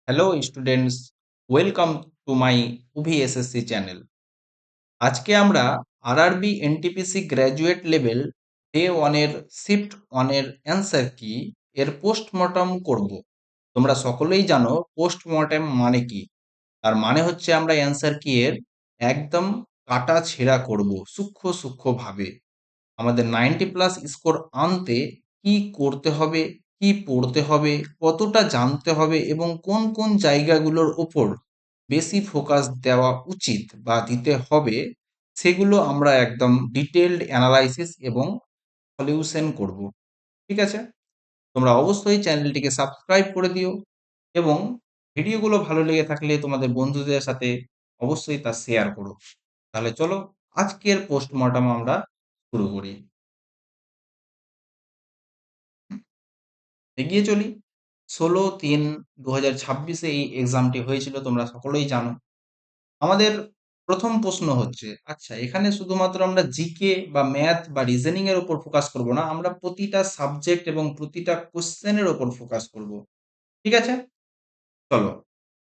Hello students, welcome to my UVSSC channel. আজকে আমরা RRB NTPC graduate level day ওয়ানের shift ওয়ানের answer কি এর পোস্টমর্টম করব। তোমরা সকলেই জানো পোস্টমর্টম মানে কি। তার মানে হচ্ছে আমরা অ্যান্সার কি এর একদম কাটা ছেঁড়া করব সূক্ষ্ম সূক্ষ্মভাবে। আমাদের 90+ স্কোর আনতে কি করতে হবে, কি পড়তে হবে, কতটা জানতে হবে এবং কোন কোন জায়গাগুলোর ওপর বেশি ফোকাস দেওয়া উচিত বা দিতে হবে, সেগুলো আমরা একদম ডিটেলড অ্যানালাইসিস এবং সলিউশন করব। ঠিক আছে? তোমরা অবশ্যই চ্যানেলটিকে সাবস্ক্রাইব করে দিও এবং ভিডিওগুলো ভালো লেগে থাকলে তোমাদের বন্ধুদের সাথে অবশ্যই তা শেয়ার করো। তাহলে চলো আজকের পোস্টমর্টম আমরা শুরু করি। এগিয়ে চলি। 16/3/2026 এই এক্সামটি হয়েছিল, তোমরা সকলেই জানো। আমাদের প্রথম প্রশ্ন হচ্ছে, আচ্ছা এখানে শুধুমাত্র আমরা জিকে বা ম্যাথ বা রিজনিং এর উপর ফোকাস করব না, আমরা প্রতিটা সাবজেক্ট এবং প্রতিটা কোশ্চেনের উপর ফোকাস করব। ঠিক আছে? চলো,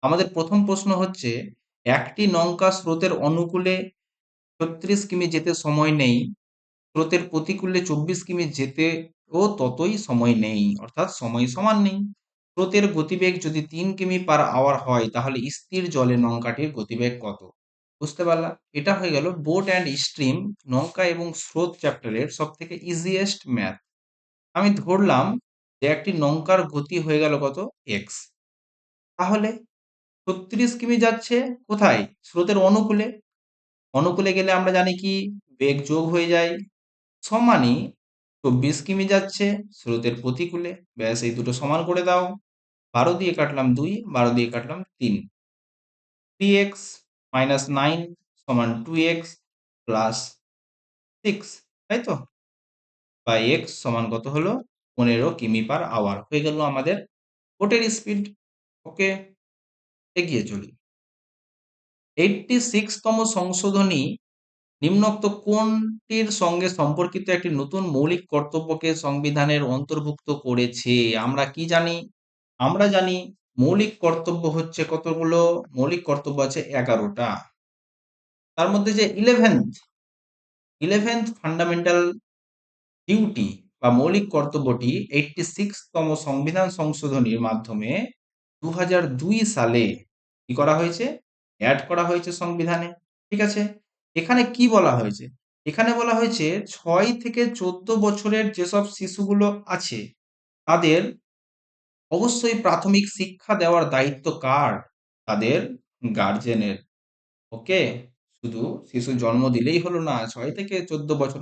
আমাদের প্রথম প্রশ্ন হচ্ছে, একটি নৌকা স্রোতের অনুকূলে 36 কিমি যেতে সময় নেই, স্রোতের প্রতিকূলে 24 কিমি যেতেও ততই সময় নেই, অর্থাৎ সময় সমান নেই। স্রোতের গতিবেগ যদি 3 কিমি/আওয়ার হয়, তাহলে স্থির জলে নৌকাটির গতিবেগ কত? বুঝতে পারলা? এটা হয়ে গেল বোট অ্যান্ড স্ট্রিম, নৌকা এবং স্রোত চ্যাপ্টারের সব থেকে ইজিয়েস্ট ম্যাথ। আমি ধরলাম যে একটি নৌকার গতি হয়ে গেল কত, এক্স। তাহলে 36 কিমি যাচ্ছে কোথায়? স্রোতের অনুকূলে। অনুকূলে গেলে আমরা জানি কি, বেগ যোগ হয়ে যায়, সমানই 24 কিমি যাচ্ছে স্রোতের প্রতিকূলে। ব্যাস, এই দুটো সমান করে দাও। 12 দিয়ে কাটলাম 2, 12 দিয়ে কাটলাম 3। 3x - 9 সমান 2x প্লাস 6, তাই তো? বা এক্স সমান কত হলো, 15 কিমি/আওয়ার হয়ে গেল আমাদের বোটের স্পিড। ওকে, এগিয়ে চলি। 86তম সংশোধনী নিম্নোক্ত কোনটির সঙ্গে সম্পর্কিত একটি নতুন মৌলিক কর্তব্যকে সংবিধানের অন্তর্ভুক্ত করেছে? আমরা কি জানি? আমরা জানি মৌলিক কর্তব্য হচ্ছে কতগুলো? মৌলিক কর্তব্য আছে 11টা। তার মধ্যে যে 11th ফান্ডামেন্টাল ডিউটি বা মৌলিক কর্তব্যটি 86তম সংবিধান সংশোধনীর মাধ্যমে 2002 সালে কি করা হয়েছে? অ্যাড করা হয়েছে সংবিধানে। ঠিক আছে? এখানে কি বলা হয়েছে? এখানে বলা হয়েছে 6 থেকে 14 বছরের যেসব শিশুগুলো আছে, তাদের অবশ্যই প্রাথমিক শিক্ষা দেওয়ার দায়িত্ব কার? তাদের গার্জেনের। ওকে, শুধু শিশু জন্ম দিলেই হলো না, 6 থেকে 14 বছর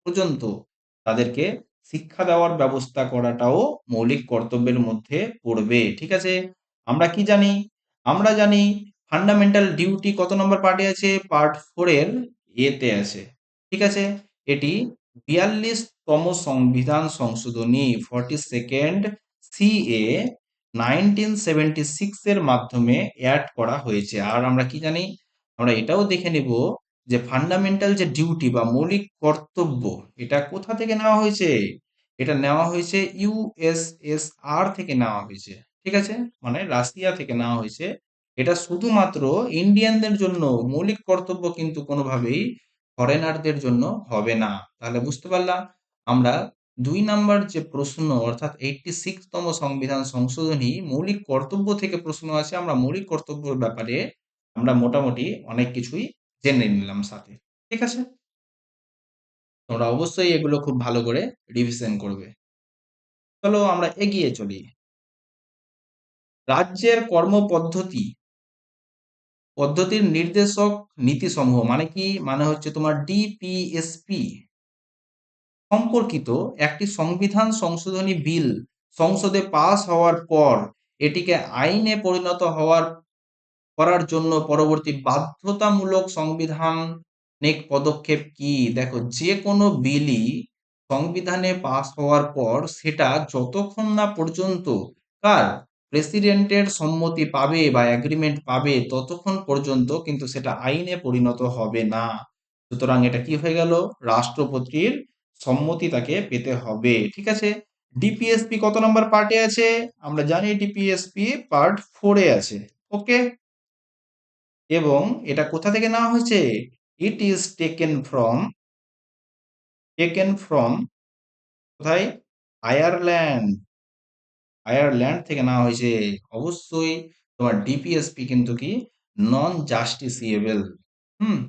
পর্যন্ত তাদেরকে শিক্ষা দেওয়ার ব্যবস্থা করাটাও মৌলিক কর্তব্যের মধ্যে পড়বে। ঠিক আছে? আমরা কি জানি? আমরা জানি ফান্ডামেন্টাল ডিউটি কত নম্বর পার্টে আছে? পার্ট 4 এর এতে আছে। ঠিক আছে? এটি 42তম সংবিধান সংশোধনী 42nd CA 1976 এর মাধ্যমে অ্যাড করা হয়েছে। আর আমরা কি জানি? আমরা এটাও দেখে নেব যে ফান্ডামেন্টাল যে ডিউটি বা মৌলিক কর্তব্য, এটা কোথা থেকে নেওয়া হয়েছে? এটা নেওয়া হয়েছে ইউএসএসআর থেকে নেওয়া হয়েছে। ঠিক আছে? মানে রাশিয়া থেকে নেওয়া হয়েছে। এটা শুধুমাত্র ইন্ডিয়ানদের জন্য মৌলিক কর্তব্য, কিন্তু কোনোভাবেই ফরেনারদের জন্য হবে না। তাহলে বুঝতে পারলাম আমরা 2 নাম্বার যে প্রশ্ন, অর্থাৎ 86তম সংবিধান সংশোধনী মৌলিক কর্তব্য থেকে প্রশ্ন আছে, আমরা মৌলিক কর্তব্যের ব্যাপারে আমরা মোটামুটি অনেক কিছুই জেনে নিলাম সাথে। ঠিক আছে? তোমরা অবশ্যই এগুলো খুব ভালো করে রিভিশন করবে। চলো আমরা এগিয়ে চলি। রাজ্যের পদ্ধতির নির্দেশক নীতিসমূহ মানে কি? মানে হচ্ছে তোমার ডিপিএসপি সম্পর্কিত একটি সংবিধান সংশোধনী বিল সংসদে পাস হওয়ার পর এটিকে আইনে পরিণত করার জন্য পরবর্তী বাধ্যতামূলক সাংবিধানিক পদক্ষেপ কি? দেখো, যে কোনো বিলই সংবিধানে পাস হওয়ার পর সেটা যতক্ষণ না পর্যন্ত কার প্রেসিডেন্টের সম্মতি পাবে বা এগ্রিমেন্ট পাবে, ততক্ষণ পর্যন্ত কিন্তু সেটা আইনে পরিণত হবে না। সুতরাং এটা কি হয়ে গেল? রাষ্ট্রপতির সম্মতি তাকে পেতে হবে। ঠিক আছে? ডিপিএসপি কত নম্বর পার্টে আছে? আমরা জানি ডিপিএসপি পার্ট 4-এ আছে। ওকে? এবং এটা কোথা থেকে নেওয়া হয়েছে? ইট ইজ টেকেন ফ্রম কোথায়? আয়ারল্যান্ড। আয়ারল্যান্ড থেকে নেওয়া হয়েছে। অবশ্যই তোমার ডিপিএসপি কিন্তু কি নন জাস্টিসিয়েবল। হুম,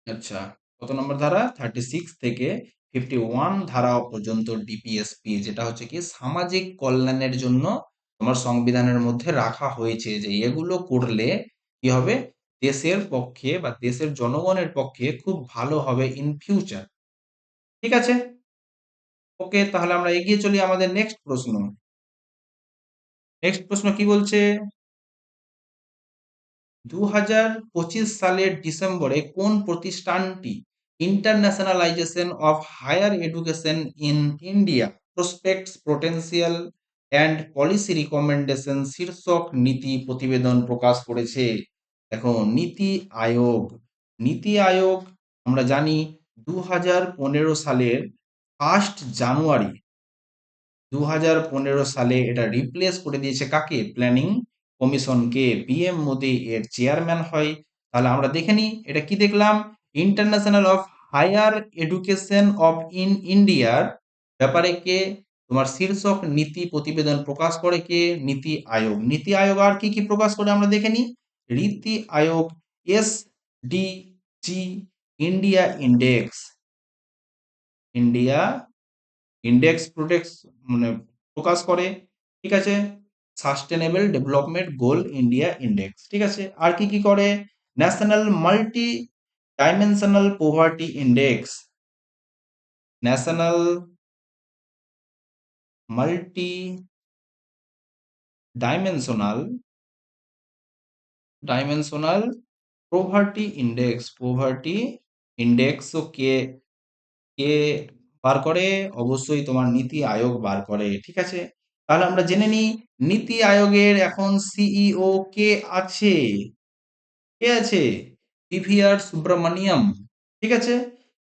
আচ্ছা। কত নম্বর ধারা? 36 থেকে 51 ধারা পর্যন্ত ডিপিএসপি, যেটা হচ্ছে কি সামাজিক কল্যাণের জন্য তোমার সংবিধানের মধ্যে রাখা হয়েছে, যে এগুলো করলে কি হবে, দেশের পক্ষে বা দেশের জনগণের পক্ষে খুব ভালো হবে ইন ফিউচার। ঠিক আছে? ওকে, তাহলে আমরা এগিয়ে চলি আমাদের নেক্সট প্রশ্ন। নেক্সট প্রশ্ন কি বলছে? 2025 সালের ডিসেম্বরে কোন প্রতিষ্ঠানটি internationalization of higher education in India prospects potential and policy recommendation শীর্ষক নীতি প্রতিবেদন প্রকাশ করেছে? দেখো, নীতি আয়োগ। নীতি আয়োগ আমরা জানি 2015 সালের 1 জানুয়ারি 2015 সালে এটা রিপ্লেস করে দিয়েছে কাকে? প্ল্যানিং কমিশনকে। পিএম মোদি এর চেয়ারম্যান হয়। তাহলে আমরা দেখে নিই এটা কি দেখলাম। International of higher education of in ইন্ডিয়ার ব্যাপারে কে তোমার শীর্ষক নীতি প্রতিবেদন প্রকাশ করে কে? নীতি আয়োগ। নীতি আয়োগ আর কি কি প্রকাশ করে আমরা দেখে নিই। NITI Aayog S D G India index, India index প্রোটেক্স মানে প্রকাশ করে। ঠিক আছে? Sustainable development goal India index. ঠিক আছে? আর কি কি করে? National multi dimensional poverty index, national multi dimensional dimensional poverty index কে কে বার করে? অবশ্যই তোমার নীতি আয়োগ বার করে। ঠিক আছে? তাহলে আমরা জেনে নিই নীতি আয়োগের এখন সিইও কে আছে? কে আছে? পিভিআর সুব্রমণিয়াম। ঠিক আছে?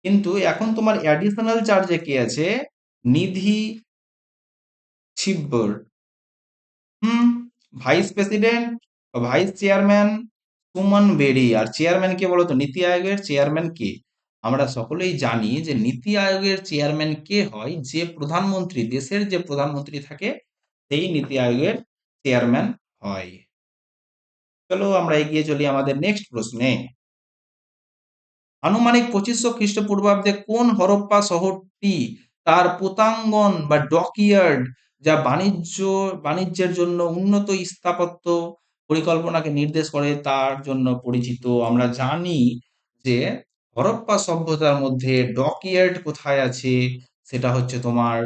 কিন্তু এখন তোমার অ্যাডিশনাল চার্জে কে আছে? নিধি ছিব্বর। হুম, ভাইস প্রেসিডেন্ট বা ভাইস চেয়ারম্যান সুমন বেরি। আর চেয়ারম্যান কে বলতো? নীতি আয়োগের চেয়ারম্যান কে? আমরা সকলেই জানি যে নীতি আয়োগের চেয়ারম্যান কে হয়? যে প্রধানমন্ত্রী, দেশের যে প্রধানমন্ত্রী থাকে সেই নীতি আয়োগের চেয়ারম্যান হয়। চলো আমরা এগিয়ে চলি আমাদের নেক্সট প্রশ্নে। আনুমানিক 2500 খ্রিস্টপূর্বাব্দে কোন হরপ্পা শহরটি তার পোতাঙ্গন বা ডকইয়ার্ড, যা বাণিজ্যের জন্য উন্নত স্থাপত্য পরিকল্পনাকে নির্দেশ করে, তার জন্য পরিচিত? আমরা জানি যে হরপ্পা সভ্যতার মধ্যে ডকইয়ার্ড কোথায় আছে? সেটা হচ্ছে তোমার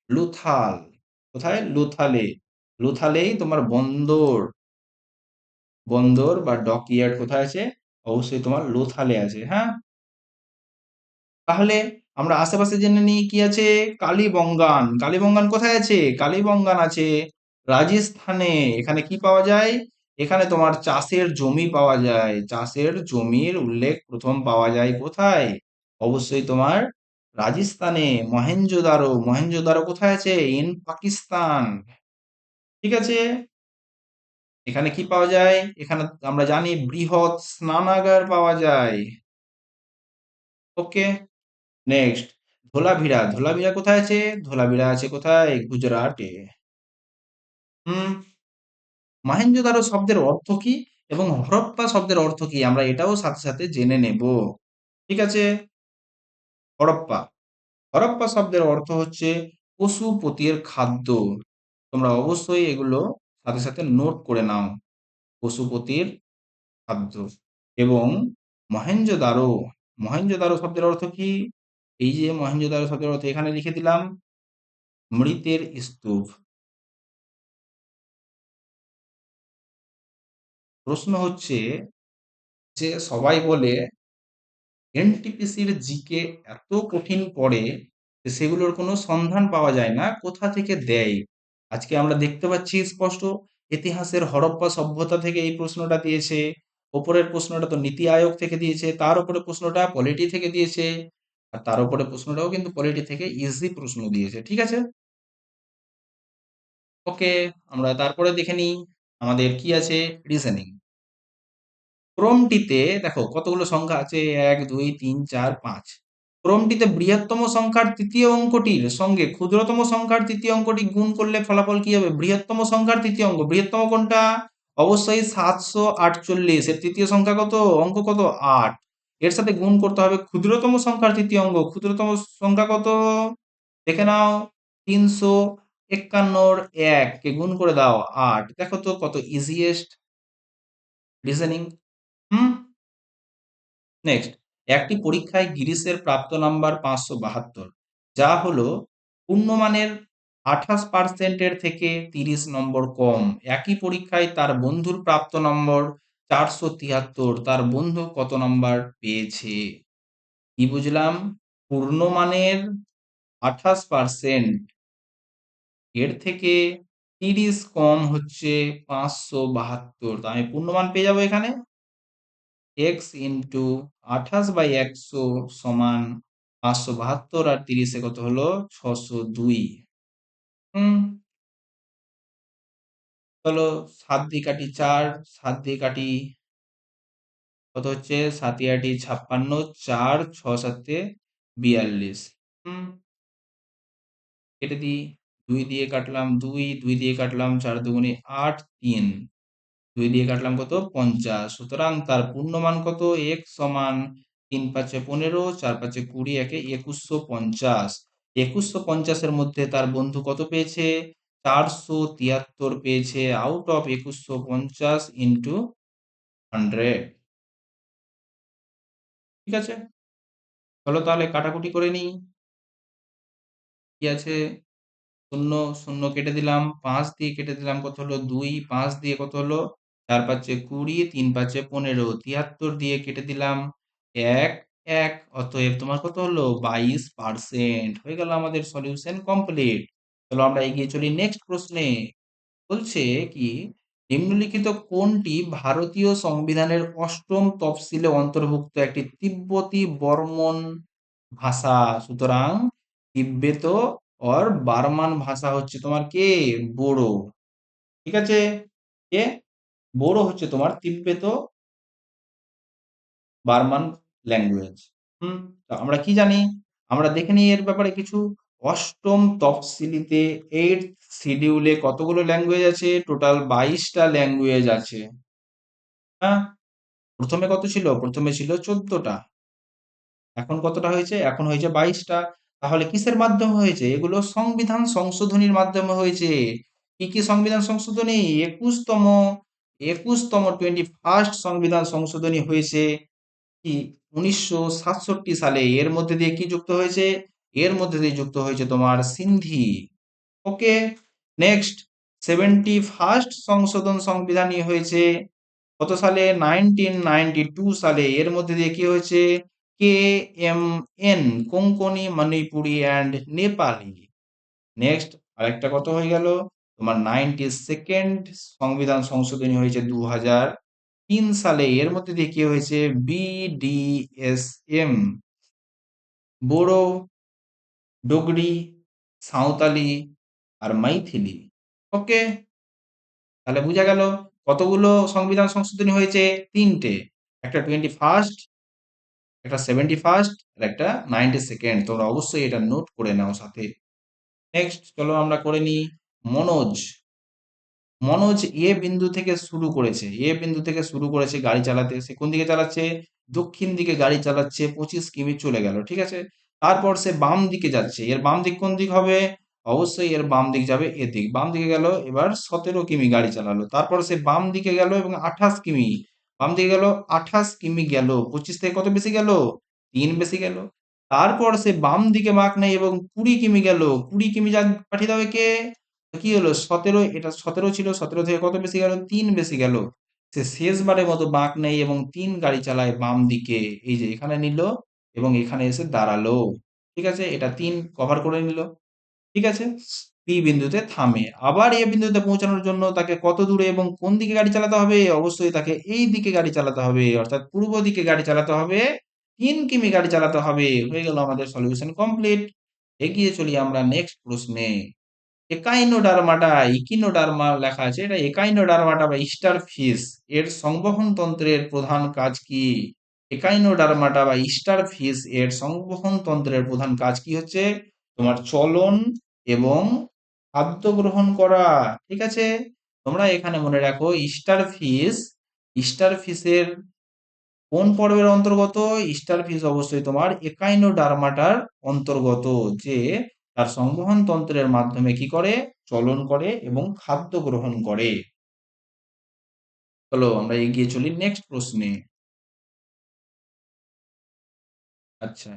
লুথাল। কোথায়? লুথালে। লুথালেই তোমার বন্দর, বন্দর বা ডকইয়ার্ড কোথায় আছে? অবশ্যই তোমার লোথালে আছে। হ্যাঁ, তাহলে আমরা আশেপাশে জেনে নিই কি আছে। কালীবঙ্গান। কালীবঙ্গান কোথায় আছে? কালীবঙ্গান আছে রাজস্থানে। এখানে কি পাওয়া যায়? এখানে তোমার চাষের জমি পাওয়া যায়। চাষের জমির উল্লেখ প্রথম পাওয়া যায় কোথায়? অবশ্যই তোমার রাজস্থানে। মহেঞ্জোদারো। মহেঞ্জোদারো কোথায় আছে? ইন পাকিস্তান। ঠিক আছে? এখানে কি পাওয়া যায়? এখানে আমরা জানি বৃহৎ স্নানাগার পাওয়া যায়। ওকে, নেক্সট ধোলাভিরা। ধোলাভিরা কোথায় আছে? ধোলাভিরা আছে কোথায়? গুজরাটে। হুম, মহেঞ্জোদারো শব্দের অর্থ কি এবং হরপ্পা শব্দের অর্থ কি আমরা এটাও সাথে সাথে জেনে নেব। ঠিক আছে? হরপ্পা, হরপ্পা শব্দের অর্থ হচ্ছে পশুপতির খাদ্য। তোমরা অবশ্যই এগুলো সাথে সাথে নোট করে নাও। পশুপতির খাদ্য। এবং মহেঞ্জোদারো, মহেঞ্জোদারো শব্দের অর্থ কি? এই যে মহেঞ্জোদারো শব্দের অর্থ এখানে লিখে দিলাম, মৃতের স্তূপ। প্রশ্ন হচ্ছে যে সবাই বলে এনটিপিসির জিকে এত কঠিন পড়ে যে সেগুলোর কোনো সন্ধান পাওয়া যায় না, কোথা থেকে দেয়? আজকে আমরা দেখতে পাচ্ছি স্পষ্ট ইতিহাসের হরপ্পা সভ্যতা থেকে এই প্রশ্নটা দিয়েছে। ওপরের প্রশ্নটা তো নীতি আয়োগ থেকে দিয়েছে, তার উপরে প্রশ্নটা পলিটি থেকে দিয়েছে। আর তার উপরে প্রশ্নটাও কিন্তু পলিটি থেকে ইজি প্রশ্ন দিয়েছে, ঠিক আছে? ওকে, আমরা তারপরে দেখে নিই আমাদের কি আছে, রিজনিং। ক্রমটিতে দেখো কতগুলো সংখ্যা আছে, 1 2 3 4 5। ক্রমটিতে বৃহত্তম সংখ্যার তৃতীয় অঙ্কটির সঙ্গে ক্ষুদ্রতম সংখ্যার তৃতীয় অঙ্কটি গুণ করলে ফলাফল কি হবে? বৃহত্তম সংখ্যার তৃতীয় অঙ্ক, বৃহত্তম কোনটা? অবশ্যই 748। এর তৃতীয় সংখ্যা কত, অঙ্ক কত, 8। এর সাথে গুণ করতে হবে ক্ষুদ্রতম সংখ্যার তৃতীয় অঙ্ক, ক্ষুদ্রতম সংখ্যা কত দেখে নাও, 351 1 কে গুণ করে দাও 8। দেখো তো কত ইজিয়েস্ট রিজনিং। হুম। নেক্সট, একটি পরীক্ষায় গিরিশের প্রাপ্ত নাম্বার 572, যা হলো পূর্ণমানের 28% এর থেকে 30 নম্বর কম। একই পরীক্ষায় তার বন্ধুর প্রাপ্ত নম্বর 473, তার বন্ধু কত নাম্বার পেয়েছে? কি বুঝলাম? পূর্ণমানের 28% এর থেকে 30 কম হচ্ছে 572, তা আমি পূর্ণমান পেয়ে যাবো এখানে x ইন্টু 28/100 সমান 572, আর 30 কত হলো 602। হুম। চলো 7 দিয়ে কাটি 4, 7 দিয়ে কাটি কত হচ্ছে, 7 8 56, 4 6 7 42। হুম। কেটে দিই, 2 দিয়ে কাটলাম 2, 2 দিয়ে কাটলাম 4 দুগুণে 8 3, 2 দিয়ে কাটলাম কত, 50। সুতরাং তার পূর্ণমান কত, x সমান 3 5 15, 4 5 20, 1 2150। 2150 এর মধ্যে তার বন্ধু কত পেয়েছে, 473 পেয়েছে, আউট অফ 2150 ইন্টু 100। ঠিক আছে, চলো তাহলে কাটাকুটি করে নিই। কি আছে, শূন্য শূন্য কেটে দিলাম, 5 দিয়ে কেটে দিলাম কত হলো 2, 5 দিয়ে কত হলো 4 5 20, 3 5 15, 73 দিয়ে কেটে দিলাম 1 1, অতএব তোমার কত হলো 22%। হয়ে গেল আমাদের সলিউশন কমপ্লিট। চলো আমরা এগিয়ে চলি নেক্সট প্রশ্নে। বলছে কি, নিম্নলিখিত কোনটি ভারতীয় সংবিধানের অষ্টম তফসিলে অন্তর্ভুক্ত একটি তিব্বতী বর্মন ভাষা? সুতরাং তিব্বত অর বার্মান ভাষা হচ্ছে তোমার কে, বোরো। ঠিক আছে, কে, বোরো হচ্ছে তোমার তিব্বত বার্মান ল্যাঙ্গুয়েজ। হুম। তো আমরা কি জানি, আমরা দেখে নিই এর ব্যাপারে কিছু। অষ্টম তফসিলিতে, এইট শিডিউলে কতগুলো ল্যাঙ্গুয়েজ আছে, টোটাল 22টা ল্যাঙ্গুয়েজ আছে। হ্যাঁ, প্রথমে কত ছিল, প্রথমে ছিল 14টা, এখন কতটা হয়েছে, এখন হয়েছে 22টা। তাহলে কিসের মাধ্যমে হয়েছে এগুলো, সংবিধান সংশোধনীর মাধ্যমে হয়েছে। কি কি সংবিধান সংশোধনী, 21তম 21st সংবিধান সংশোধনী হয়েছে কি 1967 সালে। এর মধ্যে দিয়ে কি যুক্ত হয়েছে, এর মধ্যে দিয়ে যুক্ত হয়েছে তোমার সিন্ধি। ওকে, নেক্সট, 71st সংশোধন সংবিধানই হয়েছে কত সালে, 1992 সালে। এর মধ্যে দিয়ে কি হয়েছে, KMN, Konkani Manipuri and Nepali. Next আরেকটা কত হয়ে গেল তোমার, 92nd সংবিধান সংশোধনী হয়েছে 2003 সালে। এর মধ্যে দিয়ে কি হয়েছে, BDSM, বোড়ো, ডোগরি, সাঁওতালি আর মাইথিলি। ওকে, তাহলে বোঝা গেল কতগুলো সংবিধান সংশোধনী হয়েছে, তিনটে, একটা 21st, একটা 71st, আর একটা 92nd। তোমরা অবশ্যই এটা নোট করে নাও সাথে। নেক্সট চলো আমরা করে নিই, মনোজ। মনোজ এ বিন্দু থেকে শুরু করেছে, এ বিন্দু থেকে শুরু করেছে গাড়ি চালাতে। সে কোন দিকে চালাচ্ছে, দক্ষিণ দিকে গাড়ি চালাচ্ছে, 25 কিমি চলে গেল। ঠিক আছে, তারপর সে বাম দিকে যাচ্ছে। এর বাম দিক কোন দিক হবে, অবশ্যই এর বাম দিক যাবে এদিক। বাম দিকে গেল, এবার 17 কিমি গাড়ি চালালো। তারপর সে বাম দিকে গেল এবং 28 কিমি, বাম দিকে গেল 28 কিমি গেল, 25 থেকে কত বেশি গেল, 3 বেশি গেল। তারপর সে বাম দিকে বাঁক নেয় এবং 20 কিমি গেল, 20 কিমি যা পাঠিয়ে দেবে কে, কি হলো 17, এটা 17 ছিল, 17 থেকে কত বেশি গেল, 3 বেশি গেল। সে শেষবারের মতো বাঁক নেয় এবং 3 গাড়ি চালায় বাম দিকে, এই যে এখানে নিল এবং এখানে এসে দাঁড়ালো। ঠিক আছে, এটা 3 কভার করে নিল। ঠিক আছে, পি বিন্দুতে থামে। আবার এ বিন্দুতে পৌঁছানোর জন্য তাকে কত দূরে এবং কোন দিকে গাড়ি চালাতে হবে, অবশ্যই তাকে এই দিকে গাড়ি চালাতে হবে, অর্থাৎ পূর্ব দিকে গাড়ি চালাতে হবে। 3 কিমি গাড়ি চালাতে হবে। হয়ে গেল আমাদের সলিউশন কমপ্লিট। এগিয়ে চলি আমরা নেক্সট প্রশ্নে। একাইনোডার্মাটা ইকিনোডার্মা লেখা আছে, এটা একাইনোডার্মাটা বা স্টার ফিশ এর সংবহন তন্ত্রের প্রধান কাজ কি? একাইনোডার্মাটা বা স্টার ফিশ এর সংবহন তন্ত্রের প্রধান কাজ কি হচ্ছে? তোমার চলন এবং খাদ্য গ্রহণ করা। ঠিক আছে, তোমরা এখানে মনে রাখো স্টার ফিশের কোন পর্বের অন্তর্গত? স্টার ফিশ অবশ্যই তোমার একাইনোডার্মাটার অন্তর্গত, যে তার সংবহন তন্ত্রের মাধ্যমে কি করে? চলন করে এবং খাদ্য গ্রহণ করে। চলো আমরা এগিয়ে চলি নেক্সট প্রশ্নে। আচ্ছা,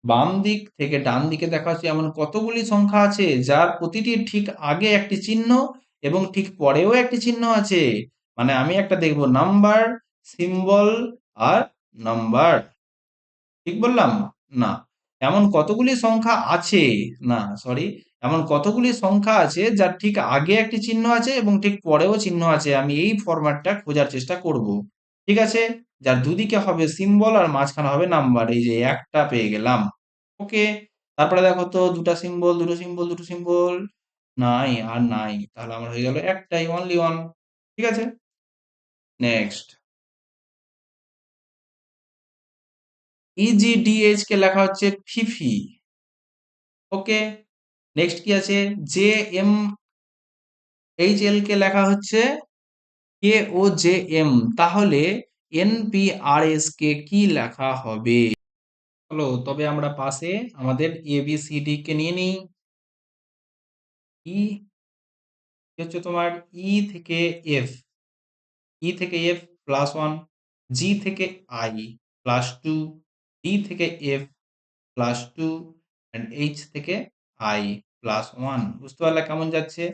বাম দিক থেকে ডান দিকে দেখা যাচ্ছে এমন কতগুলি সংখ্যা আছে যার প্রতিটির ঠিক আগে একটি চিহ্ন এবং ঠিক পরেও একটি চিহ্ন আছে? মানে আমি একটা দেখবো নাম্বার, সিম্বল আর নাম্বার। ঠিক বললাম? না। এমন কতগুলি সংখ্যা আছে, না সরি, এমন কতগুলি সংখ্যা আছে যার ঠিক আগে একটি চিহ্ন আছে এবং ঠিক পরেও চিহ্ন আছে? আমি এই ফরম্যাটটা খোঁজার চেষ্টা করব। ঠিক আছে, যার দুদিকে হবে সিম্বল আর মাঝখানে হবে নাম্বার। এই যে একটা পেয়ে গেলাম। ওকে, তারপরে দেখো তো, দুটা সিম্বল, দুটো সিম্বল, দুটো সিম্বল, নাই আর নাই, তাহলে আমার হয়ে গেল একটাই, অনলি ওয়ান। ঠিক আছে, নেক্সট। ইজিডিএইচ কে লেখা হচ্ছে ফিফি। ওকে, নেক্সট কি আছে? জে এম এইচ এল কে লেখা হচ্ছে কে ও জে এম। তাহলে এনপিআরএস কে কি লেখা হবে? চলো তবে আমরা পাশে আমাদের এবিসিডি কে নিয়ে নিই। ই হচ্ছে তোমার ই থেকে এফ, ই থেকে এফ প্লাস ওয়ান, জি থেকে আই প্লাস টু, ডি থেকে F plus two, and H থেকে আই প্লাস ওয়ান। বুঝতে পারলে কেমন যাচ্ছে?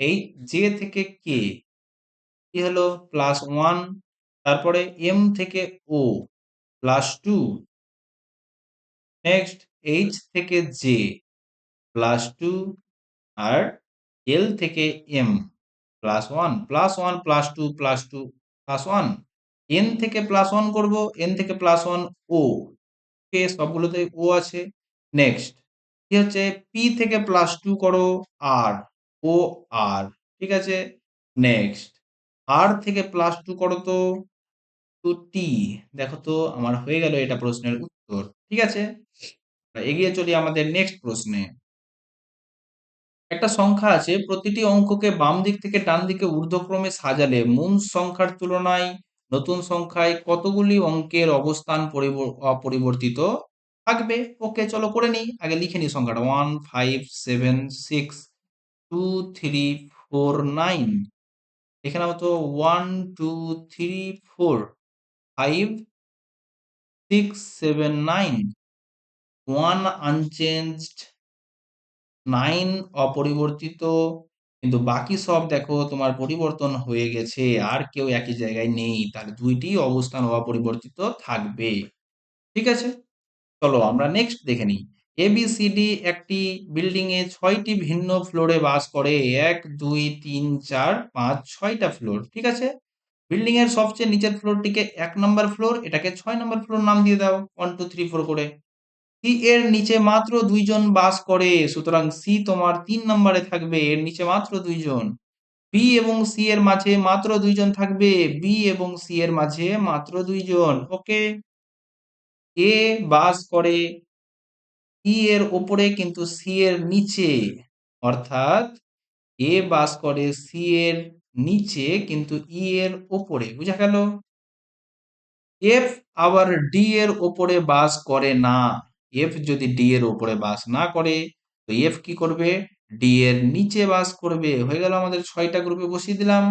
এই জে থেকে কে কি হলো? Plus one. তারপরে এম থেকে O plus two. Next H থেকে জে প্লাস টু, আর এল থেকে M plus one, plus one plus two plus two plus one. N থেকে প্লাস ওয়ান করবো, এন থেকে প্লাস ওয়ান ও, কে সবগুলোতে ও আছে। নেক্সট কি হচ্ছে? পি থেকে প্লাস টু করো, আর ও আর। ঠিক আছে, নেক্সট আর থেকে প্লাস টু করো তো, টু টি। দেখো তো আমার হয়ে গেল এটা প্রশ্নের উত্তর। ঠিক আছে, এগিয়ে চলি আমাদের নেক্সট প্রশ্নে। একটা সংখ্যা আছে, প্রতিটি অঙ্ককে বাম দিক থেকে ডান দিকে ঊর্ধ্বক্রমে সাজালে মূল সংখ্যার তুলনায় নতুন সংখ্যায় কতগুলি অঙ্কের অবস্থান অপরিবর্তিত থাকবে? ওকে, চলো করে নিই। আগে লিখে নিই সংখ্যাটা, 1 5 7 6 2 3 4 9। এখানে তো 1 2 3 4 5 6 7 9, 1 আনচেঞ্জড, 9 অপরিবর্তিত, কিন্তু বাকি সব দেখো তোমার পরিবর্তন হয়ে গেছে, আর কেউ একই জায়গায় নেই, তার দুইটি অবস্থান অপরিবর্তিত থাকবে। ঠিক আছে, চলো আমরা নেক্সট দেখে নিই। এবিসিডি একটি বিল্ডিং এ 6টি ভিন্ন ফ্লোরে বাস করে। 1 2 3 4 5 6টা ফ্লোর। ঠিক আছে, বিল্ডিং এর সবচেয়ে নিচের ফ্লোরটিকে 1 নম্বর ফ্লোর, এটাকে 6 নম্বর ফ্লোর নাম দিয়ে দাও, 1 2 3 4 করে। সি এর নিচে মাত্র দুইজন বাস করে, সুতরাং সি তোমার 3 নম্বরে থাকবে, এর নিচে মাত্র দুইজন। বি এবং সি এর মাঝে মাত্র দুইজন থাকবে, বি এবং সি এর মাঝে মাত্র দুইজন। ওকে, এ বাস করে ই এর ওপরে কিন্তু সি এর নিচে, অর্থাৎ এ বাস করে সি এর নিচে কিন্তু ই এর ওপরে। বুঝা গেল? এফ আবার ডি এর ওপরে বাস করে না। এফ যদি ডি এর ওপরে বাস না করে, তো এফ কি করবে? ডি এর নিচে বাস করবে। হয়ে গেল, আমাদের 6টা গ্রুপে বসিয়ে দিলাম।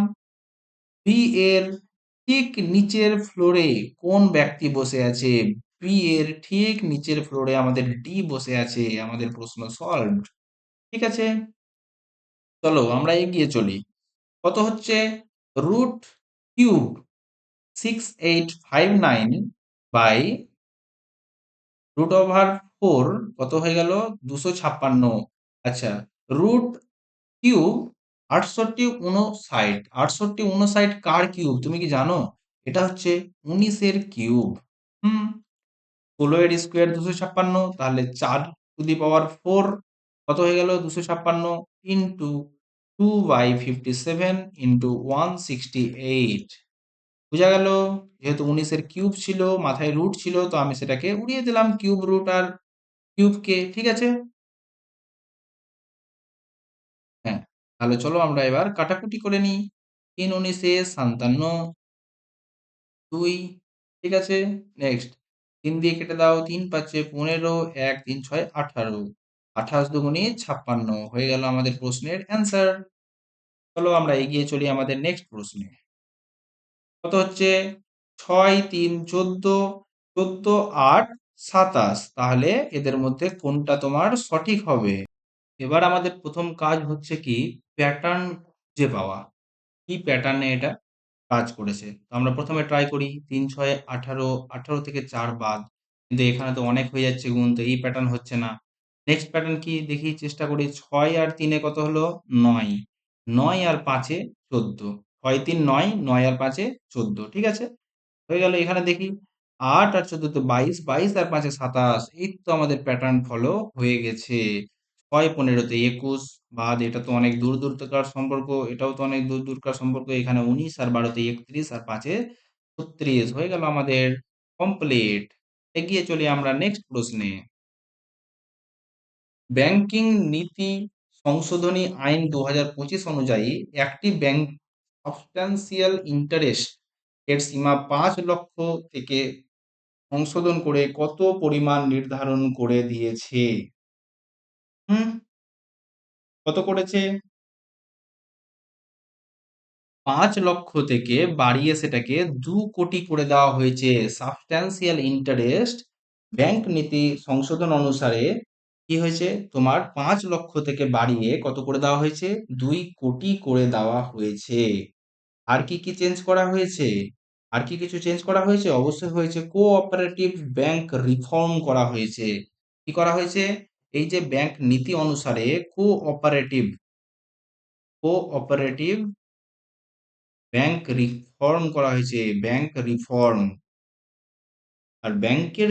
বি এর ঠিক নিচের ফ্লোরে কোন ব্যক্তি বসে আছে? বি এর ঠিক নিচের ফ্লোরে আমাদের ডি বসে আছে। আমাদের প্রশ্ন সলভ। ঠিক আছে, চলো আমরা এগিয়ে চলি। কত হচ্ছে? রুট কিউব 6859 বাই √4 কত হয়ে গেল? 256। আচ্ছা, রুট কিউব 6859। 6859 কার কিউব তুমি কি জানো? এটা হচ্ছে 19-এর কিউব। হুম, ১৬ এর স্কোয়ার ২৫৬ তাহলে 4 টু দি পাওয়ার 4 কত হয়ে গেল ২৫৬ ইন্টু 2/57 ইন্টু 168 বোঝা গেল। যেহেতু 19-এর কিউব ছিল, মাথায় রুট ছিল, তো আমি সেটাকে উড়িয়ে দিলাম কিউব রুট আর কিউবকে। ঠিক আছে? হ্যাঁ, তাহলে চলো আমরা এবার কাটাকুটি করে নিই। 3 × 19 = 57, 2। ঠিক আছে? নেক্সট 3 দিয়ে কেটে দাও, 3×5 = 15, 1 3 6 18, 28×2 = 56 হয়ে গেল আমাদের প্রশ্নের অ্যান্সার। চলো আমরা এগিয়ে চলি আমাদের নেক্সট প্রশ্নে। কত হচ্ছে? 6 3 14, 14 8 27, তাহলে এদের মধ্যে কোনটা তোমার সঠিক হবে? এবার আমাদের প্রথম কাজ হচ্ছে কি প্যাটার্ন খুঁজে পাওয়া। কি প্যাটার্নে এটা কাজ করেছে। তো আমরা প্রথমে ট্রাই করি ৩ ৬ 18, 18 থেকে ৪ বাদ। কিন্তু এখানে তো অনেক হয়ে যাচ্ছে গুণ, তো এই প্যাটার্ন হচ্ছে না। নেক্সট প্যাটার্ন কি দেখি, চেষ্টা করি। ৬ আর ৩ এ কত হলো? ৯। ৯ আর ৫ এ ১৪। ৬ ৩ ৯, ৯ আর ৫ এ ১৪। ঠিক আছে? হয়ে গেল। এখানে দেখি ৮ আর ১৪ তে ২২, ২২ আর ৫ এ ২৭। এই তো আমাদের প্যাটার্ন ফলো হয়ে গেছে। ৬ ১৫ তে ২১ বাদ, এটা তো অনেক দূরকার সম্পর্ক, এটাও তো অনেক দূরকার সম্পর্ক। এখানে ১৯ আর ১২ তে ৩১ আর ৫ এ ৩৬ হয়ে গেল আমাদের কমপ্লিট। এগিয়ে চলি আমরা নেক্সট প্রশ্নে। ব্যাংকিং নীতি সংশোধনী আইন ২০২৫ অনুযায়ী একটি ব্যাংক সাবস্ট্যান্সিয়াল ইন্টারেস্ট এর সীমা ৫ লক্ষ থেকে সংশোধন করে কত পরিমাণ নির্ধারণ করে দিয়েছে? হুম, কত করেছে? ৫ লক্ষ থেকে বাড়িয়ে সেটাকে ২ কোটি করে দেওয়া হয়েছে। সাবস্ট্যান্সিয়াল ইন্টারেস্ট ব্যাংক নীতি সংশোধন অনুসারে কি হয়েছে তোমার ৫ লক্ষ থেকে বাড়িয়ে কত করে দেওয়া হয়েছে? ২ কোটি করে দেওয়া হয়েছে। আর কি কি চেঞ্জ করা হয়েছে? আর কি কিছু চেঞ্জ করা হয়েছে? অবশ্যই হয়েছে, কোঅপারেটিভ ব্যাংক রিফর্ম করা হয়েছে। কি করা হয়েছে? এই যে ব্যাংক নীতি অনুসারে কোঅপারেটিভ কোঅপারেটিভ ব্যাংক রিফর্ম করা হয়েছে, ব্যাংক রিফর্ম। আর ব্যাংকের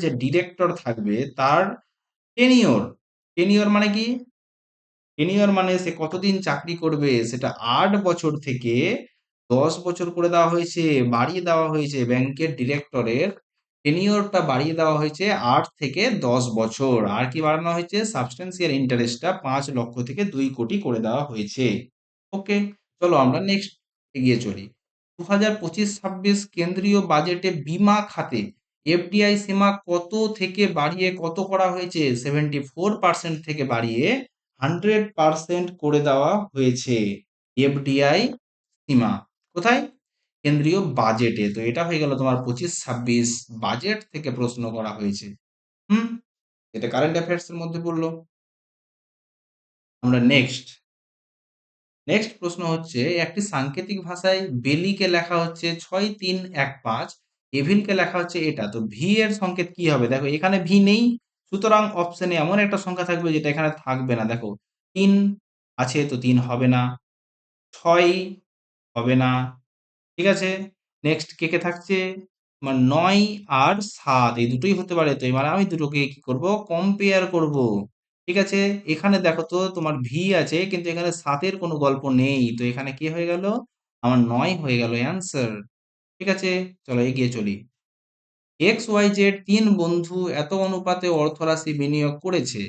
যে ডিরেক্টর থাকবে তার টেনিওর, টেনিওর মানে কি? টেনিওর মানে সে কতদিন চাকরি করবে সেটা ৮ বছর থেকে ১০ বছর করে দেওয়া হয়েছে, বাড়িয়ে দেওয়া হয়েছে। ব্যাংকের ডিরেক্টরের টেনিওরটা বাড়িয়ে দেওয়া হয়েছে ৮ থেকে ১০ বছর। আর কি বাড়ানো হয়েছে? সাবস্টেন্সিয়াল ইন্টারেস্টটা ৫ লক্ষ থেকে ২ কোটি করে দেওয়া হয়েছে। ওকে, চলো আমরা নেক্সট এগিয়ে চলি। ২০২৫-২৬ কেন্দ্রীয় বাজেটে বীমা খাতে এফডিআই সীমা কত থেকে বাড়িয়ে কত করা হয়েছে? 74% থেকে বাড়িয়ে 100% করে দেওয়া হয়েছে এফডিআই সীমা। কোথায়? কেন্দ্রীয় বাজেটে। তো এটা হয়ে গেল তোমার ২৫-২৬ বাজেট থেকে প্রশ্ন করা হয়েছে। হুম, এটা কারেন্ট অ্যাফেয়ার্স এর মধ্যে পড়লো। আমরা নেক্সট প্রশ্ন হচ্ছে, একটি সাংকেতিক ভাষায় বেলিকে লেখা হচ্ছে ৬৩১৫, এভিলকে লেখা হচ্ছে এটা। তো ভি এর সংকেত কি হবে? দেখো এখানে ভি নেই, সুতরাং অপশনে এমন একটা সংখ্যা থাকবে যেটা এখানে থাকবে না। দেখো ৩ আছে, তো ৩ হবে না। ৬ হবে না। ঠিক আছে? নেক্সট কে কে থাকছে? তোমার ৯ আর ৭, এই দুটোই হতে পারে। তো এবার আমি দুটোকে কি করব? কম্পেয়ার করব। ঠিক আছে? এখানে দেখো তো তোমার ভি আছে, কিন্তু এখানে ৭ এর কোনো গল্প নেই। তো এখানে কি হয়ে গেল? আমার ৯ হয়ে গেল অ্যান্সার। ঠিক আছে? চলো এগিয়ে চলি। এক্স ওয়াই জেড ৩ বন্ধু এত অনুপাতে অর্থরাশি বিনিয়োগ করেছে।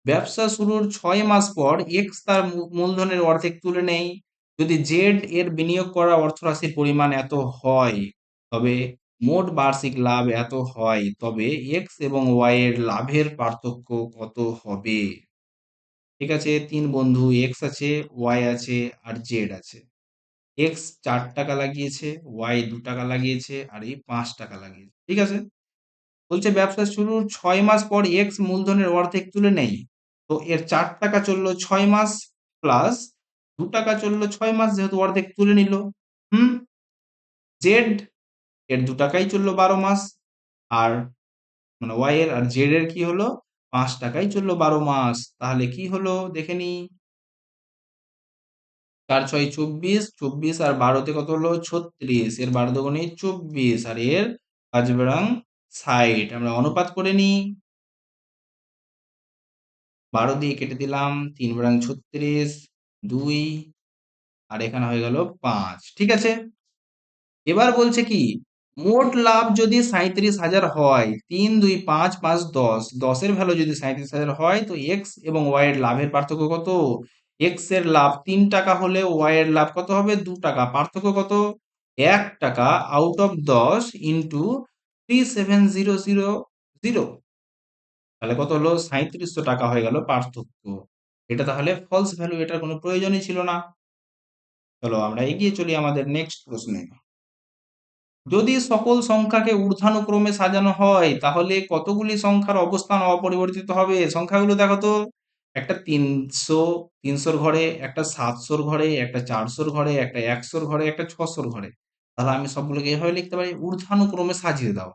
ব্যবসা শুরুর ৬ মাস পর এক্স তার মূলধনের অর্ধেক তুলে নেয়। যদি জেড এর বিনিয়োগ করা অর্থরাশির পরিমাণ এত হয়, তবে মোট বার্ষিক লাভ এত হয়, তবে এক্স এবং ওয়াই এর লাভের পার্থক্য কত হবে? ঠিক আছে, ৩ বন্ধু, এক্স আছে, ওয়াই আছে আর জেড আছে। এক্স ৪ টাকা লাগিয়েছে, ওয়াই ২ টাকা লাগিয়েছে আর এই ৫ টাকা লাগিয়েছে। ঠিক আছে? বলছে ব্যবসা শুরুর ৬ মাস পর এক্স মূলধনের অর্ধেক তুলে নেয়। তো এর ৪ টাকা চললো ৬ মাস, প্লাস ২ টাকা চললো ৬ মাস, যেহেতু অর্ধেক তুলে নিল। হুম, জেড এর ২ টাকাই চললো ১২ মাস, আর মানে ওয়াই এর আর জেড এর কি হলো? ৫ টাকাই চললো ১২ মাস। তাহলে কি হলো দেখে নি? 4 × 6 = 24, 24 আর 12 তে কত হলো 36, এর 12 দুগুণে 24 আর এর 5 বারাং 60। আমরা অনুপাত করে নিই, 12 দিয়ে কেটে দিলাম, 3 বারাং 36, 2 আর এখানে হয়ে গেল 5। ঠিক আছে, এবার বলছে কি মোট লাভ যদি 37,000 হয়, 3 2 5 5 10, 10 এর ভ্যালু যদি 37,000 হয়, তো এক্স এবং ওয়াই এর লাভের পার্থক্য কত? এক্স এর লাভ 3 টাকা হলে ওয়াই এর লাভ কত হবে? 2 টাকা। পার্থক্য কত? 1 টাকা আউট অফ 10 ইন্টু 37000। তাহলে কত হলো? 3700 টাকা হয়ে গেল পার্থক্য। এটা তাহলে ফলস ভ্যালু, এটার কোনো প্রয়োজনই ছিল না। চলো আমরা এগিয়ে চলি আমাদের নেক্সট প্রশ্নে। যদি সকল সংখ্যাকে ঊর্ধ্বানুক্রমে সাজানো হয়, তাহলে কতগুলি সংখ্যার অবস্থান অপরিবর্তিত হবে? সংখ্যাগুলো দেখো তো, একটা 300, 300-র ঘরে, একটা 700-র ঘরে, একটা 400-র ঘরে, একটা 100-র ঘরে, একটা 600-র ঘরে। তাহলে আমি সবগুলোকে এভাবে লিখতে পারি, ঊর্ধ্বানুক্রমে সাজিয়ে দাও।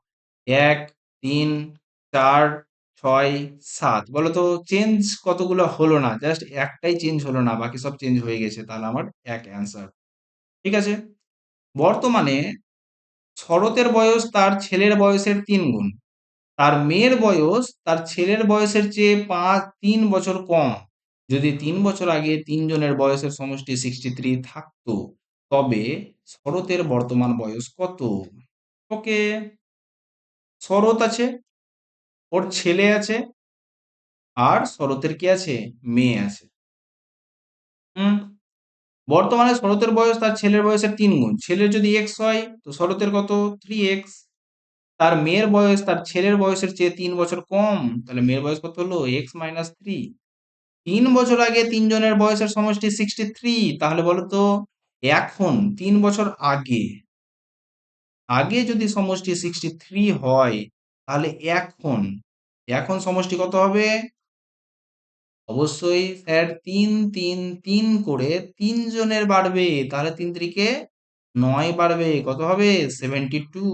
1, 3, 4, 6, 7। বলো তো চেঞ্জ কতগুলো হলো না? জাস্ট একটাই চেঞ্জ হলো না, বাকি সব চেঞ্জ হয়ে গেছে। তাহলে আমার এক অ্যান্সার। ঠিক আছে, বর্তমানে শরতের বয়স তার ছেলের বয়সের 3 গুণ। তার মেয়ের বয়স তার ছেলের বয়সের চেয়ে 3 বছর কম। যদি 3 বছর আগে তিনজনের বয়সের সমষ্টি 63 থাকতো, তবে শরতের বর্তমান বয়স কত? ওকে, শরৎ আছে, ওর ছেলে আছে, আর শরতের কি আছে? মেয়ে আছে। হুম, বর্তমানে শরতের বয়স তার ছেলের বয়সের 3 গুণ। ছেলের যদি এক্স হয়, তো শরতের কত? 3x। তার মেয়ের বয়স তার ছেলের বয়সের চেয়ে 3 বছর কম, তাহলে মেয়ের বয়স কত হলো? x minus 3। 3 বছর আগে তিনজনের বয়সের সমষ্টি 63। তাহলে বলো তো, এখন 3 বছর আগে আগে যদি সমষ্টি 63 হয়, তাহলে এখন এখন সমষ্টি কত হবে? অবশ্যই স্যার 3 3 3 করে 3 জনের বাড়বে, তাহলে 3 3-কে 9 বাড়বে, কত হবে? 72।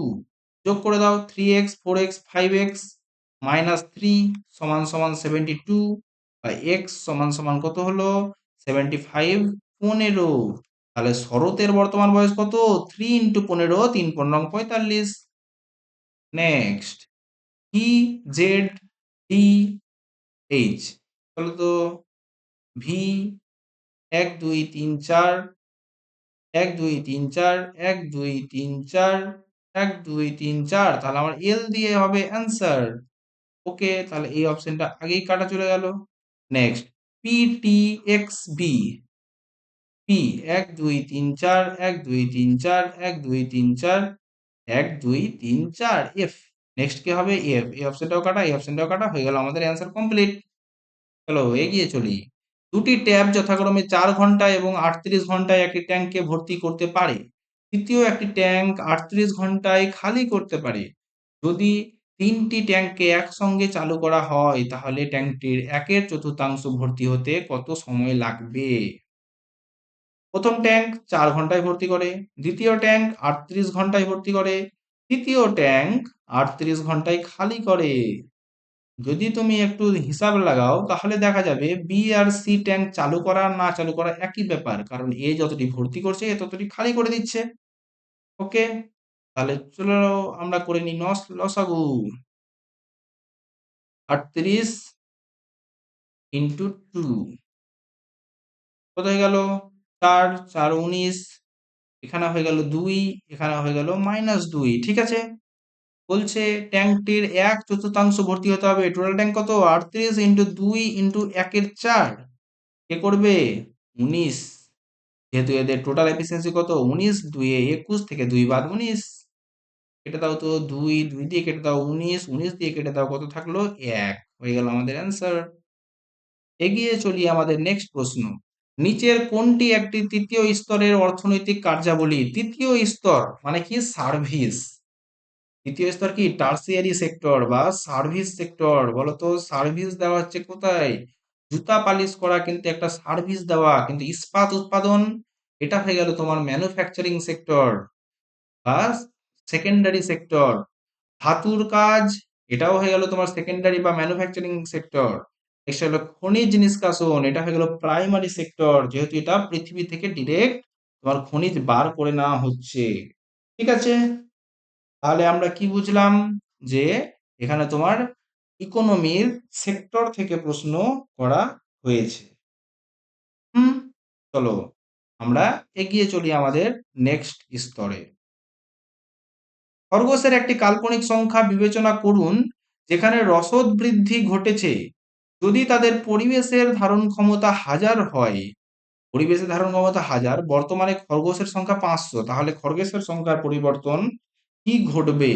যোগ করে দাও, 3x 4x 5x মাইনাস 3 সমান সমান 72, বা x সমান সমান কত হলো? 75, 15। তাহলে শরতের বর্তমান বয়স কত? 3 into 15, 3 15 45। Next, E Z D H. বলো তো, ভি 1 2 3 4, 1 2 3 4, 1 2 3 4, 1 2 3 4। তাহলে আমার এল দিয়ে হবে অ্যান্সার। ওকে, তাহলে এই অপশনটা আগেই কাটা চলে গেল। Next, P T X B. P 1 2 3 4, 1 2 3 4, 1 2 3 4, 1 2 3 4 F. Next কি হবে? এফ। এই অপশনটাও কাটা, এই অপশনটাও কাটা, হয়ে গেল আমাদের অ্যান্সার কমপ্লিট। চলো এগিয়ে চলি। দুটি ট্যাব যথাক্রমে 4 ঘন্টায় এবং 38 ঘন্টায় একটি ট্যাঙ্ককে ভর্তি করতে পারে। তৃতীয় একটি ট্যাঙ্ক 38 ঘন্টায় খালি করতে পারে। যদি তিনটি ট্যাঙ্ককে একসঙ্গে চালু করা হয়, তাহলে ট্যাঙ্কটির 1/4 ভর্তি হতে কত সময় লাগবে? প্রথম ট্যাঙ্ক 4 ঘন্টায় ভর্তি করে, দ্বিতীয় ট্যাঙ্ক 38 ঘন্টায় ভর্তি করে, তৃতীয় ট্যাঙ্ক 38 ঘন্টায় খালি করে। যদি তুমি একটু হিসাব লাগাও, তাহলে দেখা যাবে বি আর সি ট্যাঙ্ক চালু করা আর না চালু করা একই ব্যাপার, কারণ এ যতটি ভর্তি করছে এ ততটি খালি করে দিচ্ছে। ওকে, তাহলে চলো আমরা করে নিই লসাগু। 38 ইন্টু 2 কত হয়ে গেল? 4 4 19, এখানে হয়ে গেল 2, এখানে হয়ে গেল -2। ঠিক আছে, বলছে ট্যাঙ্কটির 1/4 ভর্তি হতে হবে। টোটাল ট্যাঙ্ক কত? 38 ইন্টু 2 ইন্টু 1/4 কে করবে? 19। যেহেতু এদের টোটাল এফিসিয়েন্সি কত? 19, 2 এ 21, থেকে 2 বাদ 19। কেটে দাও তো, 2 2 দিয়ে কেটে দাও 19, 19 দিয়ে কেটে দাও, কত থাকলো? 1। হয়ে গেল আমাদের অ্যান্সার। এগিয়ে চলি আমাদের নেক্সট প্রশ্ন। নিচের কোনটি একটি তৃতীয় স্তরের অর্থনৈতিক কার্যাবলী? তৃতীয় স্তর মানে কি? সার্ভিস। তৃতীয় স্তর কি? টার্সিয়ারি সেক্টর বা সার্ভিস সেক্টর। বলতো, সার্ভিস দেওয়া হচ্ছে কোথায়? জুতা পালিশ করা কিন্তু একটা সার্ভিস দেওয়া, কিন্তু ইস্পাত উৎপাদন, এটা হয়ে গেল তোমার ম্যানুফ্যাকচারিং সেক্টর বা সেকেন্ডারি সেক্টর। ধাতুর কাজ, এটাও হয়ে গেল তোমার সেকেন্ডারি বা ম্যানুফ্যাকচারিং সেক্টর। নেক্সট হলো খনিজ নিষ্কাশন, এটা হয়ে গেল প্রাইমারি সেক্টর, যেহেতু এটা পৃথিবী থেকে ডিরেক্ট তোমার খনিজ বার করে নেওয়া হচ্ছে। ঠিক আছে, তাহলে আমরা কি বুঝলাম, যে এখানে তোমার ইকোনমির সেক্টর থেকে প্রশ্ন করা হয়েছে। হুম, চলো আমরা এগিয়ে চলি আমাদের নেক্সট স্তরে। খরগোশের একটি কাল্পনিক সংখ্যা বিবেচনা করুন যেখানে রসদ বৃদ্ধি ঘটেছে। যদি তাদের পরিবেশের ধারণ ক্ষমতা 1000 হয়, পরিবেশের ধারণ ক্ষমতা 1000, বর্তমানে খরগোশের সংখ্যা 500, তাহলে খরগোশের সংখ্যার পরিবর্তন কি ঘটবে?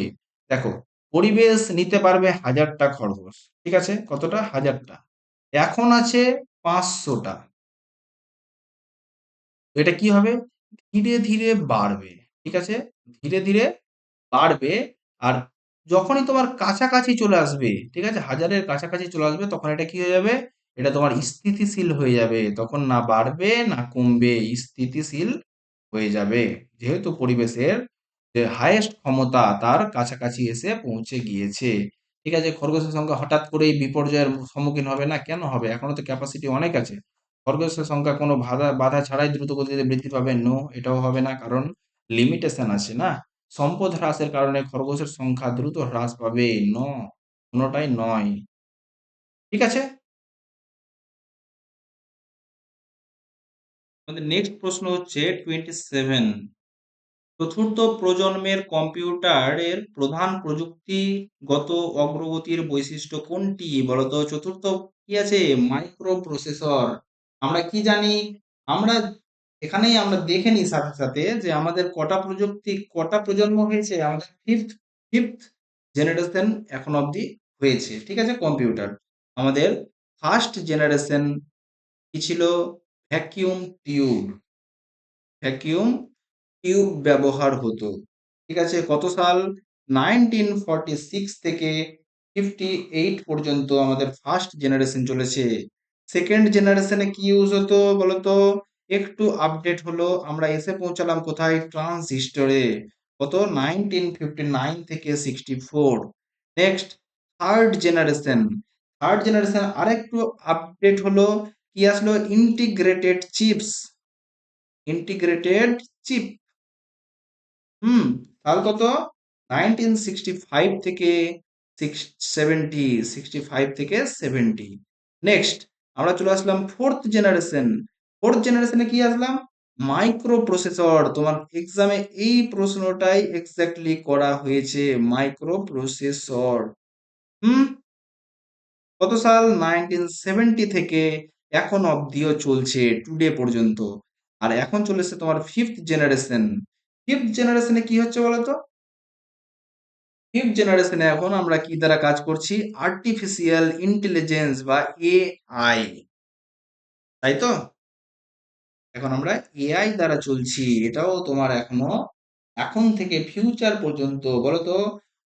দেখো, পরিবেশ নিতে পারবে 1000টা খরগোশ, ঠিক আছে, কতটা? 1000টা। এখন আছে 500টা। তো এটা কি হবে? ধীরে ধীরে বাড়বে, ঠিক আছে, ধীরে ধীরে বাড়বে। আর যখনই তোমার কাছাকাছি চলে আসবে, ঠিক আছে, 1000-এর কাছাকাছি চলে আসবে, তখন এটা কি হয়ে যাবে? এটা তোমার স্থিতিশীল হয়ে যাবে, তখন না বাড়বে না কমবে, স্থিতিশীল হয়ে যাবে, যেহেতু পরিবেশের যে হাইয়েস্ট ক্ষমতা তার কাছাকাছি এসে পৌঁছে গিয়েছে। ঠিক আছে, খরগোশের সংখ্যা হঠাৎ করেই বিপর্যয়ের সম্মুখীন হবে না, কেন হবে? এখনো তো ক্যাপাসিটি অনেক আছে। খরগোশের সংখ্যা কোনো বাধা বাধা ছাড়াই দ্রুত গতিতে বৃদ্ধি পাবে? নো, এটাও হবে না, কারণ লিমিটেশন আছে না। সম্পদ হ্রাসের কারণে খরগোশের সংখ্যা দ্রুত হ্রাস পাবে? নো, কোনোটাই নয়। ঠিক আছে, আমাদের নেক্সট প্রশ্ন হচ্ছে 27। চতুর্থ প্রজন্মের কম্পিউটারের প্রধান প্রযুক্তিগত অগ্রগতির বৈশিষ্ট্য কোনটি বলতো? চতুর্থ কি আছে? Micro processor. আমরা কি জানি? আমরা এখানেই আমরা দেখে নিই সাথে সাথে যে আমাদের কটা প্রজন্ম হয়েছে। আমাদের ফিফথ জেনারেশন এখন অবধি হয়েছে, ঠিক আছে, কম্পিউটার। আমাদের ফার্স্ট জেনারেশন কি ছিল? ভ্যাকিউম টিউব, ভ্যাকিউম টিউব ব্যবহার হতো। ঠিক আছে, কত সাল? 1946 থেকে 58 পর্যন্ত আমাদের ফার্স্ট জেনারেশন চলেছে। সেকেন্ড জেনারেশনে কি ইউজ হতো বলতো? একটু আপডেট হলো, আমরা এসে পৌঁছালাম কোথায়? ট্রানজিস্টরে। কত? 1959 থেকে 64। নেক্সট থার্ড জেনারেশন আরেকটু আপডেট হলো, কি আসলো? Integrated chip. হুম, সাল কত? 1965 থেকে 70, 65 থেকে 70। নেক্সট আমরা চলে আসলাম ফোর্থ জেনারেশনে কি আসলাম? Micro processor. তোমার এক্সামে এই প্রশ্নটাই এক্স্যাক্টলি করা হয়েছে, মাইক্রো প্রসেসর। হুম, কত সাল? 1970 থেকে এখন অবধিও চলছে, টুডে পর্যন্ত। আর এখন চলেছে তোমার ফিফথ জেনারেশনে কি হচ্ছে বলতো? ফিফথ জেনারেশনে এখন আমরা কি দ্বারা কাজ করছি? আর্টিফিশিয়াল ইন্টেলিজেন্স বা এআই, তাই তো? এখন আমরা এআই দ্বারা চলছি, এটাও তোমার এখনো এখন থেকে ফিউচার পর্যন্ত। বলতো,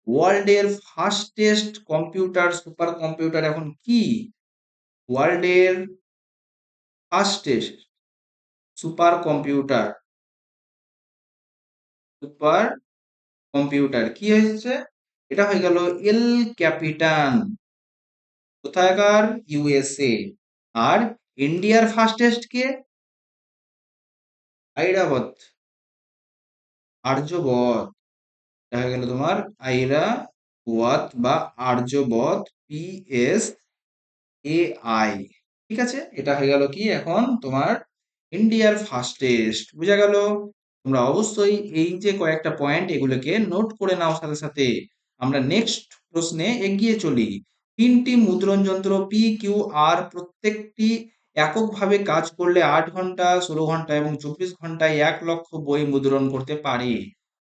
ওয়ার্ল্ডের ফাস্টেস্ট কম্পিউটার, সুপার কম্পিউটার এখন কি? ওয়ার্ল্ডের ফাস্টেস্ট সুপার সুপার কম্পিউটার কি হয়েছে? এটা হয়ে গেল এল ক্যাপিটান। কোথাকার? ইউএসএ। আর ইন্ডিয়ার ফাস্টেস্ট কে? আইরাবত, আর্যবত। এটা হয়ে গেল তোমার আইরাওয়াত বা আর্যবত, PSAI। ঠিক আছে, এটা হয়ে গেল কি এখন তোমার ইন্ডিয়ার ফাস্টেস্ট, বুঝা গেল? তোমরা অবশ্যই এই যে কয়েকটা পয়েন্ট এগুলোকে নোট করে নাও সাথে সাথে। আমরা নেক্সট প্রশ্নে এগিয়ে চলি। তিনটি মুদ্রণ যন্ত্র PQR প্রত্যেকটি এককভাবে কাজ করলে 8 ঘন্টা, 16 ঘন্টা এবং 24 ঘন্টায় 1 লক্ষ বই মুদ্রণ করতে পারে।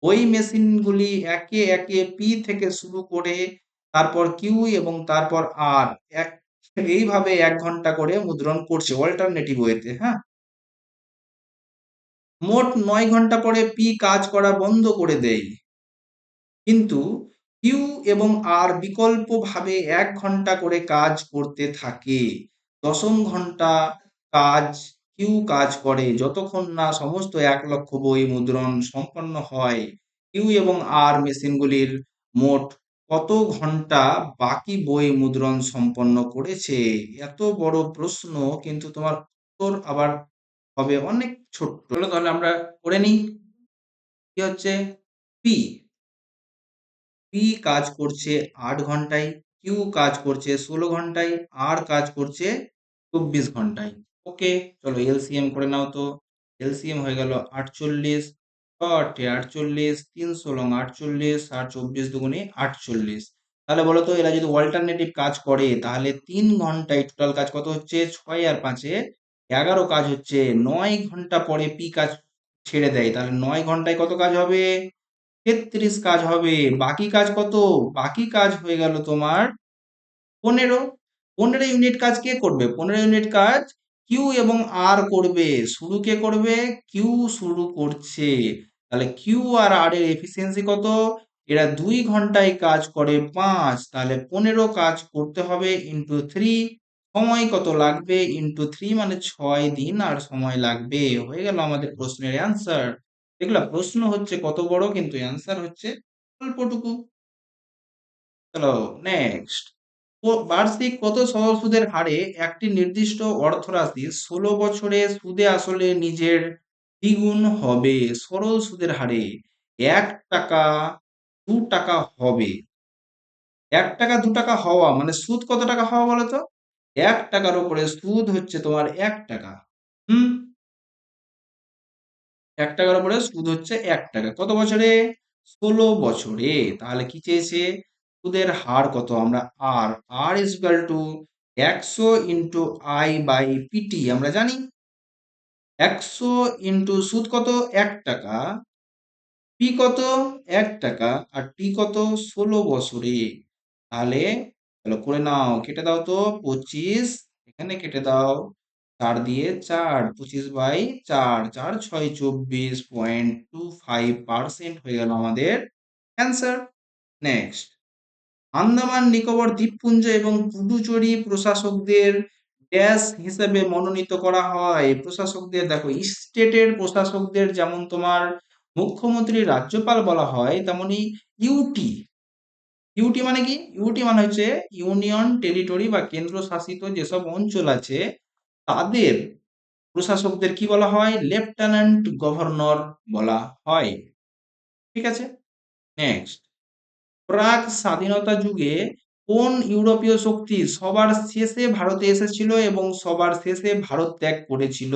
ওই মেশিনগুলি একে একে পি থেকে শুরু করে তারপর কিউ এবং তারপর আর এইভাবে 1 ঘন্টা করে মুদ্রণ করছে অল্টারনেটিভ ওয়েতে। হ্যাঁ, মোট 9 ঘন্টা পরে পি কাজ করা বন্ধ করে দেয়, কিন্তু কিউ এবং আর বিকল্পভাবে 1 ঘন্টা করে কাজ করতে থাকে। দশম ঘন্টা কাজ কিউ কাজ করে যতক্ষণ না সমস্ত 1 লক্ষ বই মুদ্রণ সম্পন্ন হয়। কিউ এবং আর মেশিনগুলির মোট কত ঘন্টা বাকি বই মুদ্রণ সম্পন্ন করেছে? এত বড় প্রশ্ন, কিন্তু তোমার উত্তর আবার হবে অনেক ছোট্ট। চলো তাহলে আমরা করে নিই। কি হচ্ছে? পি পি কাজ করছে 8 ঘন্টায়, কিউ কাজ করছে 16 ঘন্টায়, আর কাজ করছে 24 ঘন্টায়। ওকে, চলো এলসিএম করে নাও তো। এলসিএম হয়ে গেল 48, 48, 3 × 48, আর 24 × 2 = 48। তাহলে বলো তো, এরা যদি অল্টারনেটিভ কাজ করে তাহলে 3 ঘন্টায় টোটাল কাজ কত হচ্ছে? 6 আর 5 = 11 কাজ হচ্ছে। 9 ঘন্টা পরে পি কাজ ছেড়ে দেয়, তাহলে 9 ঘন্টায় কত কাজ হবে? 33 কাজ হবে। বাকি কাজ কত? বাকি কাজ হয়ে গেল তোমার 15। 15 ইউনিট কাজ কে করবে? 15 ইউনিট কাজ কিউ এবং আর করবে। শুরু কে করবে? কিউ শুরু করছে। তাহলে কিউ আর আর এর এফিসিয়েন্সি কত? এরা 2 ঘন্টায় কাজ করে 5, তাহলে 15 কাজ করতে হবে ইন্টু 3। সময় কত লাগবে? ইন্টু 3, মানে 6 দিন আর সময় লাগবে। হয়ে গেল আমাদের প্রশ্নের অ্যান্সার। দেখলা, প্রশ্ন হচ্ছে কত বড়, কিন্তু অ্যান্সার হচ্ছে অল্পটুকু। চলো নেক্সট। বার্ষিক কত সরল সুদের হারে একটি নির্দিষ্ট অর্থরাশি 16 বছরে সুদে আসলে নিজের দ্বিগুণ হবে? সরল সুদের হারে 1 টাকা 2 টাকা হবে। 1 টাকা 2 টাকা হওয়া মানে সুদ কত টাকা হওয়া বলো তো? 1 টাকার উপরে সুদ হচ্ছে তোমার 1 টাকা। হুম, 1 টাকার উপরে সুদ হচ্ছে 1 টাকা। কত বছরে? 16 বছরে। তাহলে কি চেয়েছে? সুদের হার কত? আমরা আর আর ইজ ইকুয়াল টু 100 × I/PT আমরা জানি। 100 ইন্টু সুদ কত? 1 টাকা। পি কত? 1 টাকা। আর টি কত? 16 বছরে। তাহলে চলো করে নাও, কেটে দাও তো। 25 এখানে কেটে দাও। 4 দিয়ে 4, 25/4, 4 × 6 = 24.25% হয়ে গেল আমাদের অ্যান্সার। নেক্সট। আন্দামান নিকোবর দ্বীপপুঞ্জ এবং পুডুচেরি প্রশাসকদের ড্যাশ হিসেবে মনোনীত করা হয়? প্রশাসকদের দেখো, স্টেটের প্রশাসকদের যেমন তোমার মুখ্যমন্ত্রী রাজ্যপাল বলা হয়, তেমনি ইউটি। ইউটি মানে কি? ইউটি মানে হচ্ছে ইউনিয়ন টেরিটরি বা কেন্দ্রশাসিত যেসব অঞ্চল আছে, তাদের প্রশাসকদের কি বলা হয়? লেফটেন্যান্ট গভর্নর বলা হয়। ঠিক আছে, নেক্সট। প্রাক স্বাধীনতা যুগে কোন ইউরোপীয় শক্তি সবার শেষে ভারতে এসেছিল এবং সবার শেষে ভারত ত্যাগ করেছিল?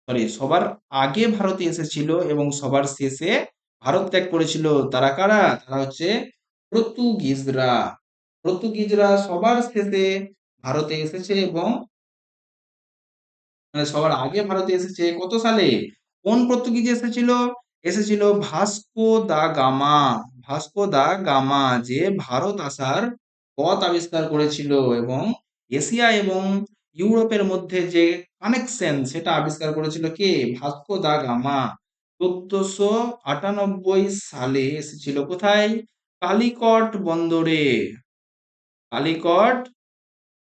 সরি, সবার আগে ভারতে এসেছিল এবং সবার শেষে ভারত ত্যাগ করেছিল। তারা কারা? তারা হচ্ছে পর্তুগিজরা। পর্তুগিজরা সবার শেষে ভারতে এসেছে এবং মানে সবার আগে ভারতে এসেছে কত সালে? কোন পর্তুগিজ এসেছিল? এসেছিল Vasco da Gama. Vasco da Gama যে ভারত আসার পথ আবিষ্কার করেছিল এবং এশিয়া এবং ইউরোপের মধ্যে যে কানেকশন সেটা আবিষ্কার করেছিল কে? Vasco da Gama. 1498 সালে এসেছিল কোথায়? কালিকট বন্দরে। কালিকট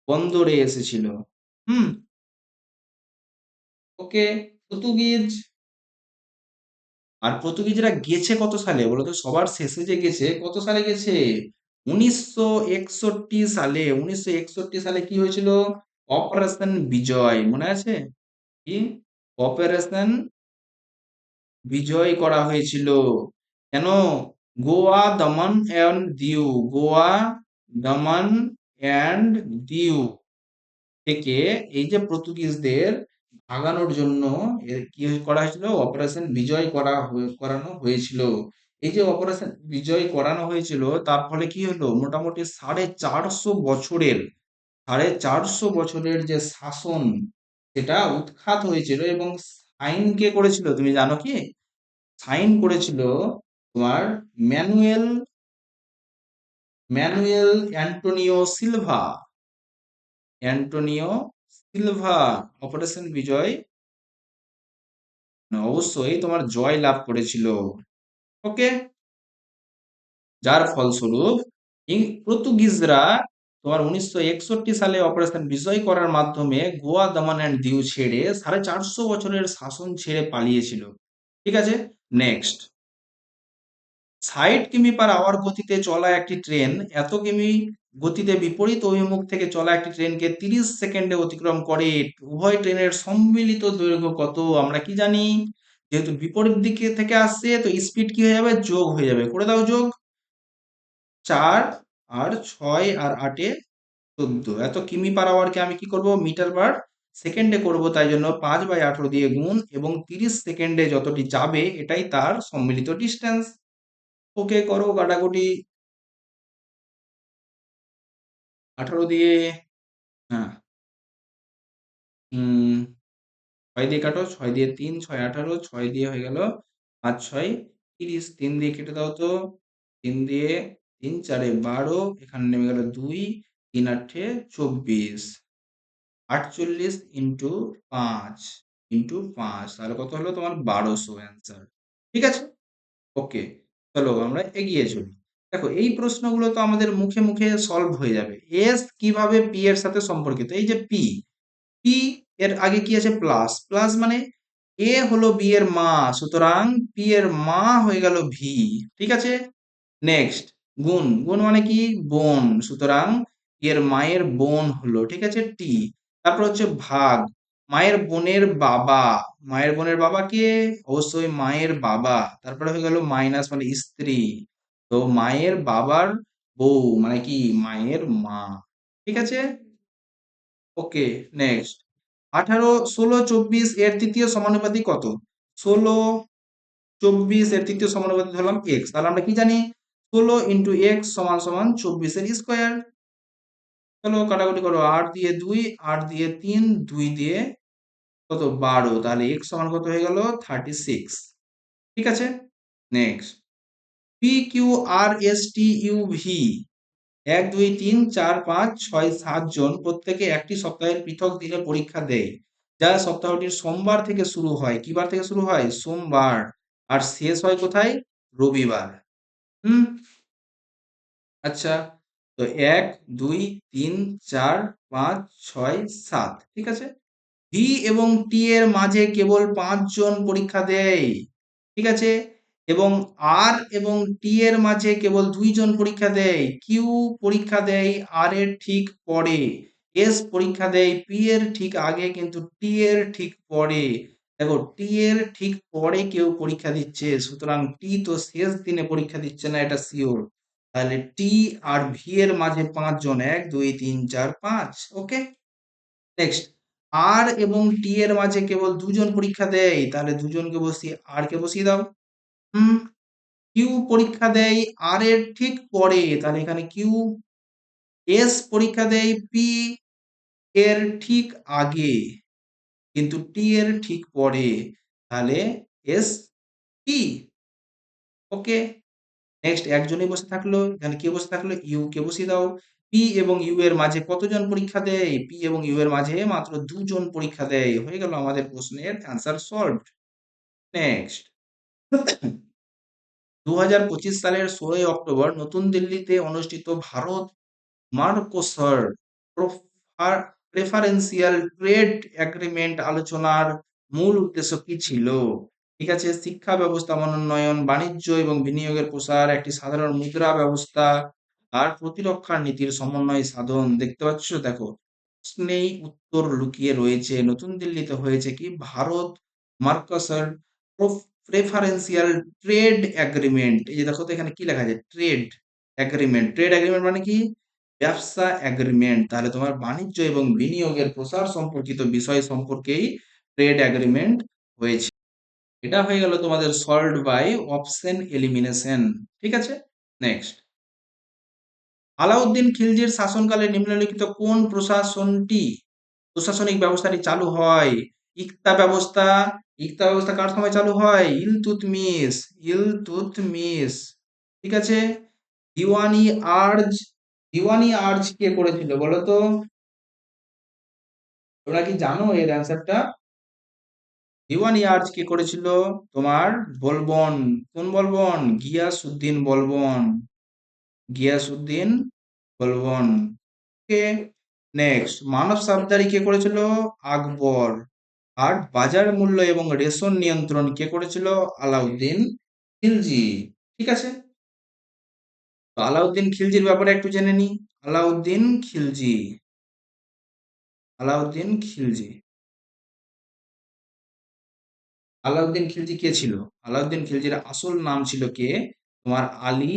বন্দরে এসেছিল। হুম, ওকে। পর্তুগিজ, আর পর্তুগিজরা গেছে কত সালে বলতো? সবার শেষে যে গেছে, কত সালে গেছে? 1961 সালে। 1961 সালে কি হয়েছিল? অপারেশন বিজয়, মনে আছে? কি? অপারেশন বিজয় করা হয়েছিল। কেন? গোয়া, দমন অ্যান্ড দিউ। গোয়া, দমন অ্যান্ড দিউ থেকে এই যে পর্তুগিজদের ভাগানোর জন্য কি করা হয়েছিল? অপারেশন বিজয় করানো হয়েছিল। এই যে অপারেশন বিজয় করানো হয়েছিল, তার ফলে কি হলো? মোটামুটি 450 বছরের 450 বছরের যে শাসন, সেটা উৎখাত হয়েছিল। এবং সাইন কে করেছিল তুমি জানো কি? সাইন করেছিল তোমার Manuel Manuel Antonio Silva. Antonio Silva operation Vijay অবশ্যই তোমার জয় লাভ করেছিল। ওকে, যার ফলস্বরূপ পর্তুগিজরা তোমার 1961 সালে অপারেশন বিজয় করার মাধ্যমে গোয়া, দমন অ্যান্ড দিউ ছেড়ে 450 বছরের শাসন ছেড়ে পালিয়েছিল। ঠিক আছে, নেক্সট। 60 কিমি/আওয়ার গতিতে চলা একটি ট্রেন এত কিমি গতিতে বিপরীত অভিমুখ থেকে চলা একটি ট্রেনকে 30 সেকেন্ডে অতিক্রম করে। উভয় ট্রেনের সম্মিলিত দৈর্ঘ্য কত? আমরা কি জানি? যেহেতু বিপরীত দিকে থেকে আসছে তো স্পিড কি হয়ে যাবে? যোগ হয়ে যাবে। করে দাও যোগ। 4 আর 6 আর 8 এ 14। এত কিমি/আওয়ারকে আমি কি করব? মিটার/সেকেন্ডে করব। তাই জন্য 5/18 দিয়ে গুণ এবং 30 সেকেন্ডে যতটি যাবে এটাই তার সম্মিলিত ডিস্টেন্স। ওকে, করো কাটাকুটি। 18 দিয়ে, হ্যাঁ, 6 দিয়ে কাটো। 6 দিয়ে 3, 6 18, 6 দিয়ে হয়ে গেল 5 6 30। 3 দিয়ে কেটে দাও তো। 3 দিয়ে 3 4 12, এখানে নেমে গেল 2, 3 8 24। 48 ইন্টু 5 ইন্টু 5, তাহলে কত হলো তোমার? 1200 অ্যান্সার। ঠিক আছে, ওকে। চলো আমরা এগিয়ে চলি। দেখো এই প্রশ্নগুলো তো আমাদের মুখে মুখে সলভ হয়ে যাবে। এস কিভাবে পি এর সাথে সম্পর্কিত? এই যে পি, পি এর আগে কি আছে? প্লাস। প্লাস মানে এ হলো বি এর মা, সুতরাং পি এর মা হয়ে গেল ভি। ঠিক আছে, নেক্সট গুণ। গুণ মানে কি? বোন, সুতরাং এর মায়ের বোন হলো, ঠিক আছে, টি। তারপর হচ্ছে ভাগ। মায়ের বোনের বাবা, মায়ের বোনের বাবা কে? অবশ্যই মায়ের বাবা। তারপরে হয়ে গেল মাইনাস মানে স্ত্রী, তো মায়ের বাবার বউ মানে কি? মায়ের মা। ঠিক আছে, ওকে। নেক্সট 18 16 24 এর তৃতীয় সমানুপাতিক কত? 16 24 এর তৃতীয় সমানুপাতিক ধরলাম এক্স, তাহলে আমরা কি জানি? 16 ইন্টু এক্স সমান সমান 24 এর স্কোয়ার। চলো কাটাকুটি করো। 8 দিয়ে 2, 8 দিয়ে 3, 2 দিয়ে কত? 12, তাহলে এক্স সমান কত হয়ে গেল? 36। ঠিক আছে, next P Q R S T U V 1 2 3 4 5 6 7 জন প্রত্যেকে একটি সপ্তাহের পৃথক দিনে পরীক্ষা দেয়, যা সপ্তাহটির সোমবার থেকে শুরু হয়। কি বার থেকে শুরু হয়? সোমবার। আর শেষ হয় কোথায়? রবিবার। হুম, আচ্ছা, তো 1 2 3 4 5 6 7, ঠিক আছে। ভি এবং টি এর মাঝে কেবল 5 জন পরীক্ষা দেয়, ঠিক আছে। এবং আর এবং টি এর মাঝে কেবল 2 জন পরীক্ষা দেয়। কিউ পরীক্ষা দেয় আর এর ঠিক পরে, এস পরীক্ষা দেয় পি এর ঠিক আগে কিন্তু টি এর ঠিক পরে। দেখো টি এর ঠিক পরে কেউ পরীক্ষা দিচ্ছে, সুতরাং টি তো শেষ দিনে পরীক্ষা দিচ্ছে না, এটা শিওর। তাহলে টি আর ভি এর মাঝে 5 জন, 1 2 3 4 5। ওকে, নেক্সট আর এবং টি এর মাঝে কেবল 2 জন পরীক্ষা দেয়, তাহলে 2 জনকে বসিয়ে আর কে বসিয়ে দাও। হুম, কিউ পরীক্ষা দেয় আর এর ঠিক পরে, তাহলে এখানে কিউ। এস পরীক্ষা দেয় পি এর ঠিক আগে কিন্তু টি এর ঠিক পরে, তাহলে এস পি। ওকে, নেক্সট একজনই বসে থাকলো, এখানে কে বসে থাকলো? ইউ কে বসিয়ে দাও। পি এবং ইউ এর মাঝে কতজন পরীক্ষা দেয়? পি এবং ইউ এর মাঝে মাত্র 2 জন পরীক্ষা দেয়। হয়ে গেল আমাদের প্রশ্নের অ্যান্সার সলভড। নেক্সট 2025 সালের 16 অক্টোবর নতুন দিল্লিতে অনুষ্ঠিত Bharat Mercosur preferential trade agreement আলোচনার মূল উদ্দেশ্য কি ছিল? ঠিক আছে, শিক্ষা ব্যবস্থা মনোন্নয়ন, বাণিজ্য এবং বিনিয়োগের প্রসার, একটি সাধারণ মুদ্রা ব্যবস্থা, আর প্রতিরক্ষা নীতির সমন্বয় সাধন। দেখতে পাচ্ছ, দেখো প্রশ্নেই উত্তর লুকিয়ে রয়েছে। নতুন দিল্লিতে হয়েছে কি? Bharat Mercosur preferential trade agreement. এই যে দেখো তো এখানে কি লেখা আছে? Trade agreement. ট্রেড এগ্রিমেন্ট মানে কি? ব্যবসা এগ্রিমেন্ট। তাহলে তোমার বাণিজ্য এবং বিনিয়োগের প্রসার সম্পর্কিত বিষয় সম্পর্কেই ট্রেড এগ্রিমেন্ট হয়েছে। এটা হয়ে গেল তোমাদের সলভড বাই অপশন এলিমিনেশন। ঠিক আছে, নেক্সট আলাউদ্দিন খিলজির শাসনকালে নিম্নলিখিত কোন প্রশাসনিক ব্যবস্থাটি চালু হয়? ইকতা ব্যবস্থা। ইকতা ব্যবস্থা কার সময় চালু হয়? ইলতুৎমিশ। ইলতুৎমিশ, ঠিক আছে। দিওয়ানি আর্জ, দিওয়ানি আর্জ কে করেছিল বলো তো? তোমরা কি জানো এর অ্যান্সারটা? দিওয়ানি আর্জ কে করেছিল? তোমার বলবন। কোন বলবন? গিয়াসউদ্দিন বলবন। গিয়াসউদ্দিন বলবন। ওকে, নেক্সট মানব সাবদারি কে করেছিল? আকবর। আর বাজার মূল্য এবং রেশন নিয়ন্ত্রণ কে করেছিল? আলাউদ্দিন খিলজি। ঠিক আছে, তো আলাউদ্দিন খিলজির ব্যাপারে একটু জেনে নিই। আলাউদ্দিন খিলজি, আলাউদ্দিন খিলজি, আলাউদ্দিন খিলজি কে ছিল? আলাউদ্দিন খিলজির আসল নাম ছিল কে? তোমার আলী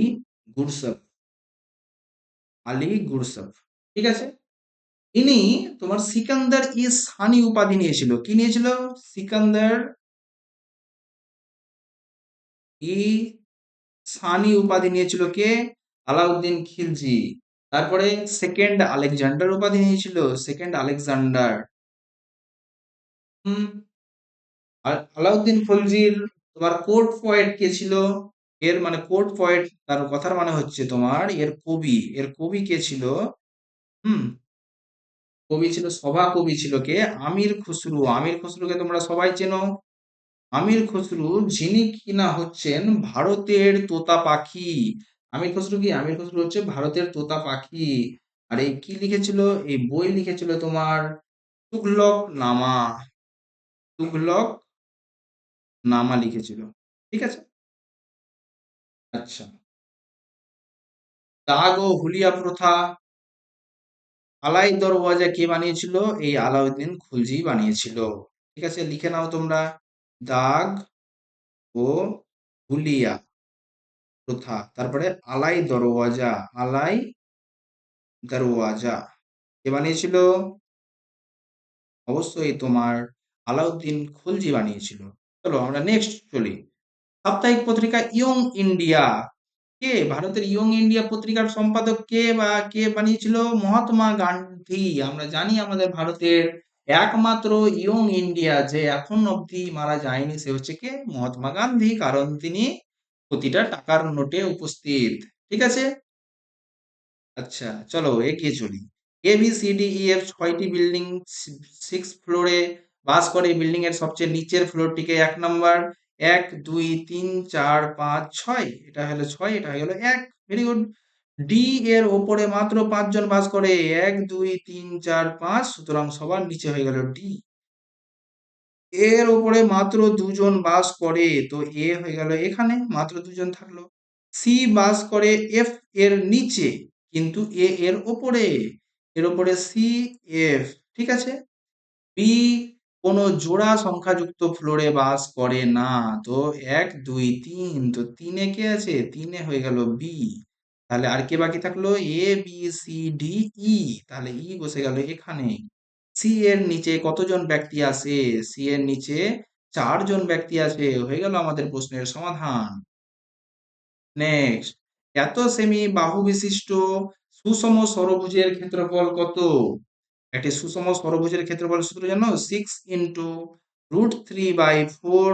গুরসেফ, আলী গুরসেফ। ঠিক আছে। ইনি তোমার সিকান্দার ই সানি উপাধি নিয়েছিল। কি নিয়েছিল? সিকান্দার ই সানি উপাধি নিয়েছিল কে? আলাউদ্দিন খিলজি। তারপরে সেকেন্ড আলেকজান্ডার উপাধি নিয়েছিল, সেকেন্ড আলেকজান্ডার। হুম। আর আলাউদ্দিন খলজির তোমার কোর্ট পয়েট কে ছিল? এর মানে কোর্ট পয়েট, তার কথার মানে হচ্ছে তোমার এর কবি, এর কবি কে ছিল? হুম। কবি ছিল, সভা কবি ছিল কে? আমির খুসরু। আমির খুসরুকে তোমরা সবাই চেনো। আমির খসরু, যিনি কিনা হচ্ছেন ভারতের তোতা পাখি। আমির খসরু কি? আমির খসরু হচ্ছে ভারতের তোতা পাখি। আর এই কি লিখেছিল? এই বই লিখেছিল তোমার তুগলক নামা, তুগলক নামা লিখেছিল। ঠিক আছে। আচ্ছা, দাগ ও হুলিয়া প্রথা, আলাই দরওয়াজা কে বানিয়েছিল? এই আলাউদ্দিন খুলজি বানিয়েছিল। ঠিক আছে, লিখে নাও তোমরা। দাগ ও হুলিয়া প্রথা, তারপরে আলাই দরওয়াজা, আলাই দরওয়াজা কে বানিয়েছিল? অবশ্যই তোমার আলাউদ্দিন খুলজি বানিয়েছিল। চলো আমরা নেক্সট চলি। সাপ্তাহিক পত্রিকা ইয়ং ইন্ডিয়া, কে ভারতের ইয়ং ইন্ডিয়া পত্রিকার সম্পাদক কে বা কে বানিয়েছিল? মহাত্মা গান্ধী। আমরা জানি আমাদের ভারতের একমাত্র ইয়ং ইন্ডিয়া যে এখন অবধি মারা যায়নি, সে হচ্ছে কে? মহাত্মা গান্ধী, কারণ তিনি প্রতিটা টাকার নোটে উপস্থিত। ঠিক আছে। আচ্ছা, চলো এগিয়ে চলি। A B C D E F ছয়টি বিল্ডিং 6 ফ্লোরে বাস করে। বিল্ডিং এর সবচেয়ে নিচের ফ্লোরটিকে 1 নম্বর। 1 2 3 4 5 6, এটা হলো 6, এটা হলো 1। Very good. ডি এর ওপরে মাত্র 5 জন বাস করে। 1 2 3 4 5, সুতরাং সবার নিচে হয়ে গেল ডি। এর ওপরে মাত্র 2 জন বাস করে, তো এ হয়ে গেল এখানে, মাত্র 2 জন থাকলো। সি বাস করে এফ এর নিচে, কিন্তু এ এর ওপরে, এর ওপরে সি, এফ। ঠিক আছে। বি কোনো জোড়া সংখ্যাযুক্ত ফ্লোরে বাস করে না। তো 1 2 3, তো তিনে কে আছে? তিনে হয়ে গেল বি। তাহলে আর কে বাকি থাকলো? এ বি সি ডি ই, তাহলে ই বসে গেল এখানে। সি এর নিচে কতজন ব্যক্তি আছে? সি এর নিচে 4 জন ব্যক্তি আছে। হয়ে গেল আমাদের প্রশ্নের সমাধান। নেক্সট, এত সেমি বাহু বিশিষ্ট সুষম ষড়ভুজের ক্ষেত্রফল কত? একটি সুষম ষড়ভুজের ক্ষেত্রফল সূত্র জানো? 6 × √3/4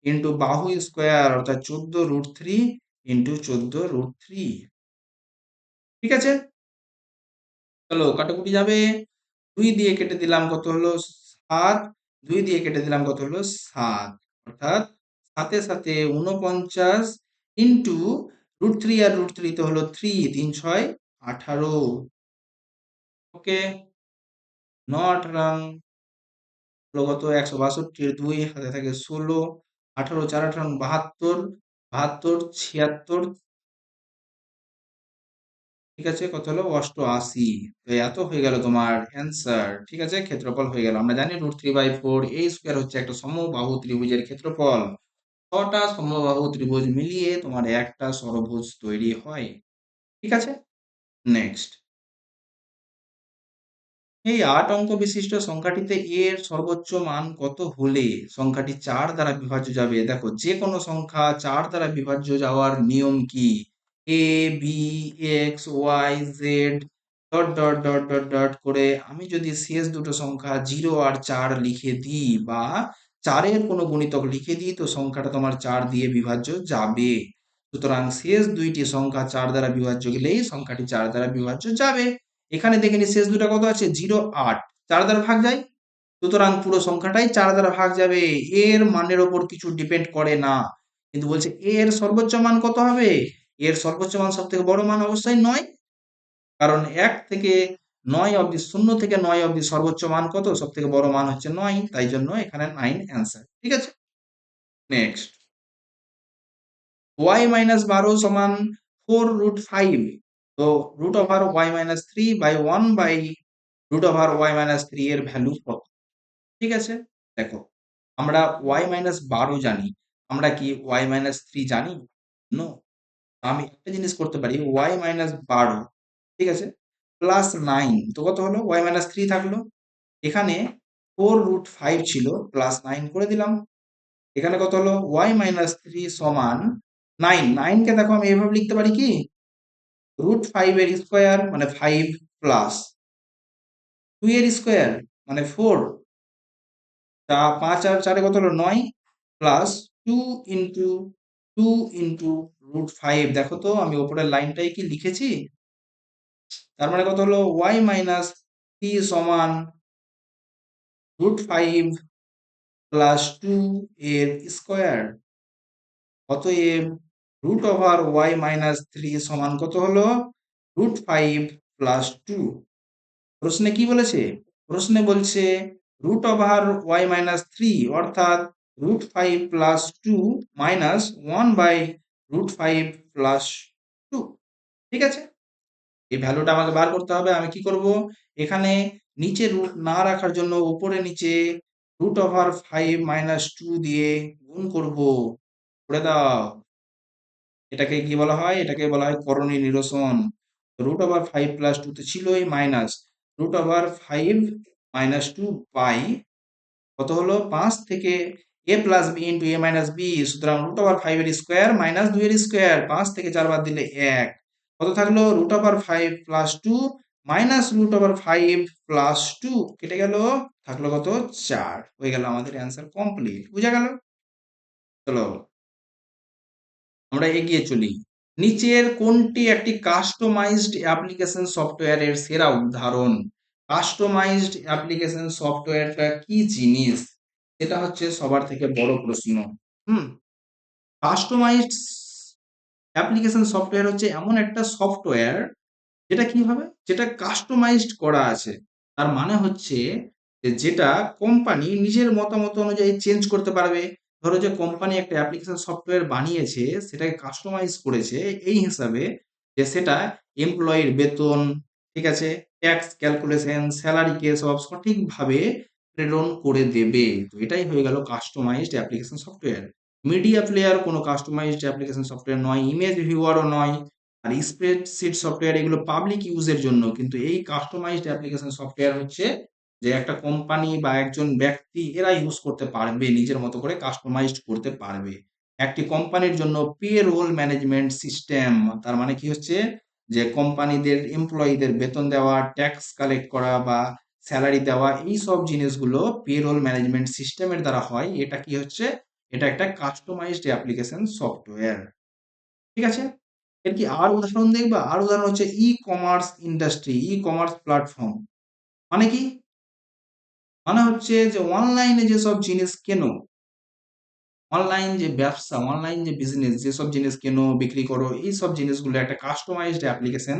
ইন্টু বাহু স্কোয়ার, অর্থাৎ 14 √3 ইন্টু 14 √3। ঠিক আছে। চলো কাটাকুটি যাবে। 2 দিয়ে কেটে দিলাম, কত হলো? 7। 2 দিয়ে কেটে দিলাম, কত হলো? 7। অর্থাৎ 7 এর সাথে 49 ইন্টু √3, আর √3 তো হলো 3, 3 6 18। ওকে। 9 18 কত? 162 এর 2 হাতে থাকে 16, 18 4 18 72, 72 76। ঠিক আছে, কত হলো? 88। তো এত হয়ে গেল তোমার অ্যান্সার। ঠিক আছে, ক্ষেত্রফল হয়ে গেল। আমরা জানি √3/4 a স্কোয়ার হচ্ছে একটা সমবাহু ত্রিভুজের ক্ষেত্রফল। 6টা সমবাহু ত্রিভুজ মিলিয়ে তোমার একটা ষড়ভুজ তৈরি হয়। ঠিক আছে। নেক্সট, এই 8 অঙ্ক বিশিষ্ট সংখ্যাটিতে এর সর্বোচ্চ মান কত হলে সংখ্যাটি 4 দ্বারা বিভাজ্য যাবে? দেখো, যে কোনো সংখ্যা 4 দ্বারা বিভাজ্য যাওয়ার নিয়ম কি? A b x y z dot dot dot dot dot করে আমি যদি শেষ দুটো সংখ্যা 0 আর 4 লিখে দিই, বা 4-এর কোনো গুণিতক লিখে দিই, তো সংখ্যাটা তোমার 4 দিয়ে বিভাজ্য যাবে। সুতরাং শেষ দুইটি সংখ্যা 4 দ্বারা বিভাজ্য গেলেই সংখ্যাটি 4 দ্বারা বিভাজ্য যাবে। এখানে দেখে নি শেষ দুটো কত আছে? 0 8, 4 দ্বারা ভাগ যায়, সুতরাং পুরো সংখ্যাটাই 4 দ্বারা ভাগ যাবে। এর মানের ওপর কিছু ডিপেন্ড করে না, কিন্তু বলছে এর সর্বোচ্চ মান কত হবে? এর সর্বোচ্চ মান সব থেকে বড় মান অবশ্যই 9, কারণ 1 থেকে 9 অবধি, 0 থেকে 9 অবধি সর্বোচ্চ মান কত? সব থেকে বড় মান হচ্ছে 9, তাই জন্য এখানে 9 অ্যান্সার। ঠিক আছে। নেক্সট, y - 12 সমান 4√5, তো √y-3/1/√y-3 এর ভ্যালু কত? ঠিক আছে, দেখো আমরা y-12 জানি, আমরা কি y-3 জানি? নো। আমি একটা জিনিস করতে পারি, y-12, ঠিক আছে, +9, তো কত হলো? y-3 থাকলো, এখানে 4√5 ছিল, +9 করে দিলাম, এখানে কত হলো? y-3 সমান 9, 9 কে দেখো আমি এভাবে লিখতে পারি কি, √5 এর স্কোয়ার মানে 5 প্লাস 2 এর স্কোয়ার মানে 4, তা 5 আর 4 কত হলো? 9 প্লাস 2 ইন্টু 2 ইন্টু √5, দেখো তো আমি ওপরের লাইনটাই কি লিখেছি? তার মানে কত হলো? y-3 সমান √5 প্লাস 2 এর স্কোয়ার, অতএব √y-3 সমান কত হলো? √5 প্লাস 2। প্রশ্নে কি বলেছে? প্রশ্নে বলছে √y-3 অর্থাৎ √5 প্লাস 2 মাইনাস 1/√5 প্লাস 2, ঠিক আছে, এই ভ্যালুটা আমাকে বার করতে হবে। আমি কি করব, এখানে নিচে রুট না রাখার জন্য উপরে নিচে √5 মাইনাস 2 দিয়ে গুণ করব, করে দাও। এটাকে কি বলা হয়? এটাকে বলা হয় করণী নিরসন। √5 প্লাস 2 তে ছিলই মাইনাস, √5 মাইনাস 2 বাই কত হলো? 5 থেকে a plus B into a minus B, সুতরাং √5 এর স্কোয়ার মাইনাস 2 এর স্কোয়ার, 5 থেকে 4 বাদ দিলে 1, কত থাকলো? √5 প্লাস 2 মাইনাস √5 প্লাস 2 কেটে গেল, থাকলো কত? 4, হয়ে গেল আমাদের অ্যান্সার কমপ্লিট। বুঝা গেল? চলো আমরা এগিয়ে চলি। নিচের কোনটি একটি কাস্টমাইজড অ্যাপ্লিকেশন সফটওয়্যারের সেরা উদাহরণ? কাস্টমাইজড অ্যাপ্লিকেশন সফটওয়্যারটা কি জিনিস? এটা হচ্ছে সবার থেকে বড় প্রশ্ন। হুম, কাস্টমাইজড অ্যাপ্লিকেশন সফটওয়্যার হচ্ছে এমন একটা সফটওয়্যার যেটা কি হবে, যেটা কাস্টমাইজড করা আছে। তার মানে হচ্ছে যে যেটা কোম্পানি নিজের মতামত অনুযায়ী চেঞ্জ করতে পারবে। ধরো যে কোম্পানি একটা অ্যাপ্লিকেশন সফটওয়্যার বানিয়েছে, সেটাকে কাস্টমাইজ করেছে এই হিসাবে যে সেটা এমপ্লয়ির বেতন, ঠিক আছে, ট্যাক্স ক্যালকুলেশন, স্যালারিকে সব সঠিকভাবে প্রেরণ করে দেবে। তো এটাই হয়ে গেল customized application software. Media player কোনো কাস্টমাইজড অ্যাপ্লিকেশন সফটওয়্যার নয়, ইমেজ ভিউয়ারও নয়, আর স্প্রেডশিট সফটওয়্যার এগুলো পাবলিক ইউজের জন্য। কিন্তু এই কাস্টমাইজড অ্যাপ্লিকেশন সফটওয়্যার হচ্ছে যে একটা কোম্পানি বা একজন ব্যক্তি এরা ইউজ করতে পারবে, নিজের মতো করে কাস্টমাইজড করতে পারবে। একটি কোম্পানির জন্য পে রোল ম্যানেজমেন্ট সিস্টেম, তার মানে কি হচ্ছে যে কোম্পানিদের এমপ্লয়ীদের বেতন দেওয়া, ট্যাক্স কালেক্ট করা বা স্যালারি দেওয়া, এই সব জিনিসগুলো পে রোল ম্যানেজমেন্ট সিস্টেমের দ্বারা হয়। এটা কি হচ্ছে? এটা একটা কাস্টমাইজড অ্যাপ্লিকেশন সফটওয়্যার, ঠিক আছে। এর কি আর উদাহরণ দেখবা? আর উদাহরণ হচ্ছে e commerce industry, e commerce platform. মানে কি? মানে হচ্ছে যে অনলাইনে যেসব জিনিস কেনো, অনলাইন যে ব্যবসা, অনলাইন যে বিজনেস, যেসব জিনিস কেনো বিক্রি করো, এই সব জিনিসগুলো একটা কাস্টমাইজড অ্যাপ্লিকেশন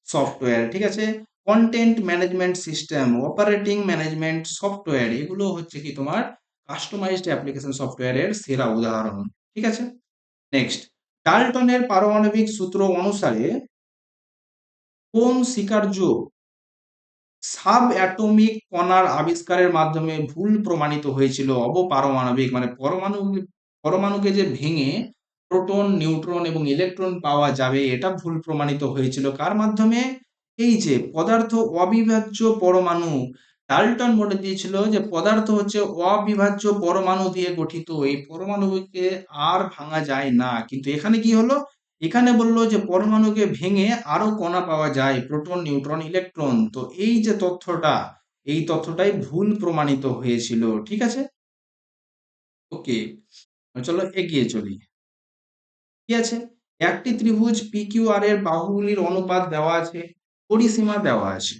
সফটওয়্যার, ঠিক আছে। Content management system, operating management software, এগুলো হচ্ছে কি তোমার কাস্টমাইজড অ্যাপ্লিকেশন সফটওয়্যারের সেরা উদাহরণ, ঠিক আছে। নেক্সট, ডাল্টনের পারমাণবিক সূত্র অনুসারে কোন স্বীকার্য সাব অ্যাটমিক কণার আবিষ্কারের মাধ্যমে ভুল প্রমাণিত হয়েছিল অবপারমাণবিক, মানে পরমাণুকে যে ভেঙে প্রোটন, নিউট্রন এবং ইলেকট্রন পাওয়া যাবে, এটা ভুল প্রমাণিত হয়েছিল কার মাধ্যমে? এই যে পদার্থ অবিভাজ্য পরমাণু, ডাল্টন বলে দিয়েছিল যে পদার্থ হচ্ছে অবিভাজ্য পরমাণু দিয়ে গঠিত, এই পরমাণুকে আর ভাঙা যায় না। কিন্তু এখানে কি হলো, এখানে বললো যে পরমাণুকে ভেঙে আরো কণা পাওয়া যায়, প্রোটন, নিউট্রন, ইলেকট্রন। তো এই যে তথ্যটা, এই তথ্যটাই ভুল প্রমাণিত হয়েছিল, ঠিক আছে। ওকে, চলো এগিয়ে চলি। কি আছে? একটি ত্রিভুজ PQR এর বাহুগুলির অনুপাত দেওয়া আছে, পরিসীমা দেওয়া আছে।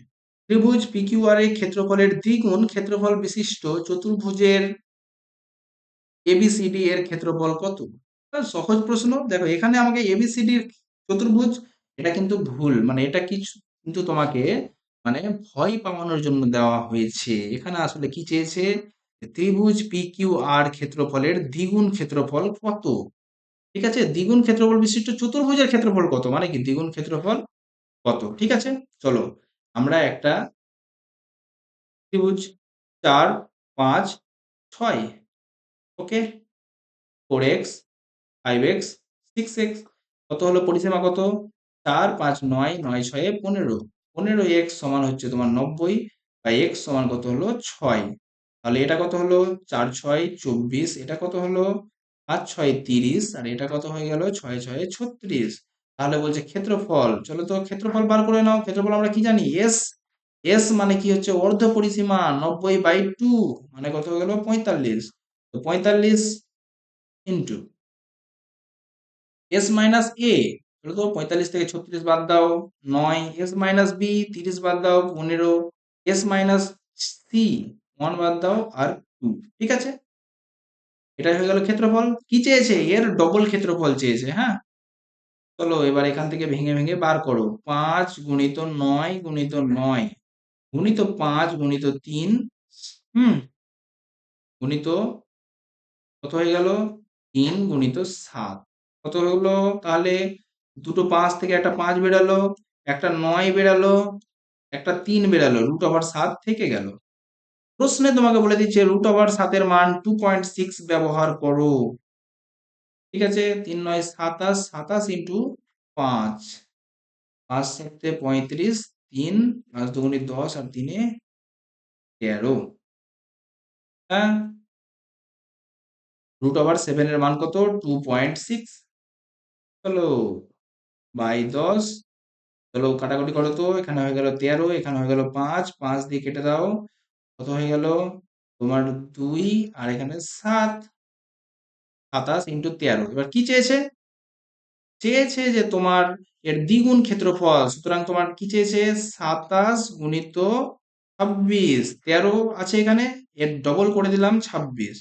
ত্রিভুজ PQR এর ক্ষেত্রফলের দ্বিগুণ ক্ষেত্রফল বিশিষ্ট চতুর্ভুজের ABCD এর ক্ষেত্রফল কত? সহজ প্রশ্ন। দেখো এখানে আমাকে ABCD চতুর্ভুজ, এটা কিন্তু ভুল, মানে এটা কিছু কিন্তু তোমাকে মানে ভয় পাওয়ানোর জন্য দেওয়া হয়েছে। এখানে আসলে কি চেয়েছে? ত্রিভুজ PQR ক্ষেত্রফলের দ্বিগুণ ক্ষেত্রফল কত, ঠিক আছে, দ্বিগুণ ক্ষেত্রফল বিশিষ্ট চতুর্ভুজের ক্ষেত্রফল কত, মানে কি দ্বিগুণ ক্ষেত্রফল কত। ঠিক আছে, চলো আমরা একটা ত্রিভুজ 4 5 6, ওকে, 4x 5x 6x, কত হলো পরিসীমা কত, 4 5 9 9 6 15, 15x সমান হচ্ছে তোমার 90, বা x সমান কত হলো 6। তাহলে এটা কত হলো 4 6 24, এটা কত হলো 5 6 30, আর এটা কত হয়ে গেল 6 6 36। তাহলে বলছে ক্ষেত্রফল, চলো তো ক্ষেত্রফল বার করে নাও। ক্ষেত্রফল আমরা কি জানি, এস, এস মানে কি হচ্ছে অর্ধ পরিসীমা, 90/2 মানে কত হয়ে গেল 45। তো 45 ইন্টু এস মাইনাস এ, চলো তো 45 থেকে 36 বাদ দাও 9, এস মাইনাস বি 30 বাদ দাও 15, এস মাইনাস সি 1 বাদ দাও আর 2। ঠিক আছে, এটা হয়ে গেল ক্ষেত্রফল। কি চেয়েছে, এর ডবল ক্ষেত্রফল চেয়েছে। হ্যাঁ, চলো এবার এখান থেকে ভেঙে ভেঙে বার করো। 5 গুণিত 9 গুণিত 9 গুণিত 5 গুণিত 3, হুম, গুণিত কত হয়ে গেল 3 গুণিত 7, কত হলো তাহলে, দুটো 5 থেকে একটা 5 বেরালো, একটা 9 বেরালো, একটা 3 বেরালো, √7 থেকে গেল। প্রশ্নে তোমাকে বলে দিচ্ছে √7 এর মান 2.6 ব্যবহার করো। ঠিক আছে, 3 9 27, 27 ইন্টু 5, 5 7 35, 3 5 2 10 আর 3 13। হ্যাঁ, √7 এর মান কত 2.6, চলো বাই 10, চলো কাটাকুটি করো তো, এখানে হয়ে গেল 13, এখানে হয়ে গেল 5, 5 দিয়ে কেটে দাও, কত হয়ে গেল তোমার 2, আর এখানে 7, 27 ইন্টু 13। এবার কি চেয়েছে, চেয়েছে যে তোমার এর দ্বিগুণ ক্ষেত্রফল, সুতরাং তোমার কি চেয়েছে 27 গুণিত 26, 13 আছে এখানে, এর ডবল করে দিলাম 26,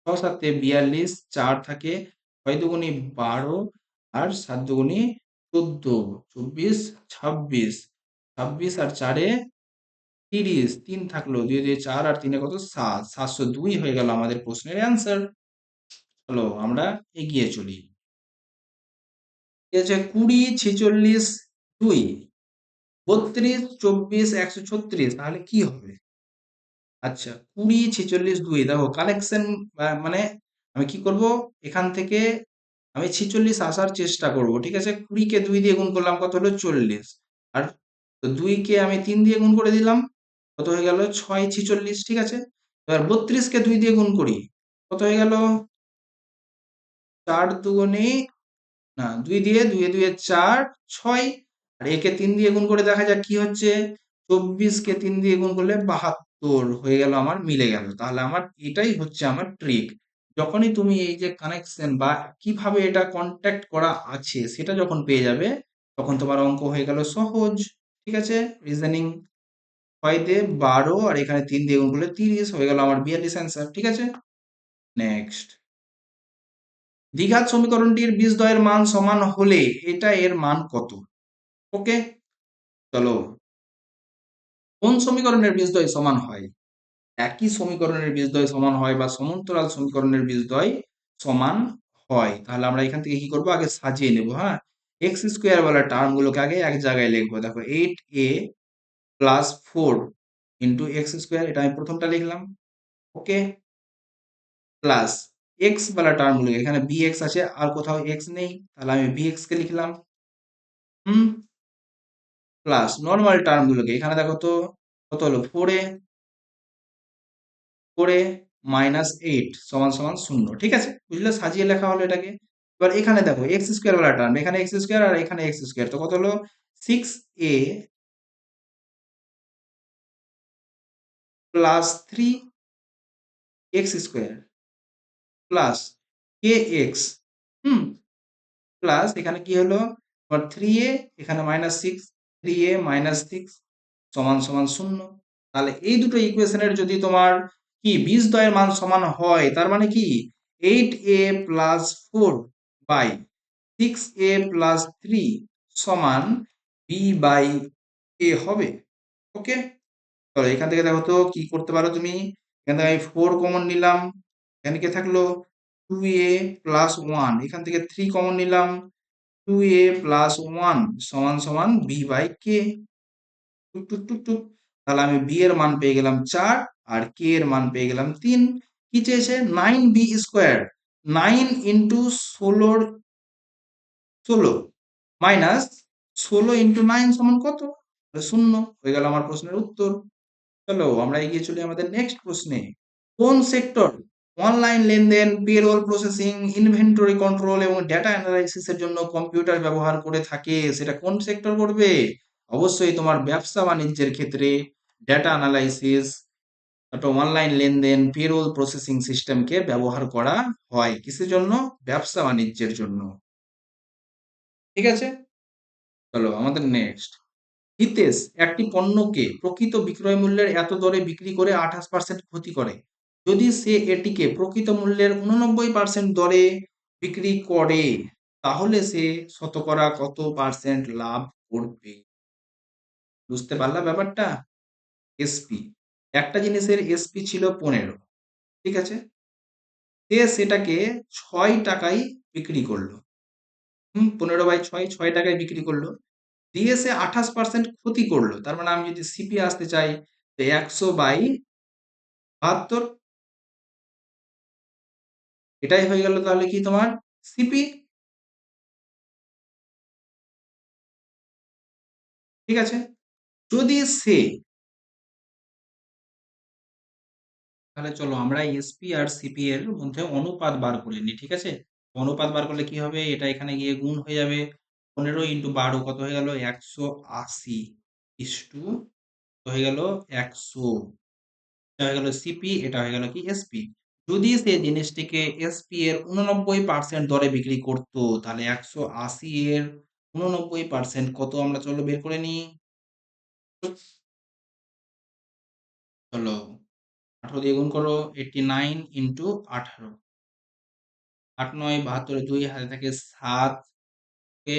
6 7 42, 4 থাকে, 6 দুগুণি 12, আর 7 দুগুণি 14, 24 26, 26 আর 4 30, 3 থাকলো, 2 দিয়ে 4 আর 3 কত 7, 702 হয়ে গেল আমাদের প্রশ্নের অ্যান্সার। চলো আমরা এগিয়ে চলি। ঠিক আছে, 20 46 2, 32 24 136, তাহলে কি হবে। আচ্ছা, 20 46 2, দেখো কালেকশন, মানে আমি কি করব, এখান থেকে আমি 46 আসার চেষ্টা করব। ঠিক আছে, 20 কে 2 দিয়ে গুণ করলাম, কত হলো 40, আর 2 কে আমি 3 দিয়ে গুণ করে দিলাম, কত হয়ে গেল 6 46। ঠিক আছে, এবার 32 কে 2 দিয়ে গুণ করি, কত হয়ে গেল 4 দুগুণে, না 2 দিয়ে 2 এ 2 এ 4 6, আর একে 3 দিয়ে গুণ করে দেখা যাক কি হচ্ছে, 24 কে 3 দিয়ে গুণ করলে 72 হয়ে গেল, আমার মিলে গেল। তাহলে আমার এটাই হচ্ছে আমার ট্রিক। যখনই তুমি এই যে কানেকশন বা কিভাবে এটা কন্ট্যাক্ট করা আছে সেটা যখন পেয়ে যাবে, তখন তোমার অঙ্ক হয়ে গেল সহজ। ঠিক আছে, রিজনিং 6 দিয়ে 12, আর এখানে 3 দিয়ে গুণ করলে 30 হয়ে গেল আমার 42 অ্যান্সার। ঠিক আছে, নেক্সট, দ্বিঘাত সমীকরণটির বীজদ্বয়ের মান সমান হলে এটা এর মান কত। ওকে, চলো, কোন সমীকরণের বীজদ্বয় সমান হয়, একই সমীকরণের বীজদ্বয় সমান হয় বা সমান্তরাল সমীকরণের বীজদ্বয় সমান হয়, তাহলে আমরা এখান থেকে কি করব, আগে সাজিয়ে নেব। হ্যাঁ, এক্স স্কোয়ার বলা টার্ম গুলোকে আগে এক জায়গায় লিখবো। দেখো 8a plus 4 into x square, এটা আমি প্রথমটা লিখলাম, ওকে, প্লাস এক্স বলা টার্ম গুলোকে, এখানে bx আছে আর কোথাও এক্স নেই, তাহলে আমি bx কে লিখলাম, হুম, প্লাস নর্মাল টার্ম গুলোকে, এখানে দেখো তো কত হলো 4a, 4a মাইনাস 8 সমান সমান 0। ঠিক আছে, বুঝলে, সাজিয়ে লেখা হলো এটাকে। এবার এখানে দেখো এক্স স্কোয়ার ওয়ালা টার্ম, এখানে এক্স স্কোয়ার আর এখানে এক্স স্কোয়ার, তো কত হলো 6a plus 3x square plus k x, hmm, plus এখানে কি হলো তোমার 3a, এখানে মাইনাস 6, 3a মাইনাস 6 সমান সমান 0। তাহলে এই দুটো ইকুয়েশনের যদি তোমার কি বীজদ্বয়ের মান সমান হয়, তার মানে কি 8a plus 4 by 6a plus 3 সমান b বাই a হবে। ওকে, চলো এখান থেকে দেখো তো কি করতে পারো তুমি। এখান থেকে আমি 4 কমন নিলাম, এখানে কে থাকলো 2a প্লাস 1, এখান থেকে 3 কমন নিলাম, 2a প্লাস 1 সমান সমান b বাই কে। টুক টুক টুক টুক, তাহলে আমি b এর মান পেয়ে গেলাম 4 আর k এর মান পেয়ে গেলাম 3। কি চেয়েছে? 9b square, 9 into 16 minus 16 into 9 সমান কত? 0। হয়ে গেল আমার প্রশ্নের উত্তর। চলো আমরা এগিয়ে চলি আমাদের নেক্সট প্রশ্নে। কোন সেক্টর অনলাইন লেনদেন, পেরোল প্রসেসিং, ইনভেন্টরি কন্ট্রোল এবং ডেটা অ্যানালাইসিসের জন্য কম্পিউটার ব্যবহার করে থাকে? সেটা কোন সেক্টর করবে? অবশ্যই তোমার ব্যবসা বাণিজ্যের ক্ষেত্রে ডেটা অ্যানালাইসিস, একটা অনলাইন লেনদেন, পেরোল প্রসেসিং সিস্টেমকে ব্যবহার করা হয়। কিসের জন্য? ব্যবসা বাণিজ্যের জন্য। ঠিক আছে, চলো আমাদের নেক্সট। হিতেশ একটি পণ্যকে প্রকৃত বিক্রয় মূল্যের এত দরে বিক্রি করে 28% ক্ষতি করে। যদি সে এটিকে প্রকৃত মূল্যের 89% দরে বিক্রি করে, তাহলে সে শতকরা কত পার্সেন্ট লাভ করবে? বুঝতে পারলা ব্যাপারটা? এসপি, একটা জিনিসের এসপি ছিল 15, ঠিক আছে, সে সেটাকে 6 টাকায় বিক্রি করলো। 15/6, 6 টাকায় বিক্রি করলো, দিয়ে সে 28% ক্ষতি করলো। তার মানে আমি যদি সিপি আসতে চাই, 100/72, এটাই হয়ে গেল তাহলে কি তোমার সিপি। ঠিক আছে, যদি সে, তাহলে চলো আমরা এসপি আর সিপি এর মধ্যে অনুপাত বার করে নিই। ঠিক আছে, অনুপাত বার করলে কি হবে? এটা এখানে গিয়ে গুণ হয়ে যাবে। 15 × 12 কত হয়ে গেল? 180 ইস্টু হয়ে গেল 100। এটা হয়ে গেল সিপি, এটা হয়ে গেল কি এসপি। যদি সে জিনিসটিকে এসপি এর 89% দরে বিক্রি করতো, তাহলে 180 এর 89% কত? আমরা চলো বের করে নিই। চলো 18 দিয়ে গুণ করো, 89 ইন্টু 18, 8 9 72, 2 হাতে থাকে 7, কে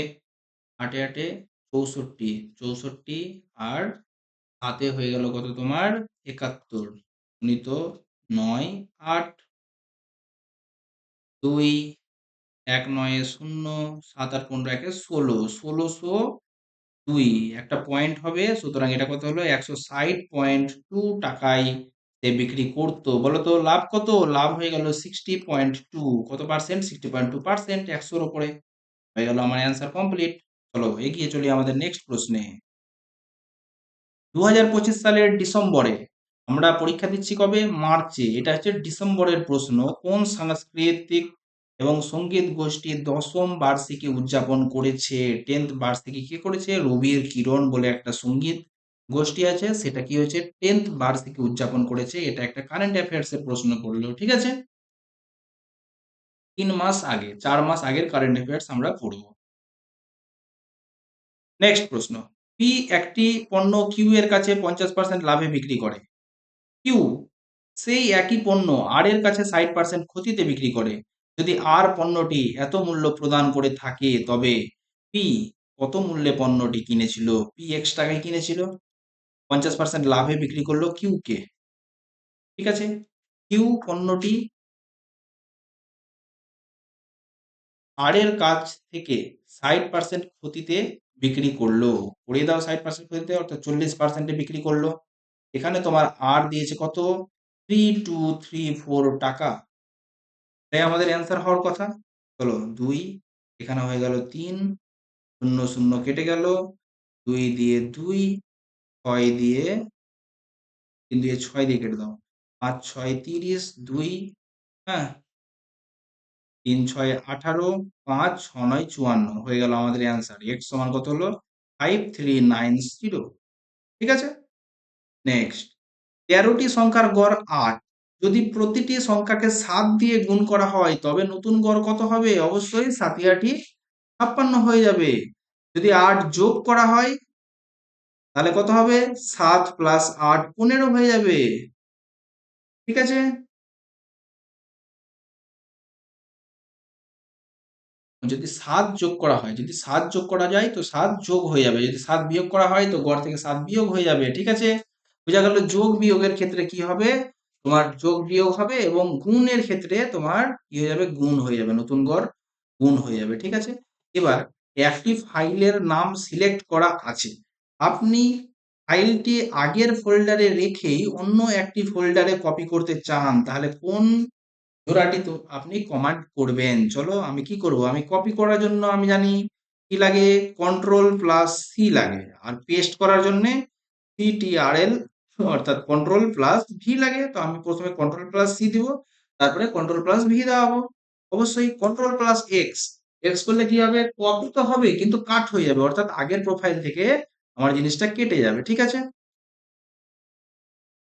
8 8 64, 64 আর হাতে হয়ে গেল কত তোমার? 71 গুণিত 9 8, 2 1 9 0, 7 8 15 1 16, 1602 একটা পয়েন্ট হবে। সুতরাং এটা কত হলো? 160.2 টাকায় সে বিক্রি করতো। বলো তো লাভ কত? লাভ হয়ে গেল 60.2। কত পার্সেন্ট? 60.2%, 100-র উপরে। হয়ে গেল আমার অ্যান্সার কমপ্লিট। চলো এগিয়ে চলি আমাদের নেক্সট প্রশ্নে। 2025 সালের ডিসেম্বরে, আমরা পরীক্ষা দিচ্ছি কবে? মার্চে। এটা হচ্ছে ডিসেম্বরের প্রশ্ন। কোন সাংস্কৃতিক এবং সঙ্গীত গোষ্ঠী 10ম বার্ষিকী উদযাপন করেছে? 10th বার্ষিকী কে করেছে? রবির কিরণ বলে একটা সঙ্গীত গোষ্ঠী আছে, সেটা কি হয়েছে? 10th বার্ষিকী উদযাপন করেছে। এটা একটা কারেন্ট অ্যাফেয়ার্স এর প্রশ্ন করলো। ঠিক আছে, 3 মাস আগে, 4 মাস আগের কারেন্ট অ্যাফেয়ার্স আমরা পড়বো। নেক্সট প্রশ্ন। পি একটি পণ্য কিউ এর কাছে 50% লাভে বিক্রি করে। কিউ সেই একই পণ্য আর এর কাছে 60% ক্ষতিতে বিক্রি করে। যদি আর পণ্যটি এত মূল্য প্রদান করে থাকে, তবে পি কত মূল্যে পণ্যটি কিনেছিল? পি এক্স টাকায় কিনেছিল, 50% লাভে বিক্রি করলো কিউ কে। ঠিক আছে, কিউ পণ্যটি আর এর কাছ থেকে 60% ক্ষতিতে বিক্রি করলো। পড়িয়ে দাও, 60% ক্ষতিতে অর্থাৎ 40%-এ বিক্রি করলো। এখানে তোমার আর দিয়েছে কত? 3234 টাকা। তাই আমাদের অ্যান্সার হওয়ার কথা। চলো 2, এখানে হয়ে গেল 3, 0 0 কেটে গেল, 2 দিয়ে 2, 6 দিয়ে 3 দিয়ে 6 দিয়ে কেটে দাও, 5 6 30, 2, হ্যাঁ, 3 6 18, 5 6 9 54 হয়ে গেল আমাদের অ্যান্সার। এক্স সমান কত হলো? 5390। ঠিক আছে, নেক্সট। 13টি সংখ্যার গড় 8, যদি প্রতিটি সংখ্যাকে 7 দিয়ে গুণ করা হয়, তবে নতুন গড় কত হবে? অবশ্যই 7 × 8 = 56 হয়ে যাবে। যদি 8 যোগ করা হয়, তাহলে কত হবে? 7 + 8 15 হয়ে যাবে। ঠিক আছে, যদি 7 যোগ করা হয়, যদি 7 যোগ করা যায় তো 7 যোগ হয়ে যাবে, যদি 7 বিয়োগ করা হয় তো গড় থেকে 7 বিয়োগ হয়ে যাবে। ঠিক আছে, বোঝা গেল যোগ বিয়োগের ক্ষেত্রে কি হবে? তোমার যোগ বিয়োগ হবে এবং গুণের ক্ষেত্রে তোমার কি হয়ে যাবে, গুণ হয়ে যাবে, নতুন গড় গুণ হয়ে যাবে। ঠিক আছে, এবার একটি ফাইলের নাম সিলেক্ট করা আছে, আপনি ফাইলটি আগের ফোল্ডারে রেখেই অন্য একটি ফোল্ডারে কপি করতে চান, তাহলে কোন জোড়াটি তো আপনি কমান্ড করবেন? চলো আমি কি করব, আমি কপি করার জন্য আমি জানি কি লাগে, কন্ট্রোল প্লাস সি লাগে, আর পেস্ট করার জন্য CTRL অর্থাৎ কন্ট্রোল প্লাস ভি লাগে। তো আমি প্রথমে কন্ট্রোল প্লাস সি দিব, তারপরে কন্ট্রোল প্লাস ভি দেওয়াবো। অবশ্যই কন্ট্রোল প্লাস এক্স, এক্স করলে কি হবে, কপি তো হবে কিন্তু কাট হয়ে যাবে, অর্থাৎ আগের প্রোফাইল থেকে আমার জিনিসটা কেটে যাবে। ঠিক আছে,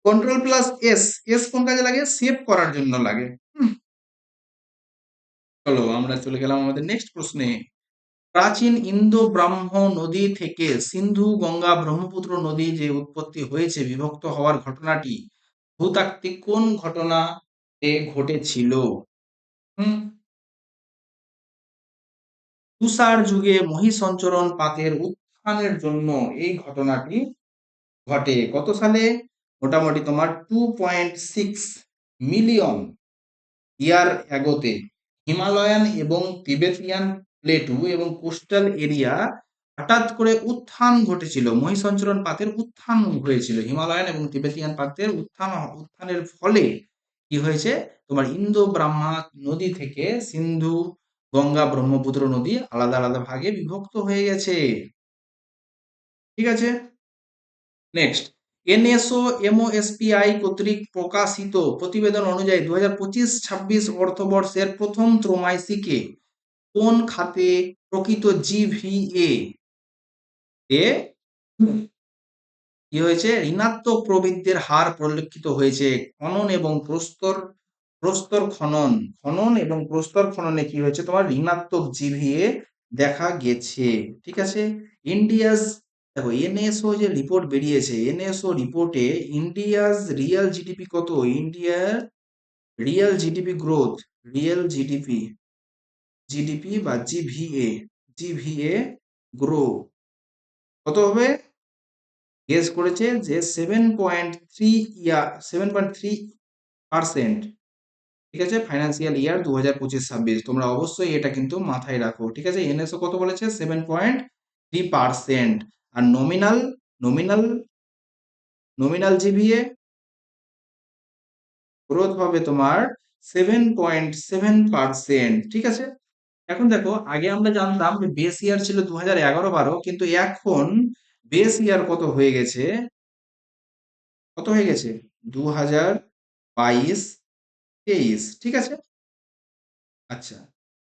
কন্ট্রোল প্লাস এস, এস কোন কাজে লাগে, সেভ করার জন্য লাগে। চলো আমরা চলে গেলাম আমাদের নেক্সট প্রশ্নে। প্রাচীন ইন্দো ব্রাহ্ম নদী থেকে সিন্ধু গঙ্গা ব্রহ্মপুত্র নদী যে উৎপত্তি হয়েছে, বিভক্ত হওয়ার ঘটনাটি ভূতাত্ত্বিক কোন ঘটনাতে ঘটেছিল? হুম, তুষার যুগে মহীসঞ্চরণ পাতের উত্থানের জন্য এই ঘটনাটি ঘটে কত সালে? মোটামুটি তোমার 2.6 মিলিয়ন ইয়ার অ্যাগোতে। হিমালয়ান এবং তিবেতিয়ান প্লেটু এবং কোস্টাল এরিয়া হঠাৎ করে উত্থান ঘটেছিল, মহীসঞ্চরণ পাতের উত্থান হয়েছিল, হিমালয়ান এবং তিবেতিয়ান পাতের উত্থানের ফলে কি হয়েছে, তোমার ইন্দো ব্রাহ্মা নদী থেকে সিন্ধু গঙ্গা ব্রহ্মপুত্র নদী আলাদা আলাদা ভাগে বিভক্ত হয়ে গেছে। ঠিক আছে, নেক্সট, এনএসও এমওএসপিআই কর্তৃক প্রকাশিত প্রতিবেদন অনুযায়ী 2025-26 অর্থবর্ষের প্রথম ত্রৈমাসিকে কোন খাতে প্রকৃত জিভিএ এ কি হয়েছে, ঋণাত্মক প্রবৃদ্ধির হার পরিলক্ষিত হয়েছে? খনন এবং প্রস্তর প্রস্তর খনন, খনন এবং প্রস্তর খননে কি হয়েছে, তোমার ঋণাত্মক জিভিএ দেখা গেছে। ঠিক আছে, ইন্ডিয়াস, দেখো এনএসও যে রিপোর্ট বেরিয়েছে, এনএসও রিপোর্টে ইন্ডিয়াস রিয়েল জিডিপি কত, ইন্ডিয়ার real GDP growth, real GDP, GDP বা জিভিএ, জিভিএ গ্রো কত হবে, গেস করেছে যে 7.3, 7.3%। ঠিক আছে, ফাইন্যান্সিয়াল ইয়ার 2025-26, তোমরা অবশ্যই এটা কিন্তু মাথায় রাখো। ঠিক আছে, এনএসও কত বলেছে, 7.3%। আর nominal, nominal nominal GVA growth হবে তোমার 7.7%। ঠিক আছে, এখন দেখো আগে আমরা জানতাম যে বেস ইয়ার ছিল 2011-12, কিন্তু এখন বেস ইয়ার কত হয়ে গেছে, কত হয়ে গেছে, 2022-23। ঠিক আছে, আচ্ছা,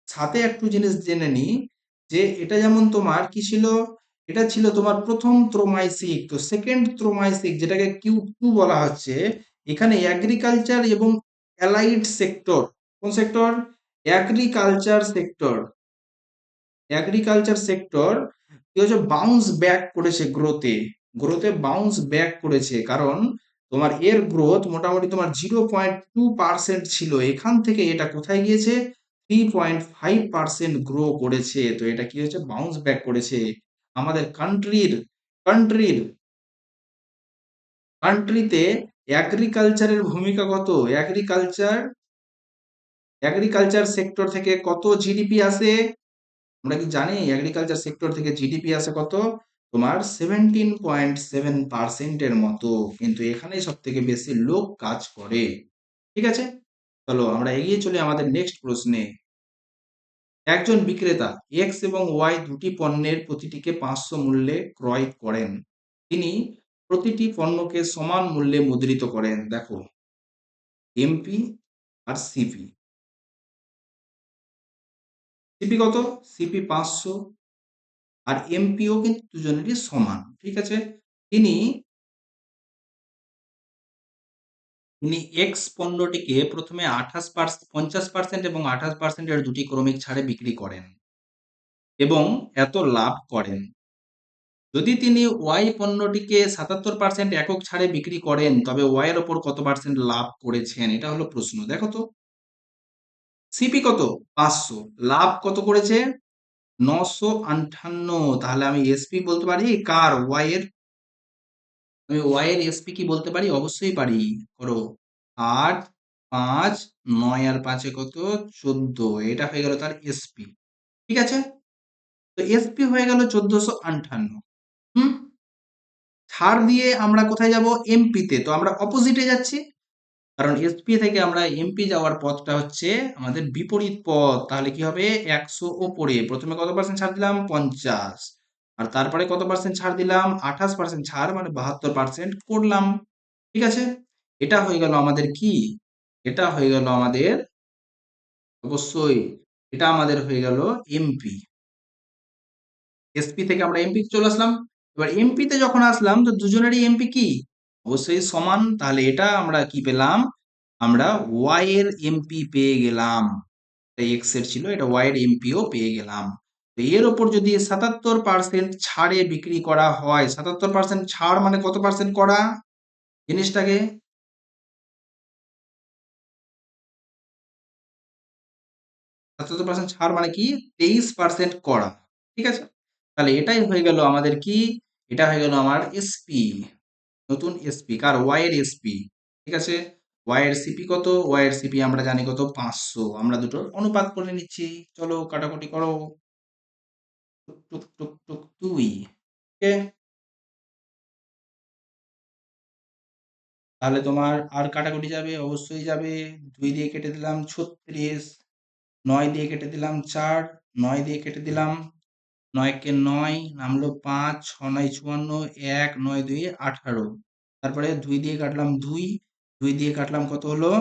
সাথে একটু জিনিস জেনে নি, যে এটা যেমন তোমার কি ছিল, এটা ছিল তোমার প্রথম ত্রৈমাসিক, তো সেকেন্ড ত্রৈমাসিক যেটাকে কিউ টু বলা হচ্ছে, এখানে এগ্রিকালচার এবং অ্যালাইড সেক্টর, কোন sector, agriculture sector, agriculture sector কি হচ্ছে, বাউন্স ব্যাক করেছে গ্রোথে, গ্রোথে বাউন্স ব্যাক করেছে, কারণ তোমার এর গ্রোথ মোটামুটি তোমার 0.2% ছিল, এখান থেকে এটা কোথায় গিয়েছে, 3.5% গ্রো করেছে। তো এটা কি হচ্ছে, বাউন্স ব্যাক করেছে। আমাদের কান্ট্রির কান্ট্রিতে এগ্রিকালচারের ভূমিকা কত, এগ্রিকালচার সেক্টর থেকে কত জিডিপি আসে, আমরা কি জানি এগ্রিকালচার সেক্টর থেকে জিডিপি আসে কত, তোমার 17.7%-এর মতো, কিন্তু এখানেই সব থেকে বেশি লোক কাজ করে। ঠিক আছে, চলো আমরা এগিয়ে চলি আমাদের নেক্সট প্রশ্নে। একজন বিক্রেতা এক্স এবং ওয়াই দুটি পণ্যের প্রতিটিকে 500 মূল্যে ক্রয় করেন, তিনি প্রতিটি পণ্যকে সমান মূল্যে মুদ্রিত করেন। দেখো এমপি আর সিপি, সিপি কত, সিপি 500, আর এমপিও কিন্তু দুজনেরই সমান। ঠিক আছে, তিনি তিনি এক্স পণ্যটিকে প্রথমে 50% এবং 28%-এর দুটি ক্রমিক ছাড়ে বিক্রি করেন এবং এত লাভ করেন। যদি তিনি ওয়াই পণ্যটিকে 77% একক ছাড়ে বিক্রি করেন, তবে ওয়াই এর ওপর কত পার্সেন্ট লাভ করেছেন, এটা হলো প্রশ্ন। দেখো তো সিপি কত, 500, লাভ কত করেছে, 958। তাহলে আমি এসপি বলতে পারি কার, ওয়াই এর, আমি ওয়াই এর এসপি কি বলতে পারি, অবশ্যই পারি, করো। 8, 5, 9 আর 5 এ কত? 14। এটা হয়ে গেল তার এসপি। ঠিক আছে? তো এসপি হয়ে গেল 1458। হুম? ছাড় দিয়ে আমরা কোথায় যাব? এমপি তে। তো আমরা অপোজিটে যাচ্ছি। কারণ এসপি থেকে আমরা এমপি যাওয়ার পথটা হচ্ছে আমাদের বিপরীত পথ। তাহলে কি হবে? 100 ওপরে। প্রথমে কত পার্সেন্ট ছাড় দিলাম? 50। আর তারপরে কত পার্সেন্ট ছাড় দিলাম? 28% ছাড়, মানে 72% করলাম। ঠিক আছে? এটা হয়ে গেল আমাদের কি? এটা হয়ে গেল আমাদের, অবশ্যই এটা আমাদের হয়ে গেল এমপি। এসপি থেকে আমরা এমপি চলে আসলাম। এবার এমপি তে যখন আসলাম তো দুজনেরই এমপি কি? অবশ্যই সমান। তাহলে এটা আমরা কি পেলাম? আমরা ওয়াই এর এমপি পেয়ে গেলাম। এটা এক্স এর ছিল, এটা ওয়াই এর এমপিও পেয়ে গেলাম। তো এর ওপর যদি 77% ছাড়ে বিক্রি করা হয়, 77% ছাড় মানে কত পার্সেন্ট করা জিনিসটাকে? 77% ছাড় মানে কি? 23% করা। ঠিক আছে? তাহলে এটাই হয়ে গেল আমাদের কি? এটা হয়ে গেল আমার এসপি, নতুন এসপি। কার? ওয়াই এর এসপি। ঠিক আছে? ওয়াই এর সিপি কত? ওয়াই এর সিপি আমরা জানি কত? 500। আমরা দুটোর অনুপাত করে নিচ্ছি। চলো কাটাকুটি করো। টুক টুক টুক টুক 2। ওকে? তাহলে তোমার আর কাটাকুটি যাবে? অবশ্যই যাবে। 2 দিয়ে কেটে দিলাম 36, 9 দিয়ে কেটে দিলাম 4, 9 দিয়ে কেটে দিলাম, 9 কে 9 নামলো 5, 6 9 54, 1 9 2 18। তারপরে 2 দিয়ে কাটলাম 2, 2 দিয়ে কাটলাম কত হলো?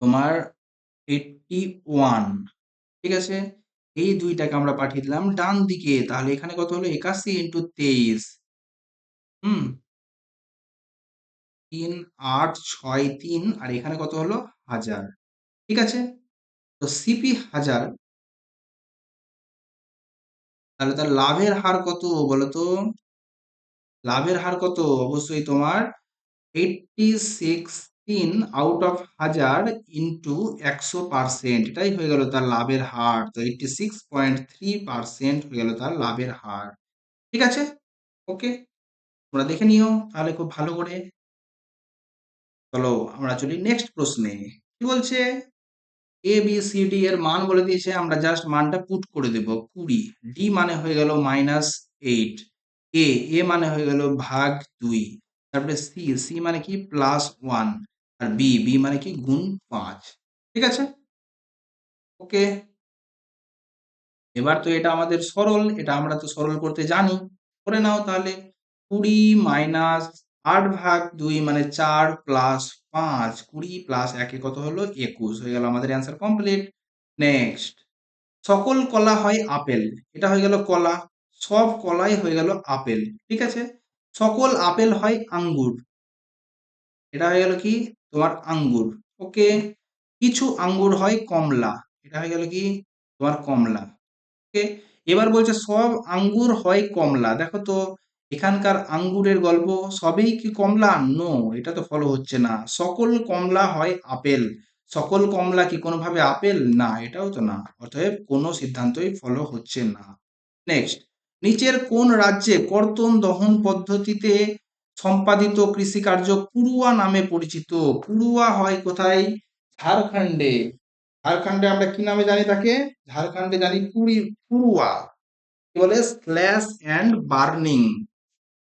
তোমার 81। ঠিক আছে? এই 2টাকে আমরা পাঠিয়ে দিলাম ডান দিকে। তাহলে এখানে কত হলো? 81 ইন্টু 23। হুম? 3 8 6 3, আর এখানে কত হলো? 1000। ঠিক আছে? তো সিপি 1000। তাহলে তার লাভের হার কত বলো তো? লাভের হার কত? অবশ্যই তোমার 86 আউট অফ 1000 ইন্টু 100%। এটাই হয়ে গেল তার লাভের হার। তো 86.3% হয়ে গেল তার লাভের হার। ঠিক আছে? ওকে? তোমরা দেখে নিও তাহলে খুব ভালো করে। চলো আমরা চলি নেক্সট প্রশ্নে। কি বলছে? এ বি সি ডি এর মান বলে দিয়েছে, আমরা জাস্ট মানটা পুট করে দেব। 20। ডি মানে হয়ে গেল -8। এ এ মানে হয়ে গেল ভাগ 2। তারপরে সি সি মানে কি? +1। আর বি বি মানে কি? গুণ 5। ঠিক আছে? ওকে? এবার তো এটা আমাদের সরল, এটা আমরা তো সরল করতে জানি। করে নাও তাহলে। 20 মাইনাস 8 ভাগ 2 মানে 4 প্লাস 5। 20 প্লাস 1 কত হলো? 21। হয়ে গেল আমাদের অ্যান্সার কমপ্লিট। নেক্সট। সকল কলা হয় আপেল। এটা হয়ে গেল কলা। সব কলাই হয়ে গেল আপেল। ঠিক আছে? সকল আপেল হয় আঙ্গুর। এটা হয়ে গেল কি? তোমার আঙ্গুর। ওকে? কিছু আঙ্গুর হয় কমলা। এটা হয়ে গেল কি? তোমার কমলা। ওকে? এবার বলছে সব আঙ্গুর হয় কমলা। দেখো তো এখানকার আঙ্গুরের গল্প, সবই কি কমলা? নো, এটা তো ফলো হচ্ছে না। সকল কমলা হয় আপেল। সকল কমলা কি কোনোভাবে আপেল? না, এটাও তো না। অতএব কোনো সিদ্ধান্তই ফলো হচ্ছে না। নেক্সট। নিচের কোন রাজ্যে কর্তন দহন পদ্ধতিতে সম্পাদিত কৃষিকার্য পুরুয়া নামে পরিচিত? পুরুয়া হয় কোথায়? ঝাড়খণ্ডে। ঝাড়খণ্ডে আমরা কি নামে জানি তাকে? ঝাড়খণ্ডে জানি পুরুয়া। কি বলে? Slash and burning.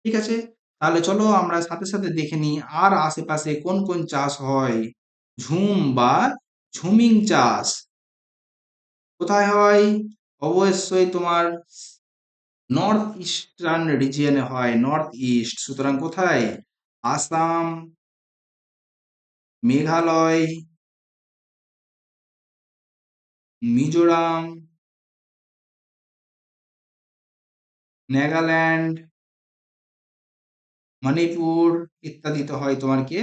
ঠিক আছে? তাহলে চলো আমরা সাথে সাথে দেখে নিই আর আশেপাশে কোন কোন চাষ হয়। ঝুম বা ঝুমিং চাষ কোথায় হয়? অবশ্যই তোমার নর্থ ইস্টার্ন রিজিয়নে হয়, নর্থ ইস্ট। সুতরাং কোথায়? আসাম, মেঘালয়, মিজোরাম, নাগাল্যান্ড, মণিপুর ইত্যাদিতে হয় তোমার কি?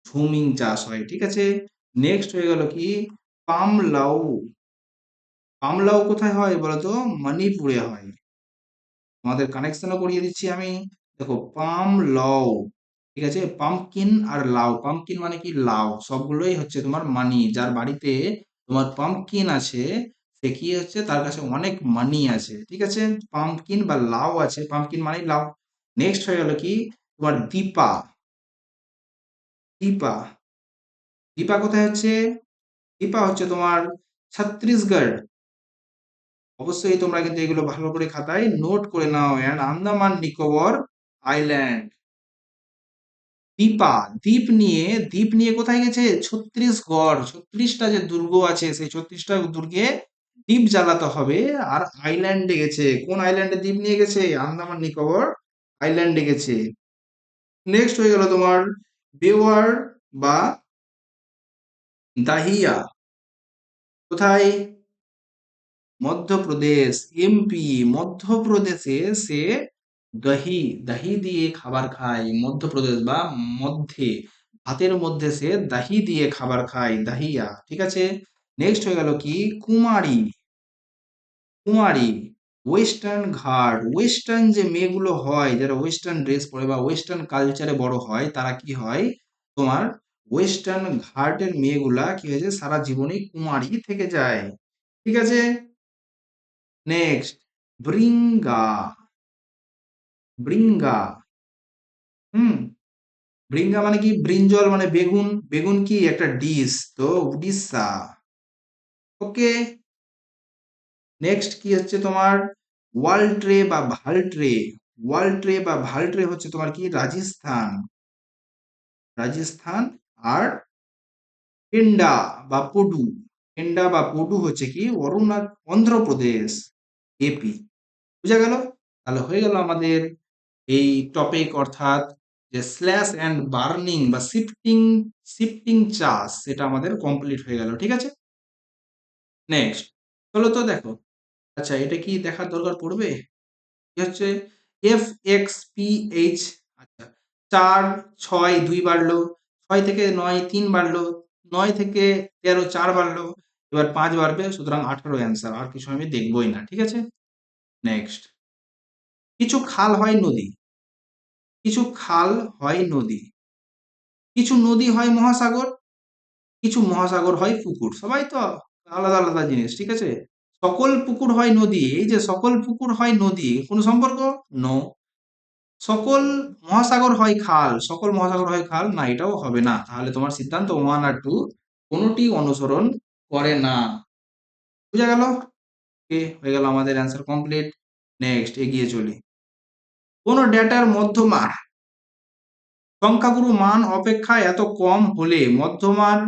ঝুমিং চাষ হয়। ঠিক আছে? নেক্সট হয়ে গেল কি? পামলাউ। পামলাউ কোথায় হয় বলতো? মণিপুরে হয়। তোমাদের কানেকশনও করিয়ে দিচ্ছি আমি। দেখো পাম লাউ। ঠিক আছে? পামকিন আর লাউ। পামকিন মানে কি? লাউ। সবগুলোই হচ্ছে তোমার মানি। যার বাড়িতে তোমার পামকিন আছে সে কি হচ্ছে? তার কাছে অনেক মানি আছে। ঠিক আছে? পামকিন বা লাউ আছে, পামকিন মানে লাউ। নেক্সট হয়ে গেল কি? তোমার দীপা। দীপা, দীপা কোথায় হচ্ছে? দীপা হচ্ছে তোমার ছত্তিশগড়। অবশ্যই তোমরা কিন্তু এগুলো ভালো করে খাতায় নোট করে নাও। And Andaman Nicobar island. দীপা, দ্বীপ নিয়ে কোথায় গেছে? ছত্তিশগড়। 36টা যে দুর্গ আছে সেই 36টা দুর্গে দ্বীপ জ্বালাতে হবে। আর আইল্যান্ডে গেছে। কোন আইল্যান্ডে দ্বীপ নিয়ে গেছে? আন্দামান নিকোবর আইল্যান্ডে গেছে। নেক্সট হয়ে গেল তোমার বেওয়ার বা দাহিয়া। কোথায়? মধ্যপ্রদেশ, এমপি। মধ্যপ্রদেশে সে দহি, দহি দিয়ে খাবার খায়। মধ্যপ্রদেশ বা মধ্যে, ভাতের মধ্যে সে দাহি দিয়ে খাবার খায়, দাহিয়া। ঠিক আছে। নেক্সট হয়ে গেল কি? কুমারী, কুমারী। ওয়েস্টার্ন ঘাট, ওয়েস্টার্ন যে মেয়েগুলো হয় যারা ওয়েস্টার্ন ড্রেস পরে বা ওয়েস্টার্ন কালচারে বড় হয় তারা কি হয়? তোমার ওয়েস্টার্ন ঘাটের মেয়েগুলা কি হয়েছে সারা জীবনই কুমারী থেকে যায়। ঠিক আছে। নেক্সট ব্রিঙ্গা, ব্রিঙ্গা। হুম, ব্রিঙ্গা মানে কি? ব্রিঞ্জল মানে বেগুন, বেগুন কি একটা ডিশ, তো উড়িষ্যা। ওকে। নেক্সট কি হচ্ছে তোমার? ওয়ার্ল্ড ট্রে বা ভালট্রে। ওয়ার্ল্ড ট্রে বা ভালট্রে হচ্ছে তোমার কি? রাজস্থান, রাজস্থান। আর পেন্ডা বা পডু, পেন্ডা বা পডু হচ্ছে কি? অন্ধ্রপ্রদেশ, এপি। বুঝা গেল? তাহলে হয়ে গেল আমাদের এই টপিক, অর্থাৎ যে স্ল্যাশ অ্যান্ড বার্নিং বা শিফটিং, শিফটিং চাষ, সেটা আমাদের কমপ্লিট হয়ে গেল। ঠিক আছে। নেক্সট চলো তো দেখো। আচ্ছা, এটা কি দেখার দরকার পড়বে? কি হচ্ছে? F x P H. আচ্ছা, 4 6 2 বাড়লো, 6 থেকে 9 3 বাড়লো, 9 থেকে 13 4 বাড়লো, এবার 5 বাড়বে, সুতরাং 18 অ্যান্সার। আর কিছু আমি দেখবই না। ঠিক আছে। নেক্সট, কিছু খাল হয় নদী, কিছু খাল হয় নদী, কিছু নদী হয় মহাসাগর, কিছু মহাসাগর হয় পুকুর। সবাই তো আলাদা আলাদা জিনিস। ঠিক আছে। সকল পুকুর হয় নদী, এই যে সকল পুকুর হয় নদী, কোনো সম্পর্ক? নো। সকল মহাসাগর হয় খাল, সকল মহাসাগর হয় খাল, না, এটাও হবে না। তাহলে তোমার সিদ্ধান্ত 1 আর 2 কোনোটি অনুসরণ করে না। বুঝা গেল? ওকে, হয়ে গেল আমাদের অ্যান্সার কমপ্লিট। নেক্সট এগিয়ে চলি। কোন ডেটার মধ্যমা সংখ্যাগুরু মান অপেক্ষা এত কম হলে মধ্যমান,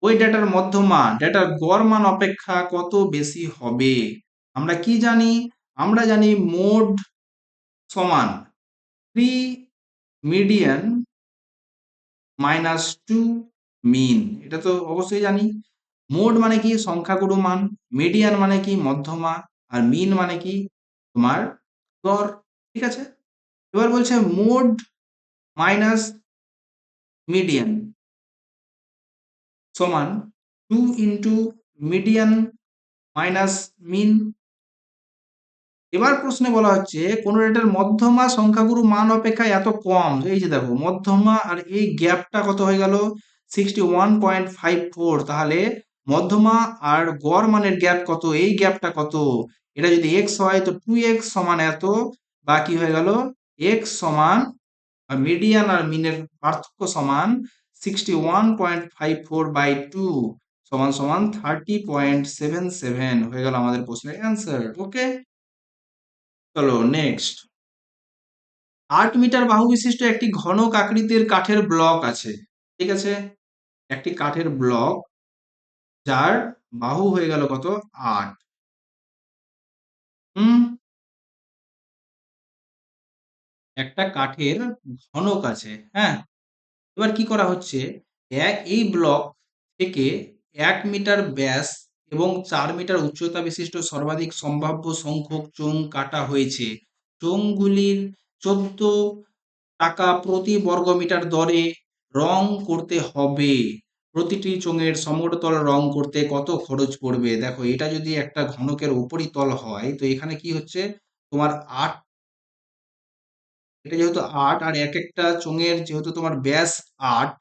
ওই ডেটার মধ্যমা ডেটার গড় মান অপেক্ষা কত বেশি হবে? আমরা কি জানি? আমরা জানি মোড সমান 3 মিডিয়ান -2 মিন। এটা তো অবশ্যই জানি। মোড মানে কি? সংখ্যাগুরু মান। মিডিয়ান মানে কি? মধ্যমা। আর মিন মানে কি? তোমার গড়। ঠিক আছে। এবার বলছে মোড মাইনাস মিডিয়ান সমান 2 ইন্টু মিডিয়ান মাইনাস মিন। এবার প্রশ্নে বলা হচ্ছে কোন ডেটার মধ্যমা সংখ্যাগুরু মান অপেক্ষা এত কম। এই যে দেখো মধ্যমা আর এই গ্যাপটা কত হয়ে গেল? 61.54। তাহলে মধ্যমা আর গড় মানের গ্যাপ কত? এই গ্যাপটা কত? এটা যদি এক্স হয় তো 2x সমান এত, বা কি হয়ে গেল? এক্স সমান মিডিয়ান আর মিনের পার্থক্য সমান 61.54/2 সমান সমান 30.77 হয়ে গেল আমাদের প্রশ্নের অ্যান্সার। ওকে। চলো নেক্সট। 8 মিটার বাহু বিশিষ্ট একটি ঘনক আকৃতির কাঠের ব্লক আছে। ঠিক আছে। একটি কাঠের ব্লক যার বাহু হয়ে গেল কত? 8। হুম, একটা কাঠের ঘনক আছে। হ্যাঁ, এবার কি করা হচ্ছে? এই ব্লক থেকে 1 মিটার ব্যাস এবং 4 মিটার উচ্চতা বিশিষ্ট সর্বাধিক সম্ভাব্য সংখ্যক চোঙ কাটা হয়েছে। চোঙগুলির 14 টাকা প্রতি বর্গমিটার দরে রং করতে হবে। প্রতিটি চোঙের সমতল রং করতে কত খরচ পড়বে? দেখো, এটা যদি একটা ঘনকের উপরিতল হয় তো এখানে কি হচ্ছে? তোমার 8, এটা যেহেতু 8 আর এক একটা চোঙের যেহেতু তোমার ব্যাস 8,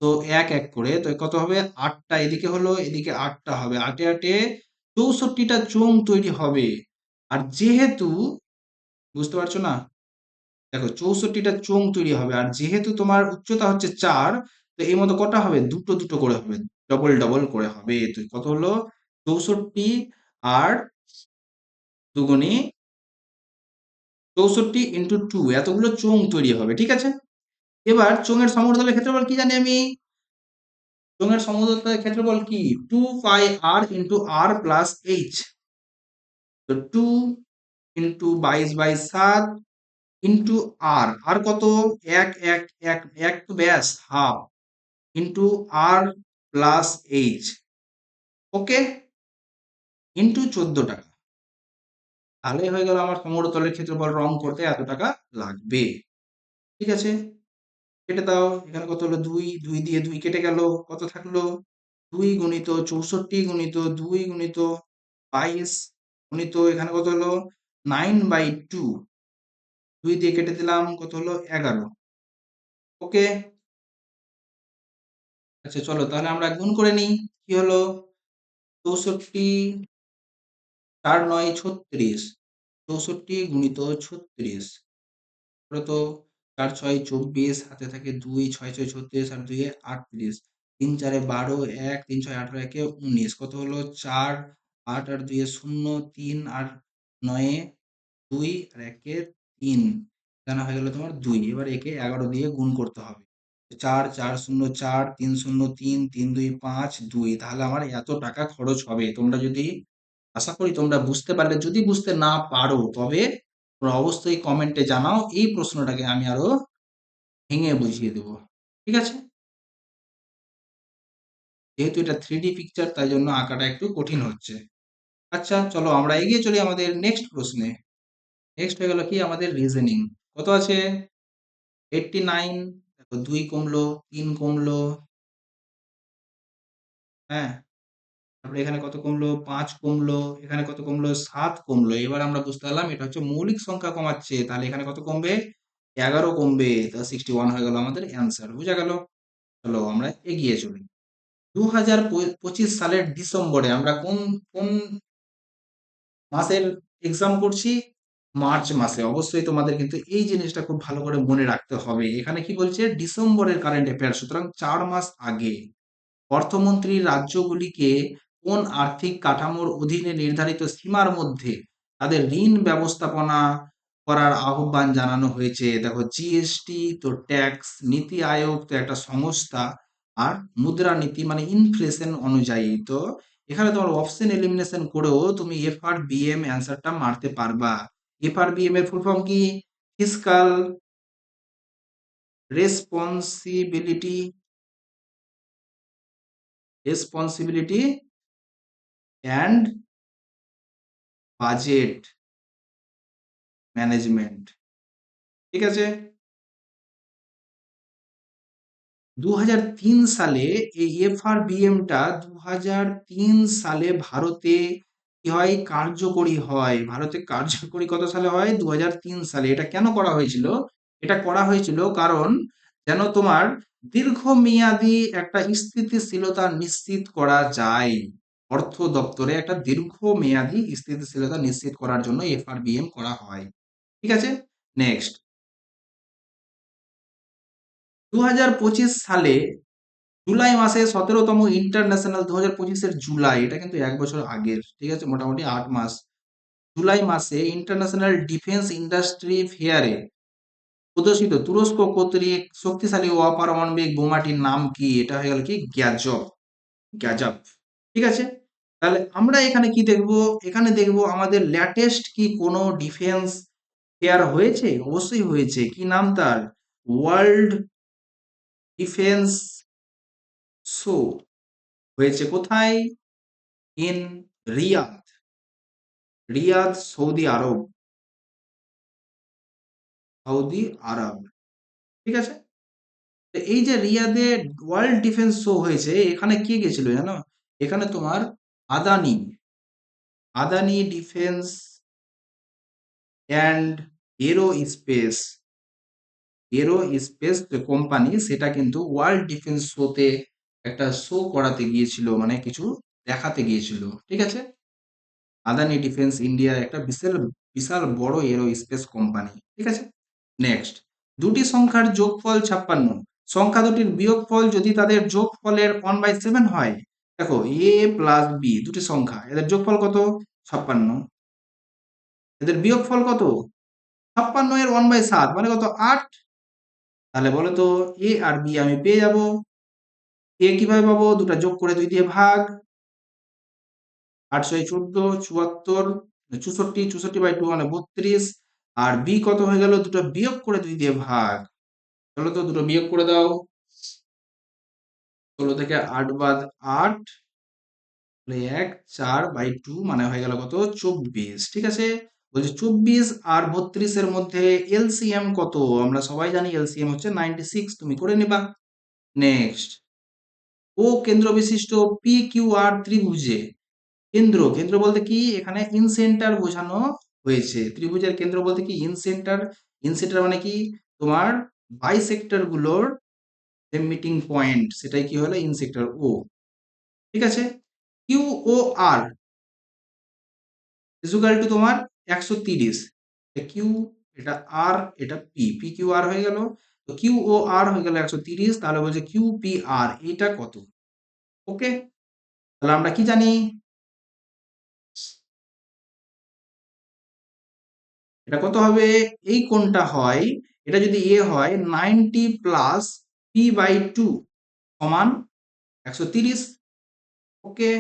তো 1 করে তো কত হবে? 8টা এদিকে হলো, এদিকে 8টা হবে। 8 এ 8 এ 64টা চোঙ তৈরি হবে। আর যেহেতু, বুঝতে পারছো না? দেখো 64টা চোঙ তৈরি হবে। আর যেহেতু তোমার উচ্চতা হচ্ছে 4, তো এই মতো কটা হবে, দুটো দুটো করে হবে, ডবল ডবল করে হবে। তো কত হলো, 64 আর দুগুণে 64 ইন্টু 2, এতগুলো চোঙ তৈরি হবে, ঠিক আছে। এবার চোঙের সমতলের ক্ষেত্রফল কি জানি আমি, চোঙের সমতলের ক্ষেত্রফল কি, 2 পাই r into r plus H. তো 2 ইন্টু 22/7 ইন্টু আর, আর কত, এক এক এক এক তো ব্যাস হাফ, ইন্টু আর প্লাস এইচ, ওকে, ইন্টু 14 টাকা। তাহলে হয়ে গেল আমার সমতলের ক্ষেত্রফল রং করতে এত টাকা লাগবে, ঠিক আছে। কেটে দাও, এখানে কত হলো, দুই, দুই দিয়ে দুই কেটে গেল, কত থাকলো, 2 গুণিত 64 গুণিত 2 গুণিত 22 গুণিত এখানে কত হলো, 9/2, 2 দিয়ে কেটে দিলাম, কত হলো, 11, ওকে। আচ্ছা চলো তাহলে আমরা গুণ করে নিই, কি হলো, 64, 4 9 36, 64 গুণিত 36, তো 4 6 24, হাতে থাকে 2, 6 6 36 আর 2 38, 3 4 12, 1 3 6 18, 1 19, কত হলো, 4 8 আর 2 0, 3 আর 9 2 আর 1 3, জানা হয়ে গেল তোমার 2। এবার একে 11 দিয়ে গুণ করতে হবে, 4 4 0 4 3 0 3 3 2 5 2, তাহলে আমার এত টাকা খরচ হবে। তোমরা যদি, আশা করি তোমরা বুঝতে পারলে, যদি বুঝতে না পারো তবে তোমরা অবশ্যই কমেন্টে জানাও, এই প্রশ্নটাকে আমি আরো ভেঙে বুঝিয়ে দেবো, ঠিক আছে। যেহেতু এটা 3D পিকচার তাই জন্য আঁকাটা একটু কঠিন হচ্ছে। আচ্ছা চলো আমরা এগিয়ে চলি আমাদের নেক্সট প্রশ্নে। নেক্সট হয়ে গেল কি আমাদের রিজনিং, কত আছে, 89, দেখো 2 কমলো, 3 কমলো, হ্যাঁ, তারপরে এখানে কত কমলো, 5 কমলো, এখানে কত কমলো, 7 কমলো। এবার আমরা বুঝতে পারলাম এটা হচ্ছে মৌলিক সংখ্যা কমাচ্ছে, তাহলে এখানে কত কমবে, 11 কমবে, তা 61 হয়ে গেল আমাদের অ্যান্সার, বুঝা গেল। চলো আমরা এগিয়ে চলি। 2025 সালের ডিসেম্বরে আমরা কোন কোন মাসের এক্সাম করছি, মার্চ মাসে। অবশ্যই তোমাদের কিন্তু এই জিনিসটা খুব ভালো করে মনে রাখতে হবে, এখানে কি বলছে, ডিসেম্বরের কারেন্ট অ্যাফেয়ার, সুতরাং 4 মাস আগে অর্থমন্ত্রী রাজ্যগুলিকে কোন আর্থিক কাঠামোর অধীনে নির্ধারিত সীমার মধ্যে তাদের ঋণ ব্যবস্থাপনা করার আহ্বান জানানো হয়েছে। দেখো জিএসটি তো ট্যাক্স, নীতি আয়োগ তো একটা সংস্থা, আর মুদ্রানীতি মানে ইনফ্লেশন অনুযায়ী। তো এখানে তোমার অপশন এলিমিনেশন করেও তুমি এফ আর বি এম অ্যান্সারটা মারতে পারবা। এফ আর বি এম এর ফুল ফর্ম কি, fiscal responsibility, responsibility and budget management, ঠিক আছে। 2003 সালে এই এফআরবিএমটা 2003 সালে ভারতে কি হয়, কার্যকরী হয়। ভারতে কার্যকরী কত সালে হয়, 2003 সালে। এটা কেন করা হয়েছিল, এটা করা হয়েছিল কারণ যেন তোমার দীর্ঘমেয়াদী একটা স্থিতিশীলতা নিশ্চিত করা যায়, অর্থ দপ্তরে একটা দীর্ঘমেয়াদী স্থিতিশীলতা নিশ্চিত করার জন্য এফআরবিএম করা হয়, ঠিক আছে। নেক্সট, 2025 সালে জুলাই মাসে 17তম ইন্টারন্যাশনাল, 2025-এর জুলাই, এটা কিন্তু 1 বছর আগের, ঠিক আছে, মোটামুটি 8 মাস। জুলাই মাসে ইন্টারন্যাশনাল ডিফেন্স ইন্ডাস্ট্রি ফেয়ারে প্রদর্শিত তুরস্ক কর্তৃক শক্তিশালী অপারমাণবিক বোমাটির নাম কি, এটা হয়ে গেল কি, গ্যাজব, গ্যাজব, ঠিক আছে। তাহলে আমরা এখানে কি দেখব, এখানে দেখব আমাদের ল্যাটেস্ট কি কোনো ডিফেন্স ফেয়ার হয়েছে, অবশ্যই হয়েছে, কি নাম তার, ওয়ার্ল্ড ডিফেন্স শো, হয়েছে কোথায়, in Riyadh, Riyadh Saudi Arab, Saudi Arab, ঠিক আছে। তো এই যে রিয়াদে ওয়ার্ল্ড ডিফেন্স শো হয়েছে, এখানে কে গেছিল জানো, এখানে তোমার Adani, Adani defence and arrow space, arrow space company, সেটা কিন্তু ওয়ার্ল্ড ডিফেন্স শোতে একটা শো করাতে গিয়েছিল, মানে কিছু দেখাতে গিয়েছিল, ঠিক আছে। আদানি ডিফেন্স ইন্ডিয়া একটা বিশাল বিশাল বড় এরো স্পেস কোম্পানি, ঠিক আছে। নেক্সট, দুটি সংখ্যার যোগফল 56, সংখ্যা দুটির বিয়োগফল যদি তাদের যোগফলের 1/7 হয়, দেখো এ প্লাস বি দুটি সংখ্যা, এদের যোগফল কত? 56। এদের বিয়োগফল কত? 56 এর 1/7 মানে কত? 8। তাহলে বলো তো এ আর বি আমি পেয়ে যাব। এ কিভাবে পাবো? দুটা যোগ করে 2 দিয়ে ভাগ, 8 × 14 74, 64, 64/2 মানে 32। আর বি কত হয়ে গেল? দুটো বিয়োগ করে 2 দিয়ে ভাগ। চলো তো দুটো বিয়োগ করে দাও। 16 থেকে 8 বাদ 8, 1 4/2 মানে হয়ে গেল কত? 24। ঠিক আছে, বলছি 24 আর 32 এর মধ্যে এলসিএম কত? আমরা সবাই জানি এলসিএম হচ্ছে 96, তুমি করে নিবা। নেক্সট, ও কেন্দ্র বিশিষ্ট পি কিউ আর ত্রিভুজে কেন্দ্র, কেন্দ্র বলতে কি এখানে ইনসেন্টার বোঝানো হয়েছে। ত্রিভুজের কেন্দ্র বলতে কি ইনসেন্টার। ইনসেন্টার মানে কি তোমার বাইসেক্টর গুলোর যে মিটিং পয়েন্ট, সেটাই কি হলো? ইনসেক্টর ও। ঠিক আছে, Q O R equal to তোমার 130। কিউ, এটা আর, এটা পি, পি কিউ আর হয়ে গেল। তো কিউ ও আর হয়ে গেল 130, তাহলে বলছে কিউ পি আর এটা কত? ওকে, তাহলে আমরা কি জানি? এটা কত হবে? এই কোণটা হয়, এটা যদি এ হয় 90 প্লাস p/2 সমান 130। ওকে,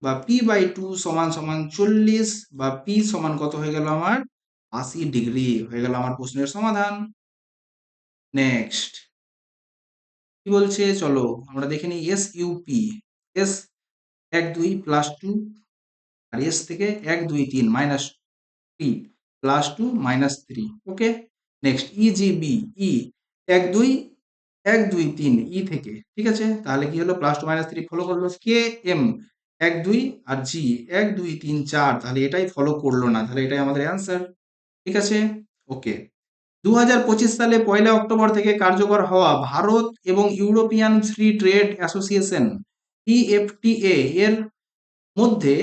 বা p/2 সমান সমান 40, বা p সমান কত হয়ে গেল আমার? 80 ডিগ্রি হয়ে গেল আমার প্রশ্নের সমাধান। নেক্সট কি বলছে? চলো আমরা দেখে নিই। এস ইউপি, এস 1 2 প্লাস 2, আর এস থেকে 1 2 3 মাইনাস 3 প্লাস 2 মাইনাস 3। ওকে, নেক্সট ইজিবি, ই 1 2 1 2 3 ই থেকে। ঠিক আছে, তাহলে কি হলো? প্লাস 2 মাইনাস 3 ফলো করলো। কে এম 1 2, আর জি 1 2 3 4, তাহলে এটাই ফলো করলো না, তাহলে এটাই আমাদের অ্যান্সার। ঠিক আছে, ওকে। 2025 সালে 1 অক্টোবর থেকে কার্যকর হওয়া ভারত এবং European free trade association EFTA এর মধ্যে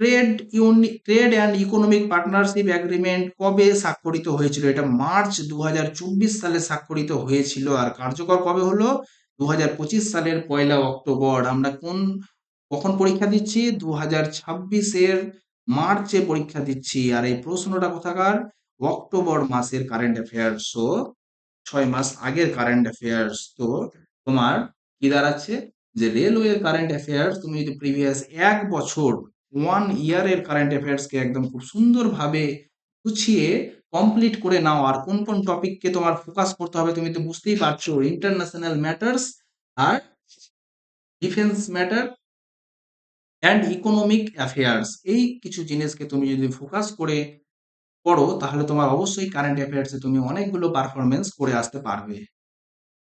trade and economic partnership agreement কবে স্বাক্ষরিত হয়েছিল? এটা মার্চ 2024 সালে স্বাক্ষরিত হয়েছিল। আর কার্যকর কবে হলো? 2025 সালের 1 অক্টোবর। আমরা কখন পরীক্ষা দিচ্ছি? 2026-এর মার্চে পরীক্ষা দিচ্ছি। আর এই প্রশ্নটা কোথাকার? অক্টোবর মাসের কারেন্ট অ্যাফেয়ার্স। সো 6 মাস আগের কারেন্ট অ্যাফেয়ার্স। তো তোমার কি দাঁড়াচ্ছে? যে রেলওয়ের কারেন্ট অ্যাফেয়ার্স তুমি যদি প্রিভিয়াস 1 বছর 1 ইয়ারের কারেন্ট অ্যাফেয়ার্সকে একদম খুব সুন্দরভাবে গুছিয়ে কমপ্লিট করে নাও, আর কোন কোন টপিককে তোমার ফোকাস করতে হবে তুমি তো বুঝতেই পারছো। ইন্টারন্যাশনাল ম্যাটার্স, আর defence matter, and economic affairs, এই কিছু জিনিসকে তুমি যদি ফোকাস করে পড়ো, তাহলে তোমার অবশ্যই কারেন্ট অ্যাফেয়ার্সে তুমি অনেকগুলো পারফরমেন্স করে আসতে পারবে।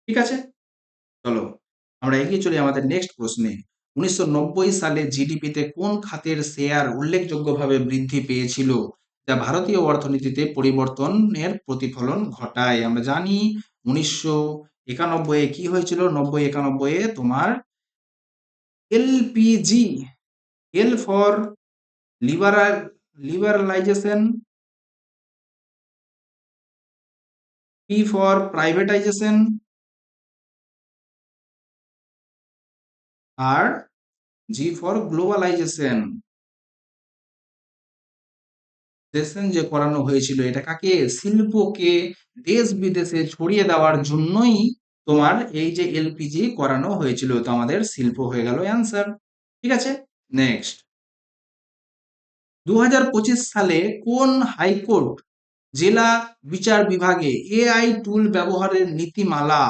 ঠিক আছে, চলো আমরা এগিয়ে চলি আমাদের নেক্সট প্রশ্নে। 1990 সালে জিডিপিতে কোন খাতের শেয়ার উল্লেখযোগ্যভাবে বৃদ্ধি পেয়েছিল, যা ভারতীয় অর্থনীতিতে পরিবর্তনের প্রতিফলন ঘটায়? আমরা জানি 1991 কি হয়েছিল? 91 তোমার LPG, L for liberal liberalization, P for privatization, আর জি ফর গ্লোবালাইজেশন যে করানো হয়েছিল। এটা কাকে? শিল্পকে দেশ বিদেশে ছড়িয়ে দেওয়ার জন্যই তোমার এই যে এলপিজি করানো হয়েছিল। তো আমাদের শিল্প হয়ে গেল অ্যান্সার। ঠিক আছে, নেক্সট, 2025 সালে কোন হাইকোর্ট জেলা বিচার বিভাগে এআই টুল ব্যবহারের নীতিমালা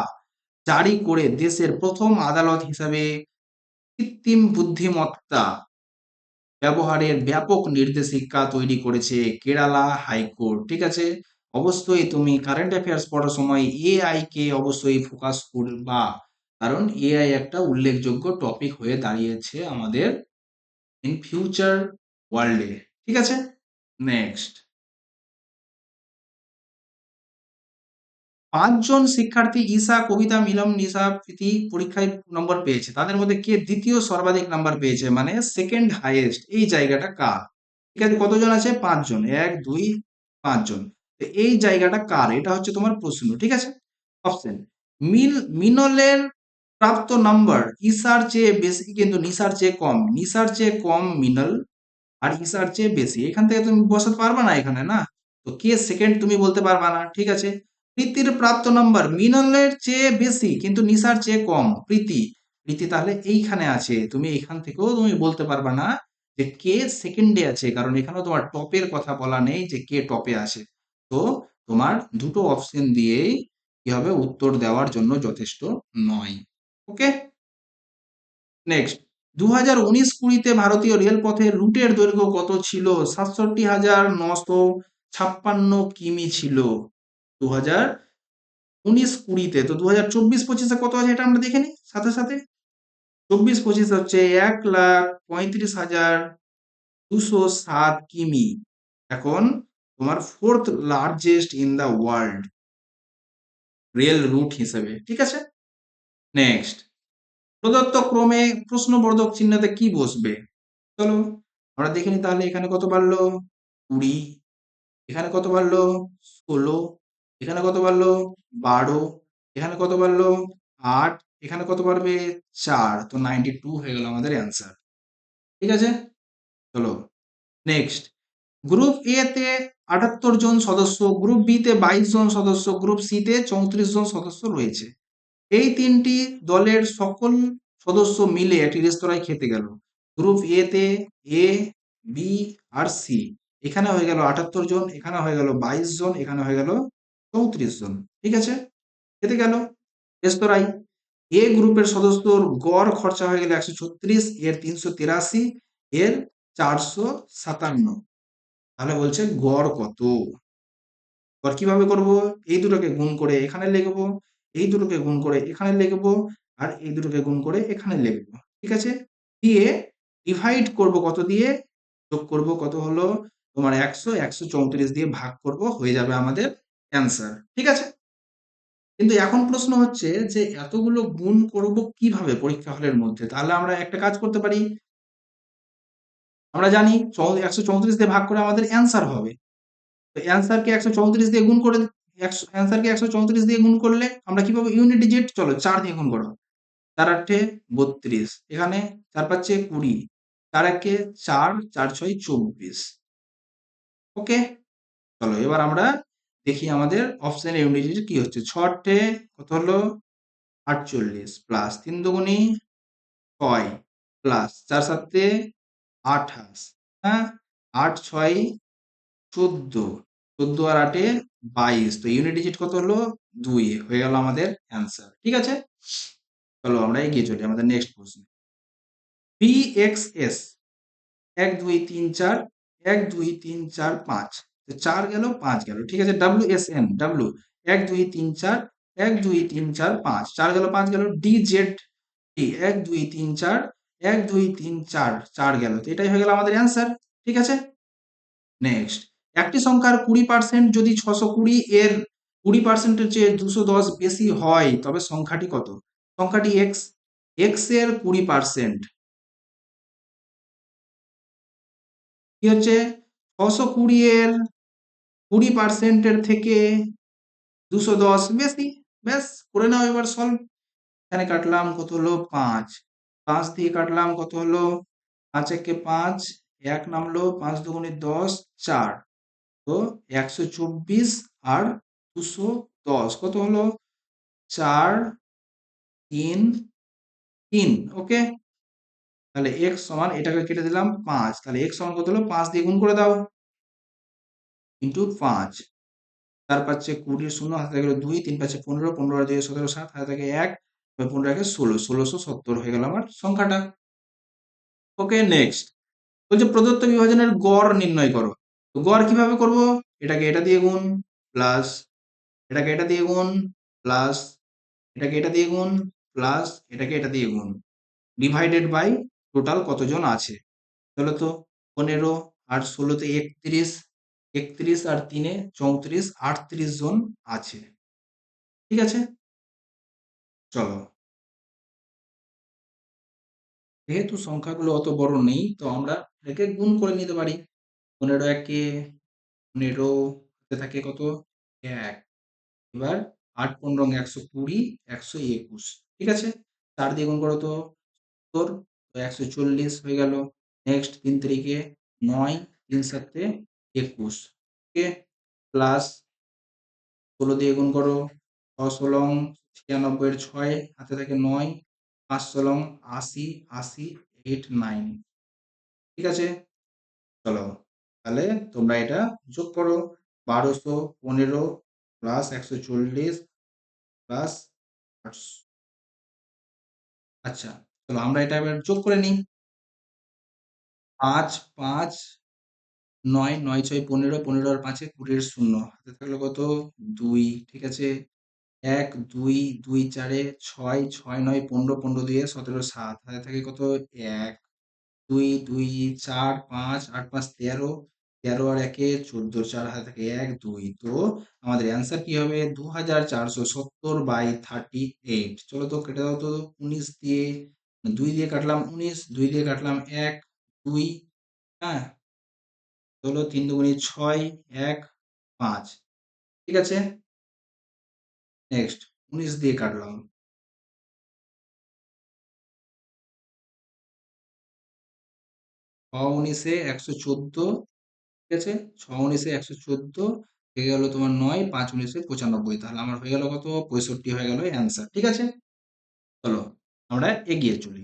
জারি করে দেশের প্রথম আদালত হিসাবে কৃত্রিম বুদ্ধিমত্তা ব্যবহারের ব্যাপক নির্দেশিকা তৈরি করেছে? কেরালা হাইকোর্ট। ঠিক আছে, অবশ্যই তুমি কারেন্ট অ্যাফেয়ার্স পড়ার সময় এআই কে অবশ্যই ফোকাস করবা, কারণ এআই একটা উল্লেখযোগ্য টপিক হয়ে দাঁড়িয়েছে আমাদের ইন ফিউচার ওয়ার্ল্ডে। ঠিক আছে, নেক্সট, 5 জন শিক্ষার্থী ঈশা, কবিতা, মিলন, নিশা, প্রীতি পরীক্ষায় নম্বর পেয়েছে। তাদের মধ্যে কে দ্বিতীয় সর্বাধিক নাম্বার পেয়েছে, মানে সেকেন্ড হাইয়েস্ট? এই জায়গাটা কার? ঠিক আছে, কতজন আছে? 5 জন, 1 2 5 জন। তো এই জায়গাটা কার, এটা হচ্ছে তোমার প্রশ্ন, ঠিক আছে। অপশন, মিনলের প্রাপ্ত নাম্বার ঈশার চেয়ে বেশি কিন্তু নিশার চেয়ে কম, নিশার চেয়ে কম মিনল আর ঈশার চেয়ে বেশি, এখান থেকে তুমি বসাতে পারবা না এখানে, না? তো কে সেকেন্ড তুমি বলতে পারবা না, ঠিক আছে। প্রীতির প্রাপ্ত নাম্বার মিনলের চেয়ে বেশি কিন্তু নিশার চেয়ে কম, প্রীতি, প্রীতি তাহলে এইখানে আছে, তুমি এইখান থেকেও তুমি বলতে পারবা না যে কে সেকেন্ডে আছে, কারণ এখানেও তোমার টপের কথা বলা নেই যে কে টপে আছে। তো তোমার দুটো অপশন দিয়েই কি হবে, উত্তর দেওয়ার জন্য যথেষ্ট নয়। ওকে, নেক্সট, 2019-20 ভারতীয় রেলপথের রুটের দৈর্ঘ্য কত ছিল? 67,956 কিমি ছিল 2019-20 তো 2024-25 কত আছে এটা আমরা দেখে নিই সাথে সাথে। 24-25 হচ্ছে 1,35,207 কিমি। এখন তোমার fourth largest in the world rail route হিসেবে, ঠিক আছে। নেক্সট, প্রদত্ত ক্রমে প্রশ্নবোধক চিহ্নতে কি বসবে? চলো আমরা দেখে নিই তাহলে, এখানে কত বাড়লো 20, এখানে কত বাড়লো 16, এখানে কত বাড়লো 12, এখানে কত বাড়লো 8, এখানে কত বাড়বে 4, তো 92 হয়ে গেল আমাদের অ্যান্সার, ঠিক আছে। চলো নেক্সট, গ্রুপ এ তে 78 জন সদস্য, গ্রুপ বি তে 22 জন সদস্য, গ্রুপ সি তে 34 জন সদস্য রয়েছে। এই তিনটি দলের সকল সদস্য মিলে একটি রেস্তোরাঁয় খেতে গেল। গ্রুপ এ তে এ, বি আর সি, এখানে হয়ে গেল 78 জন, এখানে হয়ে গেল 22 জন, এখানে হয়ে গেল 34 জন, ঠিক আছে। খেতে গেল রেস্তোরাঁয়। এ গ্রুপের সদস্যর গড় খরচা হয়ে গেল 136, এর 383, এর 457। তাহলে বলছে গড় কত? এবার কিভাবে করব, এই দুটোকে গুণ করে এখানে লিখবো, এই দুটোকে গুণ করে এখানে লিখবো, আর এই দুটোকে গুণ করে এখানে লিখবো, ঠিক আছে। দিয়ে ডিভাইড করব কত দিয়ে, যোগ করব কত হলো তোমার 100, 134 দিয়ে ভাগ করব, হয়ে যাবে আমাদের অ্যান্সার, ঠিক আছে। কিন্তু এখন প্রশ্ন হচ্ছে যে এতগুলো গুণ করব কিভাবে পরীক্ষা হলের মধ্যে? তাহলে আমরা একটা কাজ করতে পারি, আমরা জানি 134 দিয়ে ভাগ করে আমাদের অ্যান্সার হবে। তো অ্যান্সারকে 134 দিয়ে গুণ করে, অ্যান্সারকে 134 দিয়ে গুণ করলে আমরা কি পাবো, ইউনিট ডিজিট, চলো 4 দিয়ে গুণ করো, 4 8 32, এখানে 4 5 20, 4 1 4, 4 6 24। ওকে, চলো এবার আমরা দেখি আমাদের অপশন ইউনিট ডিজিট কি হচ্ছে। 6 8 কত হলো 48, প্লাস 3 দুগুণী 6, প্লাস 4 7 28, হ্যাঁ, 8 6 14, 14 আর 8 22, তো ইউনিট ডিজিট কত হলো 2, হয়ে গেল আমাদের অ্যান্সার, ঠিক আছে। চলো আমরা এগিয়ে চলি আমাদের নেক্সট প্রশ্ন। BXS 1 2 3 4, 1 2 3 4 5, তো 4 গেল 5 গেল, ঠিক আছে। WSN, W 1 2 3 4, 1 2 3 4 5, 4 গেল 5 গেল। DZ, D 1 2 3 4, 1 2 3 4, 4 গেল, তো এটাই হয়ে গেল আমাদের অ্যান্সার, ঠিক আছে। নেক্সট, একটি সংখ্যার 20% যদি 620 এর 20%-এর চেয়ে 210 বেশি হয় তবে সংখ্যাটি কত? সংখ্যাটি এক্স, এক্স এর 20% কি হচ্ছে 620 এর 20%-এর থেকে 210 বেশি। ব্যাস, করে নাও এবার সলভ। এখানে কাটলাম কত হলো 5, 5 দিয়ে কাটলাম কত হলো 5 একে 5, 1 নামলো, 5 দুগুণে 10, 4, তো 124 আর 210 কত হলো 4 3 3। ওকে, তাহলে x সমান, এটাকে কেটে দিলাম 5, তাহলে x সমান কত হলো 5 দিয়ে গুণ করে দাও, ইন্টু 5, 4 5 20, শূন্য হাতে গেল 2, 3 5 15, 15 আর 2 17, 7, হাতে থাকে 1, 15 একে 16, 1670 হয়ে গেল আমার সংখ্যাটা। ওকে, নেক্সট, বলছে প্রদত্ত বিভাজনের গড় নির্ণয় করো। তো গড় কিভাবে করব, এটাকে এটা দিয়ে গুণ, প্লাস এটাকে এটা দিয়ে গুণ, প্লাস এটাকে এটা দিয়ে গুণ, প্লাস এটাকে এটা দিয়ে গুণ, ডিভাইডেড বাই টোটাল কতজন আছে। চলো তো, 15 আর 16-তে 31, 31 আর 3-এ 34, 38 জন আছে, ঠিক আছে। চলো, যেহেতু সংখ্যাগুলো অত বড় নেই তো আমরা এটাকে গুণ করে নিতে পারি। 15 একে 15, থাকে কত 1। এবার 8 × 15 = 120, 121, ঠিক আছে। 4 দিয়ে গুণ করো তো 70, তো 140 হয়ে গেল। নেক্সট 3 তারিখে 9, 3 7 21, ওকে। প্লাস 16 দিয়ে গুণ করো, 6 16 96 এর 6, হাতে থাকে 9, 5 16 80, 80 8 9, ঠিক আছে। চলো তাহলে তোমরা এটা যোগ করো, 1215 প্লাস 140 প্লাস 800। আচ্ছা, চলো আমরা এটা এবার যোগ করে নিই। 5 5 9 9 6 15, 15 আর 5 20 এর 0, হাতে থাকলো কত 2, ঠিক আছে। 1 2 2 4 6 6 9 15, 15 2 17 7, হাতে থাকে কত 1 2 2 4 5 8 5 13, 13 আর 1 14, 4 হাতে থাকে 1 2, তো আমাদের অ্যান্সার কি হবে 2470/38। চলো তো কেটে দাও তো 19 দিয়ে, 2 দিয়ে কাটলাম 19, 2 দিয়ে কাটলাম 1 2, হ্যাঁ, হলো 3 দুগুণে 6 1 5, ঠিক আছে। নেক্সট 19 দিয়ে কাটলাম, 6 19 114, ঠিক আছে। 6 19 114 হয়ে গেল তোমার 9, 5 19 95, তাহলে আমার হয়ে গেল কত 65 হয়ে গেল অ্যান্সার, ঠিক আছে। চলো আমরা এগিয়ে চলি।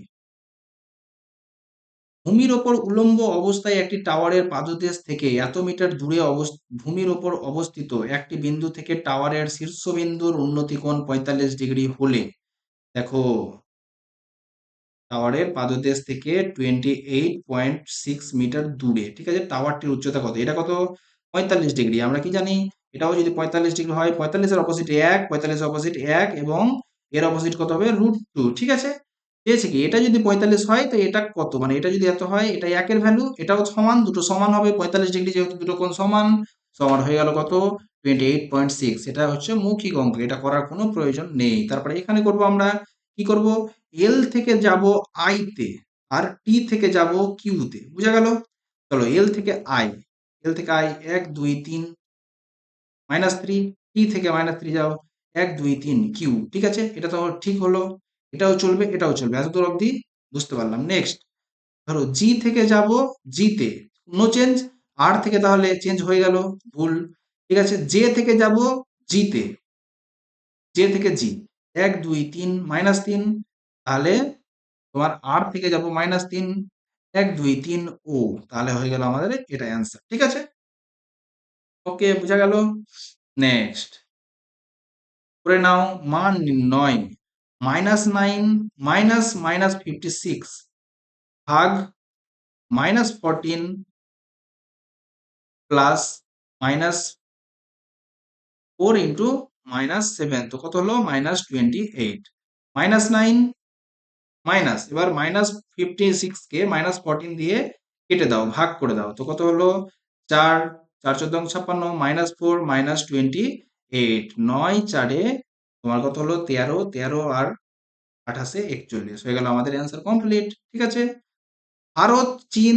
ভূমির ওপর উল্লম্ব অবস্থায় একটি টাওয়ারের পাদদেশ থেকে এত মিটার দূরে ভূমির ওপর অবস্থিত একটি বিন্দু থেকে টাওয়ারের শীর্ষবিন্দুর উন্নতি কোণ 45 ডিগ্রি হলে, দেখো টাওয়ারের পাদদেশ থেকে 28.6 মিটার দূরে, ঠিক আছে। টাওয়ারটির উচ্চতা কত, এটা কত 45 ডিগ্রি, আমরা কি জানি এটাও যদি 45 ডিগ্রি হয়, 45 এর অপোজিট 1, 45 এর অপোজিট 1 এবং এর অপোজিট কত হবে √2, ঠিক আছে। পেয়েছে কি, এটা যদি 45 হয় তো এটা কত, মানে এটা যদি এত হয় এটা 1 এর ভ্যালু, এটাও সমান, দুটো সমান হবে 45 ডিগ্রি যেহেতু দুটো কোণ সমান, সমান হয়ে গেল কত 28.6। এটা হচ্ছে মৌখিক অঙ্ক, এটা করার কোনো প্রয়োজন নেই। তারপরে এখানে করব আমরা কি করব, এল থেকে যাব আই তে, আর টি থেকে যাব কিউ তে, বুঝা গেল। চলো এল থেকে আই, এল থেকে আই 1 2 3 -3, টি থেকে -3 যাও 1 2 3 কিউ, ঠিক আছে। এটা তো ঠিক হলো, এটাও চলবে এটাও চলবে, এতদূর অবধি বুঝতে পারলাম। নেক্সট ধরো জি থেকে যাব জি তে, নো চেঞ্জ। আর থেকে তাহলে চেঞ্জ হয়ে গেল, ভুল, ঠিক আছে। জে থেকে যাব জি তে, জে থেকে জি 1 2 3 -3, তাহলে তোমার আর থেকে যাব -3, 1 2 3 ও, তাহলে হয়ে গেল আমাদের এটা অ্যান্সার, ঠিক আছে। ওকে, বোঝা গেল। নেক্সট করে নাও, মান নির্ণয়। -9 -56 ভাগ -14 প্লাস -4 ইন্টু -7, তো কত হলো -28। -9 মাইনাস, এবার -56 কে -14 দিয়ে কেটে দাও, ভাগ করে দাও, তো কত হলো 4 4 14 56, -4 -28, 9 4 তোমার কত হলো 13, 13 আর 28 41, হয়ে গেল আমাদের অ্যান্সার কমপ্লিট, ঠিক আছে। ভারত চীন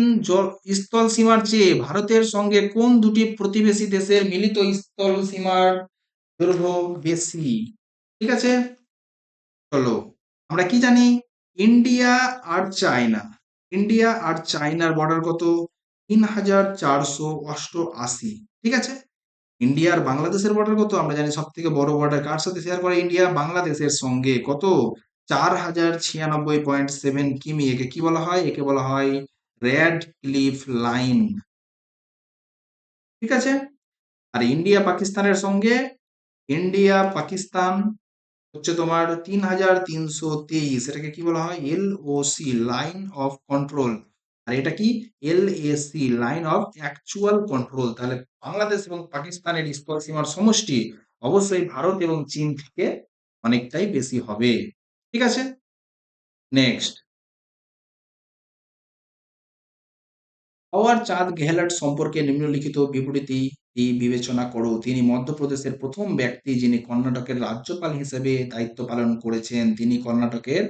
স্থল সীমার চেয়ে ভারতের সঙ্গে কোন দুটি প্রতিবেশী দেশের মিলিত স্থল সীমার দৈর্ঘ্য বেশি, ঠিক আছে। চলো আমরা কি জানি, ইন্ডিয়া আর চায়না, ইন্ডিয়া আর চায়নার বর্ডার কত 3488, ঠিক আছে। ইন্ডিয়া আর বাংলাদেশের বর্ডার কত আমরা জানি, সব থেকে বড় বর্ডার কার সাথে শেয়ার করে ইন্ডিয়া, বাংলাদেশের সঙ্গে, কত 4096.7 কিমি। একে কি বলা হয়, একে বলা হয় রেড ক্লিফ লাইন, ঠিক আছে। আর ইন্ডিয়া পাকিস্তানের সঙ্গে, ইন্ডিয়া পাকিস্তান হচ্ছে তোমার 3323, এটাকে কি বলা হয় LOC, লাইন অফ কন্ট্রোল। আর এটা কি LAC, line of actual control. তাহলে বাংলাদেশ এবং পাকিস্তানের স্থল সীমার সমষ্টি অবশ্যই ভারত এবং চীন থেকে অনেকটাই বেশি হবে, ঠিক আছে। নেক্সট, হাওয়ার্ড চাঁদ গেহলট সম্পর্কে নিম্নলিখিত বিবৃতি বিবেচনা করো। তিনি মধ্যপ্রদেশের প্রথম ব্যক্তি যিনি কর্ণাটকের রাজ্যপাল হিসেবে দায়িত্ব পালন করেছেন। তিনি কর্ণাটকের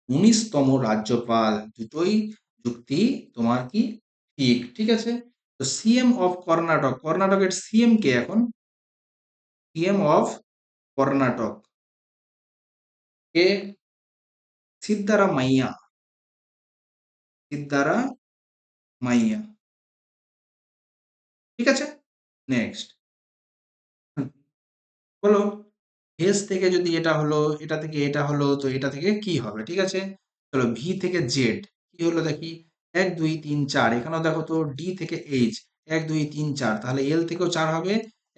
19তম রাজ্যপাল। দুটোই যুক্তি তোমার কি ঠিক, ঠিক আছে। তো সিএম অফ কর্ণাটক, কর্ণাটকের সিএম কে এখন, সিএম অফ কর্ণাটক, কে? সিদ্ধারামাইয়া, সিদ্ধারামাইয়া। ঠিক আছে, নেক্সট বলো। এস থেকে যদি এটা হলো, এটা থেকে এটা হলো, তো এটা থেকে কি হবে? ঠিক আছে, চলো ভি থেকে জেড কি হলো দেখি। 1 2 3 4, এখানেও দেখো তো ডি থেকে এইচ 1 2 3 4, তাহলে এল থেকেও 4 হবে।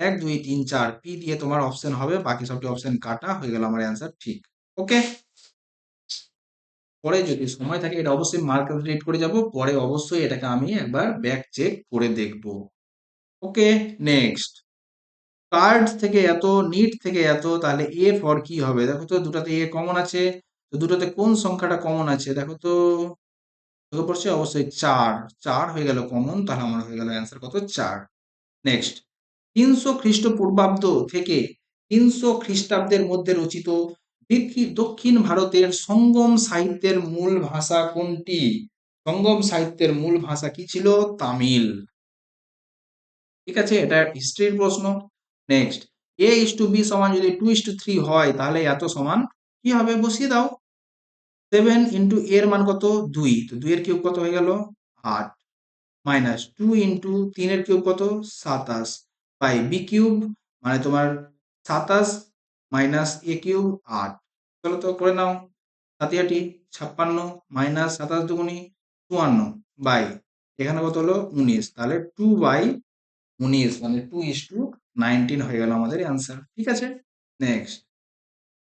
1 2 3 4, পি দিয়ে তোমার অপশন হবে, বাকি সবটি অপশন কাটা হয়ে গেল, আমার অ্যান্সার ঠিক। ওকে, পরে যদি সময় থাকে এটা অবশ্যই মার্ক রিড করে যাব, পরে অবশ্যই এটাকে আমি একবার ব্যাক চেক করে দেখব। ওকে, নেক্সট। কার্ড থেকে এত, নিট থেকে এত, তাহলে এ ফর কি হবে? দেখো তো দুটাতে এ কমন আছে, তো দুটোতে কোন সংখ্যাটা কমন আছে দেখো তো। চোখে পড়ছে অবশ্যই 4, 4 হয়ে গেল কমন, তাহলে আমার হয়ে গেল অ্যান্সার কত? 4। নেক্সট, 300 খ্রিস্টপূর্বাব্দ থেকে 300 খ্রিস্টাব্দের মধ্যে রচিত দক্ষিণ ভারতের সঙ্গম সাহিত্যের মূল ভাষা কোনটি? সঙ্গম সাহিত্যের মূল ভাষা কি ছিল? তামিল। ঠিক আছে, এটা হিস্ট্রির প্রশ্ন। নেক্সট, a:b সমান যদি 2:3 হয়, তাহলে এত সমান কি হবে? বসিয়ে দাও। 7 এর মান কত? 2, তো 2 এর কিউব কত হয়ে গেল? 8, মাইনাস 2 এর কিউব কত? 27, বাই বি কিউব, মানে তোমার 27 মাইনাস এ কিউব 8। চলো তো করে নাও। 7 56, মাইনাস 27 দুগুণি 54, বাই এখানে কত হলো? 19, তাহলে 2/19, মানে 2:19 হয়ে গেল আমাদের অ্যান্সার। ঠিক আছে, নেক্সট।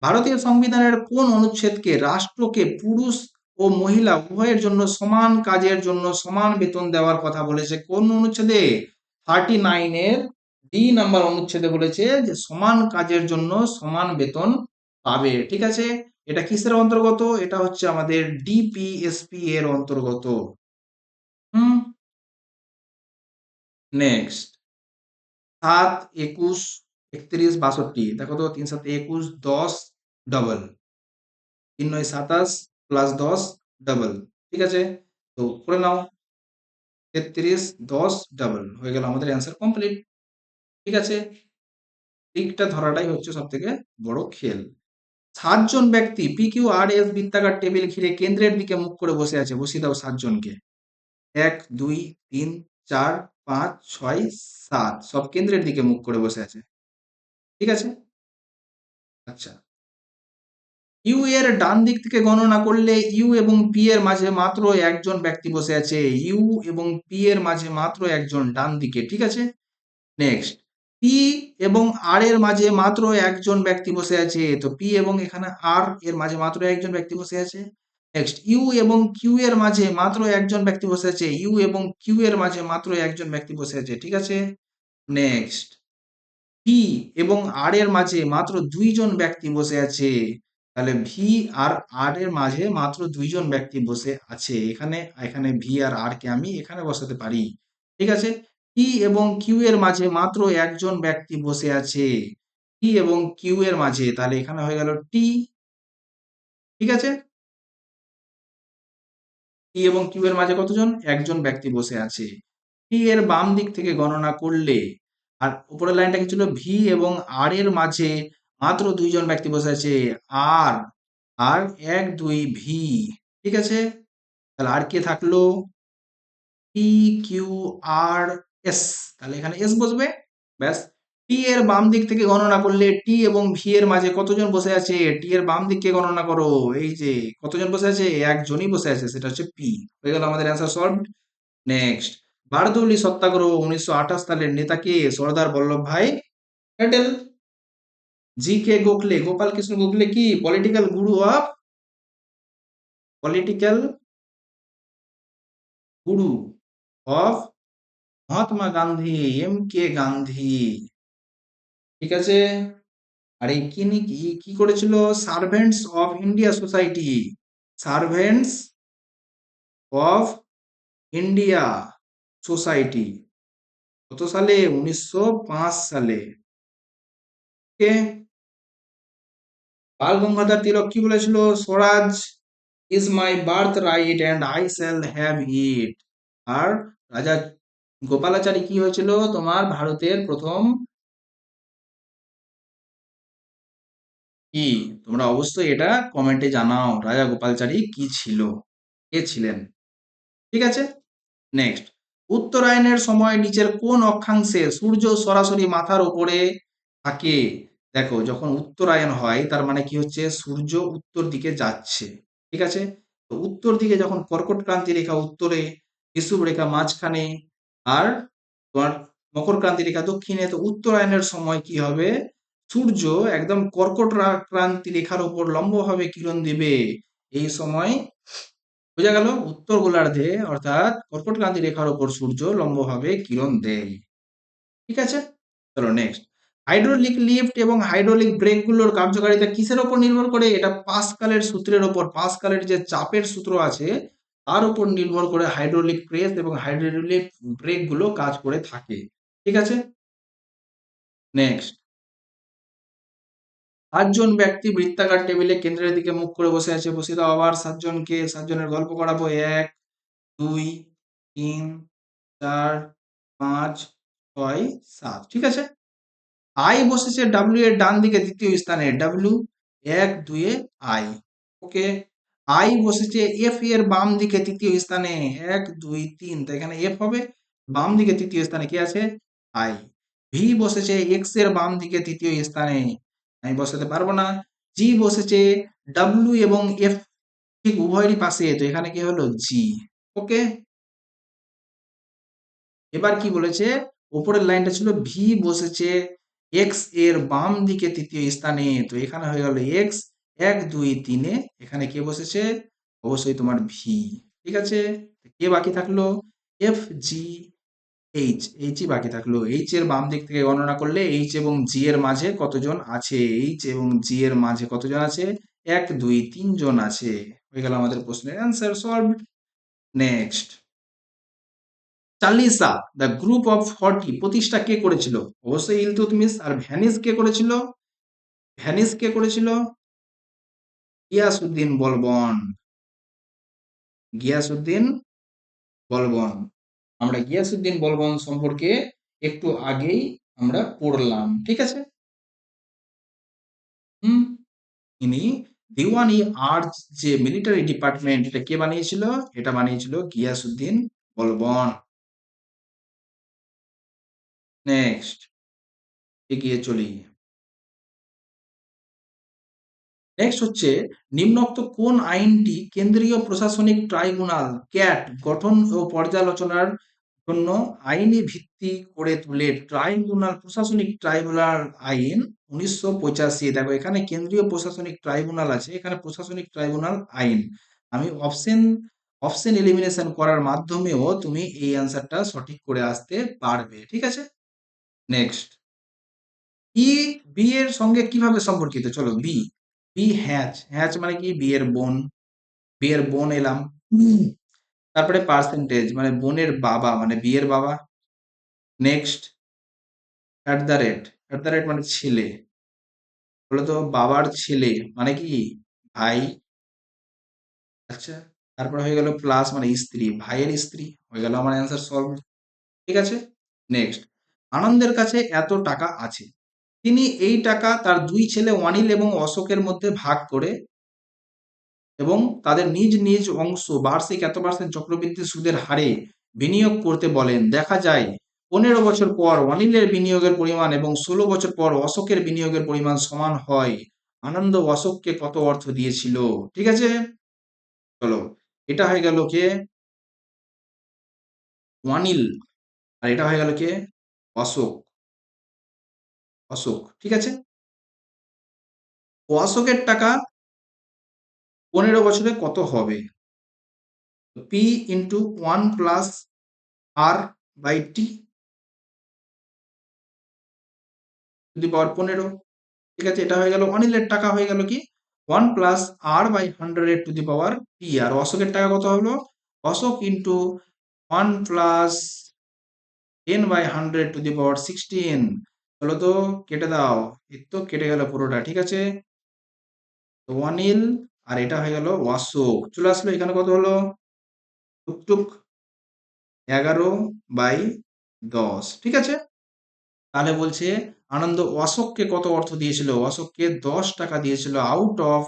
ভারতীয় সংবিধানের কোন অনুচ্ছেদকে রাষ্ট্রকে পুরুষ ও মহিলা উভয়ের জন্য সমান কাজের জন্য সমান বেতন দেওয়ার কথা বলেছে? কোন অনুচ্ছেদে? 39 এর ডি নাম্বার অনুচ্ছেদে বলেছে যে সমান কাজের জন্য সমান বেতন পাবে। ঠিক আছে, এটা কিসের অন্তর্গত? এটা হচ্ছে আমাদের ডিপিএসপি এর অন্তর্গত। হুম, নেক্সট। 7 21 31 62, দেখো তো 3 7 21 10 ডবল, 3 9 27 প্লাস 10 ডাবল। ঠিক আছে, তো করে নাও। 33 10 ডাবল হয়ে গেল আমাদের অ্যান্সার কমপ্লিট। ঠিক আছে, ঠিকটা ধরাটাই হচ্ছে সব থেকে বড় খেল। 7 জন ব্যক্তি PQRS বৃত্তাকার টেবিল ঘিরে কেন্দ্রের দিকে মুখ করে বসে আছে, বসিয়ে দাও 7 জনকে। 1 2 3 4 5 6 7, সব কেন্দ্রের দিকে মুখ করে বসে আছে। ঠিক আছে, আচ্ছা। ইউ এর ডান দিক থেকে গণনা করলে ইউ এবং পি এর মাঝে মাত্র একজন ব্যক্তি বসে আছে। ইউ এবং পি এর মাঝে মাত্র একজন ডান দিকে। ঠিক আছে, নেক্সট। পি এবং আর এর মাঝে মাত্র একজন ব্যক্তি বসে আছে, তো পি এবং এখানে আর এর মাঝে মাত্র একজন ব্যক্তি বসে আছে। নেক্সট, ইউ এবং কিউ এর মাঝে মাত্র একজন ব্যক্তি বসে আছে। ইউ এবং কিউ এর মাঝে মাত্র একজন ব্যক্তি বসে আছে। ঠিক আছে, নেক্সট। ভি এবং আর এর মাঝে মাত্র 2 জন ব্যক্তি বসে আছে, তাহলে ভি আর আর এর মাঝে মাত্র 2 জন ব্যক্তি বসে আছে। এখানে এখানে ভি আর আর কে আমি এখানে বসাতে পারি। ঠিক আছে, পি এবং কিউ এর মাঝে মাত্র একজন ব্যক্তি বসে আছে। পি এবং কিউ এর মাঝে, তাহলে এখানে হয়ে গেল টি। ঠিক আছে, পি এবং কিউ এর মাঝে কতজন? একজন ব্যক্তি বসে আছে। পি এর বাম দিক থেকে গণনা করলে, আর উপরের লাইনটা কি ছিল? ভি এবং আর এর মাঝে মাত্র 2 জন ব্যক্তি বসে আছে। আর আর 1 2 ভি। ঠিক আছে, তাহলে আর কে থাকলো? পি কিউ আর এস, তাহলে এখানে এস বসবে। ব্যাস। টি এর বাম দিক থেকে গণনা করলে টি এবং ভি এর মাঝে কতজন বসে আছে? টি এর বাম দিককে গণনা করো, এই যে কতজন বসে আছে? একজনই বসে আছে, সেটা হচ্ছে পি। হয়ে গেল আমাদের অ্যান্সার সলভ। নেক্সট, বারদৌলি সত্যাগ্রহ 1928 সালের নেতা কে? সর্দার বল্লভ ভাই প্যাটেল। জি কে গোখলে, গোপাল কৃষ্ণ গোখলে কি political guru of, political guru of Mahatma Gandhi, M K Gandhi. ঠিক আছে, আর এই কি কি কি করেছিল? Servants of India society, servants of India society, কত সালে? 1905 সালে। কে? বাল গঙ্গাধর তিলক কি বলেছিল? Swaraj is my birthright and I shall have it. আর রাজা গোপালাচারী কি হয়েছিল? তোমার ভারতের প্রথম কি তোমরা অবশ্যই এটা কমেন্টে জানাও, রাজা গোপালচারী কি ছিল, কে ছিলেন। ঠিক আছে, নেক্সট, উত্তরায়ণের সময় নিচের কোন অক্ষাংশে সূর্য সরাসরি মাথার উপরে থাকে? দেখো, যখন উত্তরায়ণ হয় তার মানে কি হচ্ছে, সূর্য উত্তর দিকে যাচ্ছে। ঠিক আছে, তো উত্তর দিকে যখন কর্কট ক্রান্তি রেখা উত্তরে, বিষুব রেখা মাঝখানে, আর তোমার মকর ক্রান্তি রেখা দক্ষিণে, তো উত্তরায়ণের সময় কি হবে, সূর্য একদম ক্রান্তি রেখার উপর লম্বভাবে কিরণ দেবে। এই সময় বোঝা গেল, উত্তর গোলার্ধে অর্থাৎ কর্কট ক্রান্তি রেখার উপর সূর্য লম্বভাবে কিরণ দেয়। ঠিক আছে, চলো নেক্সট, হাইড্রোলিক লিফট এবং হাইড্রোলিক ব্রেক গুলোর কার্যকারিতা কিসের উপর নির্ভর করে? এটা পাস্কালের সূত্রের উপর, পাস্কালের যে চাপের সূত্র আছে তার উপর নির্ভর করে হাইড্রোলিক প্রেস এবং হাইড্রোলিক ব্রেক গুলো কাজ করে থাকে। ঠিক আছে, নেক্সট, 5 জন ব্যক্তি বৃত্তাকার টেবিলে কেন্দ্রের দিকে মুখ করে বসে আছে, বসে দাও আবার 7 জনকে, 7 জনের গল্প করাবো। 1, 2, 3, 4, 5, 6, 7। ঠিক আছে, আই বসেছে ডাব্লিউ এর ডান দিকে দ্বিতীয় স্থানে, W 1, 2 A I. Okay, I বসেছে এফ এর বাম দিকে তৃতীয় স্থানে, 1, 2, 3, তো এখানে এফ হবে, বাম দিকে তৃতীয় স্থানে কে আছে, আই। ভি বসেছে এক্স এর বাম দিকে তৃতীয় স্থানে, আমি বসাতে পারবো না। জি বসেছে ডাব্লিউ এবং এফ ঠিক উভয়েরই পাশে, তো এখানে কি হলো, জি। ওকে, এবার কি বলেছে, উপরের লাইনটা ছিল ভি বসেছে এক্স এর বাম দিকে তৃতীয় স্থানে, তো এখানে হয়ে গেল এক্স, 1, 2, 3 এখানে কে বসেছে, অবশ্যই তোমার ভি। ঠিক আছে, কে বাকি থাকলো, এফ জি এইচ, এইচই বাকি থাকলো। এইচ এর বাম দিক থেকে গণনা করলে এইচ এবং জি এর মাঝে কতজন আছে, এইচ এবং জি এর মাঝে কতজন আছে, 1, 2, 3 জন আছে। হয়ে গেল আমাদের প্রশ্নের answer solved. Next, Chalisa the group of 40 প্রতিষ্ঠা কে করেছিল? অবশ্যই ইলতুৎমিশ। আর ভ্যানিস কে করেছিল? ভ্যানিস কে করেছিল? গিয়াসউদ্দিন বলবন। গিয়াসউদ্দিন বলবন। আমরা গিয়াসউদ্দিন বলবন সম্পর্কে একটু আগেই আমরা পড়লাম। ঠিক আছে, হুম, ইনি দিওয়ানি আর্চ যে মিলিটারি ডিপার্টমেন্ট, এটা কে বানিয়েছিল? এটা বানিয়েছিল গিয়াসউদ্দিন বলবন। নেক্সট, এগিয়ে চলি। নেক্সট হচ্ছে, নিম্নোক্ত কোন আইনটি কেন্দ্রীয় প্রশাসনিক ট্রাইব্যুনাল ক্যাট গঠন ও পর্যালোচনার জন্য আইনি ভিত্তি করে তুলে? ট্রাইব্যুনাল, প্রশাসনিক ট্রাইব্যুনাল আইন 1985। দেখো, এখানে কেন্দ্রীয় প্রশাসনিক ট্রাইব্যুনাল আছে, এখানে প্রশাসনিক ট্রাইব্যুনাল আইন। আমি অপশন অপশন এলিমিনেশন করার মাধ্যমেও তুমি এই অ্যান্সারটা সঠিক করে আসতে পারবে। ঠিক আছে, নেক্সট, ই বি এর সঙ্গে কিভাবে সম্পর্কিত? চলো, বি, বি হ্যাচ, হ্যাচ মানে কি, বিয়ের বোন, বিয়ের বোন এলাম। তারপরে পার্সেন্টেজ মানে বোনের বাবা, মানে বিয়ের বাবা। Next, at the rate, at the rate মানে ছেলে, বলতো বাবার ছেলে মানে কি, ভাই। আচ্ছা, তারপরে হয়ে গেল প্লাস মানে স্ত্রী, ভাইয়ের স্ত্রী, হয়ে গেল আমার অ্যান্সার সলভ। ঠিক আছে, নেক্সট, আনন্দের কাছে এত টাকা আছে, তিনি এই টাকা তার 2 ছেলে অনিল এবং অশোকের মধ্যে ভাগ করে এবং তাদের নিজ নিজ অংশ বার্ষিক এত পার্সেন্ট চক্রবৃদ্ধি সুদের হারে বিনিয়োগ করতে বলেন। দেখা যায় 15 বছর পর অনিলের বিনিয়োগের পরিমাণ এবং 16 বছর পর অশোকের বিনিয়োগের পরিমাণ সমান হয়। আনন্দ অশোককে কত অর্থ দিয়েছিল? ঠিক আছে, চলো, এটা হয়ে গেল কে, অনিল, আর এটা হয়ে গেল কে, অশোক। অশোক, ঠিক আছে, অশোকের টাকা 15 বছরে কত হবে? P into 1 + r/t to the power 15। ঠিক আছে, এটা হয়ে গেল অনিলের টাকা, হয়ে গেল কি 1 + r/100 টু দি পাওয়ার টি। আর অশোকের টাকা কত হলো? অশোক ইন্টু 1 + 10/100 টু দি পাওয়ার 16। চলো তো কেটে দাও, এই তো কেটে গেল পুরোটা। ঠিক আছে, তো অনিল, আর এটা হয়ে গেল অশোক, চলে আসলো এখানে কত হলো, টুকটুক 11/10। ঠিক আছে, তাহলে বলছে আনন্দ অশোককে কত অর্থ দিয়েছিল? অশোককে 10 টাকা দিয়েছিল আউট অফ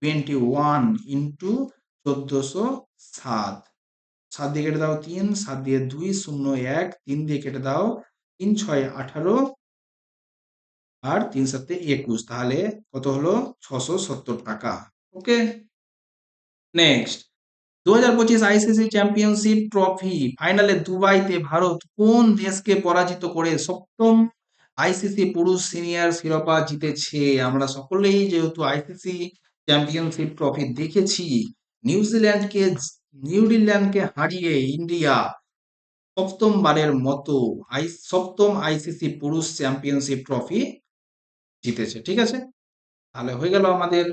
21 ইন্টু 1407। 7 দিয়ে কেটে দাও 3, 7 দিয়ে 2, 0, 1, 3 দিয়ে কেটে দাও 3 6 18 আর 3 7 21। তাহলে কত হলো? 670 টাকা। ওকে, নেক্সট। 2025 আইসিসি চ্যাম্পিয়নশিপ ট্রফি ফাইনালে দুবাইতে ভারত কোন দেশকে পরাজিত করে সপ্তম আইসিসি পুরুষ সিনিয়র শিরোপা জিতেছে? আমরা সকলেই যেহেতু আইসিসি চ্যাম্পিয়নশিপ ট্রফি দেখেছি, নিউজিল্যান্ডকে নিউজিল্যান্ডকে হারিয়ে ইন্ডিয়া সপ্তমবারের মতো সপ্তম আইসিসি পুরুষ চ্যাম্পিয়নশিপ ট্রফি জিতেছে। ঠিক আছে, তাহলে হয়ে গেল আমাদের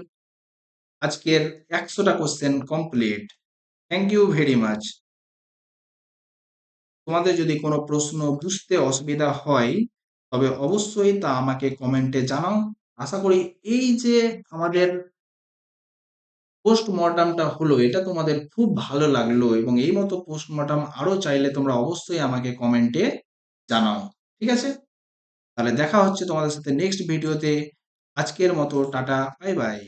আজকের 100টা question complete. Thank you very much. তোমাদের যদি কোনো প্রশ্ন বুঝতে অসুবিধা হয় তবে অবশ্যই তা আমাকে কমেন্টে জানাও। আশা করি এই যে আমাদের পোস্টমর্টমটা হলো এটা তোমাদের খুব ভালো লাগলো, এবং এই মতো পোস্টমর্টম আরো চাইলে তোমরা অবশ্যই আমাকে কমেন্টে জানাও। ঠিক আছে, তাহলে দেখা হচ্ছে তোমাদের সাথে নেক্সট ভিডিওতে। আজকের মতো টাটা, বাই বাই।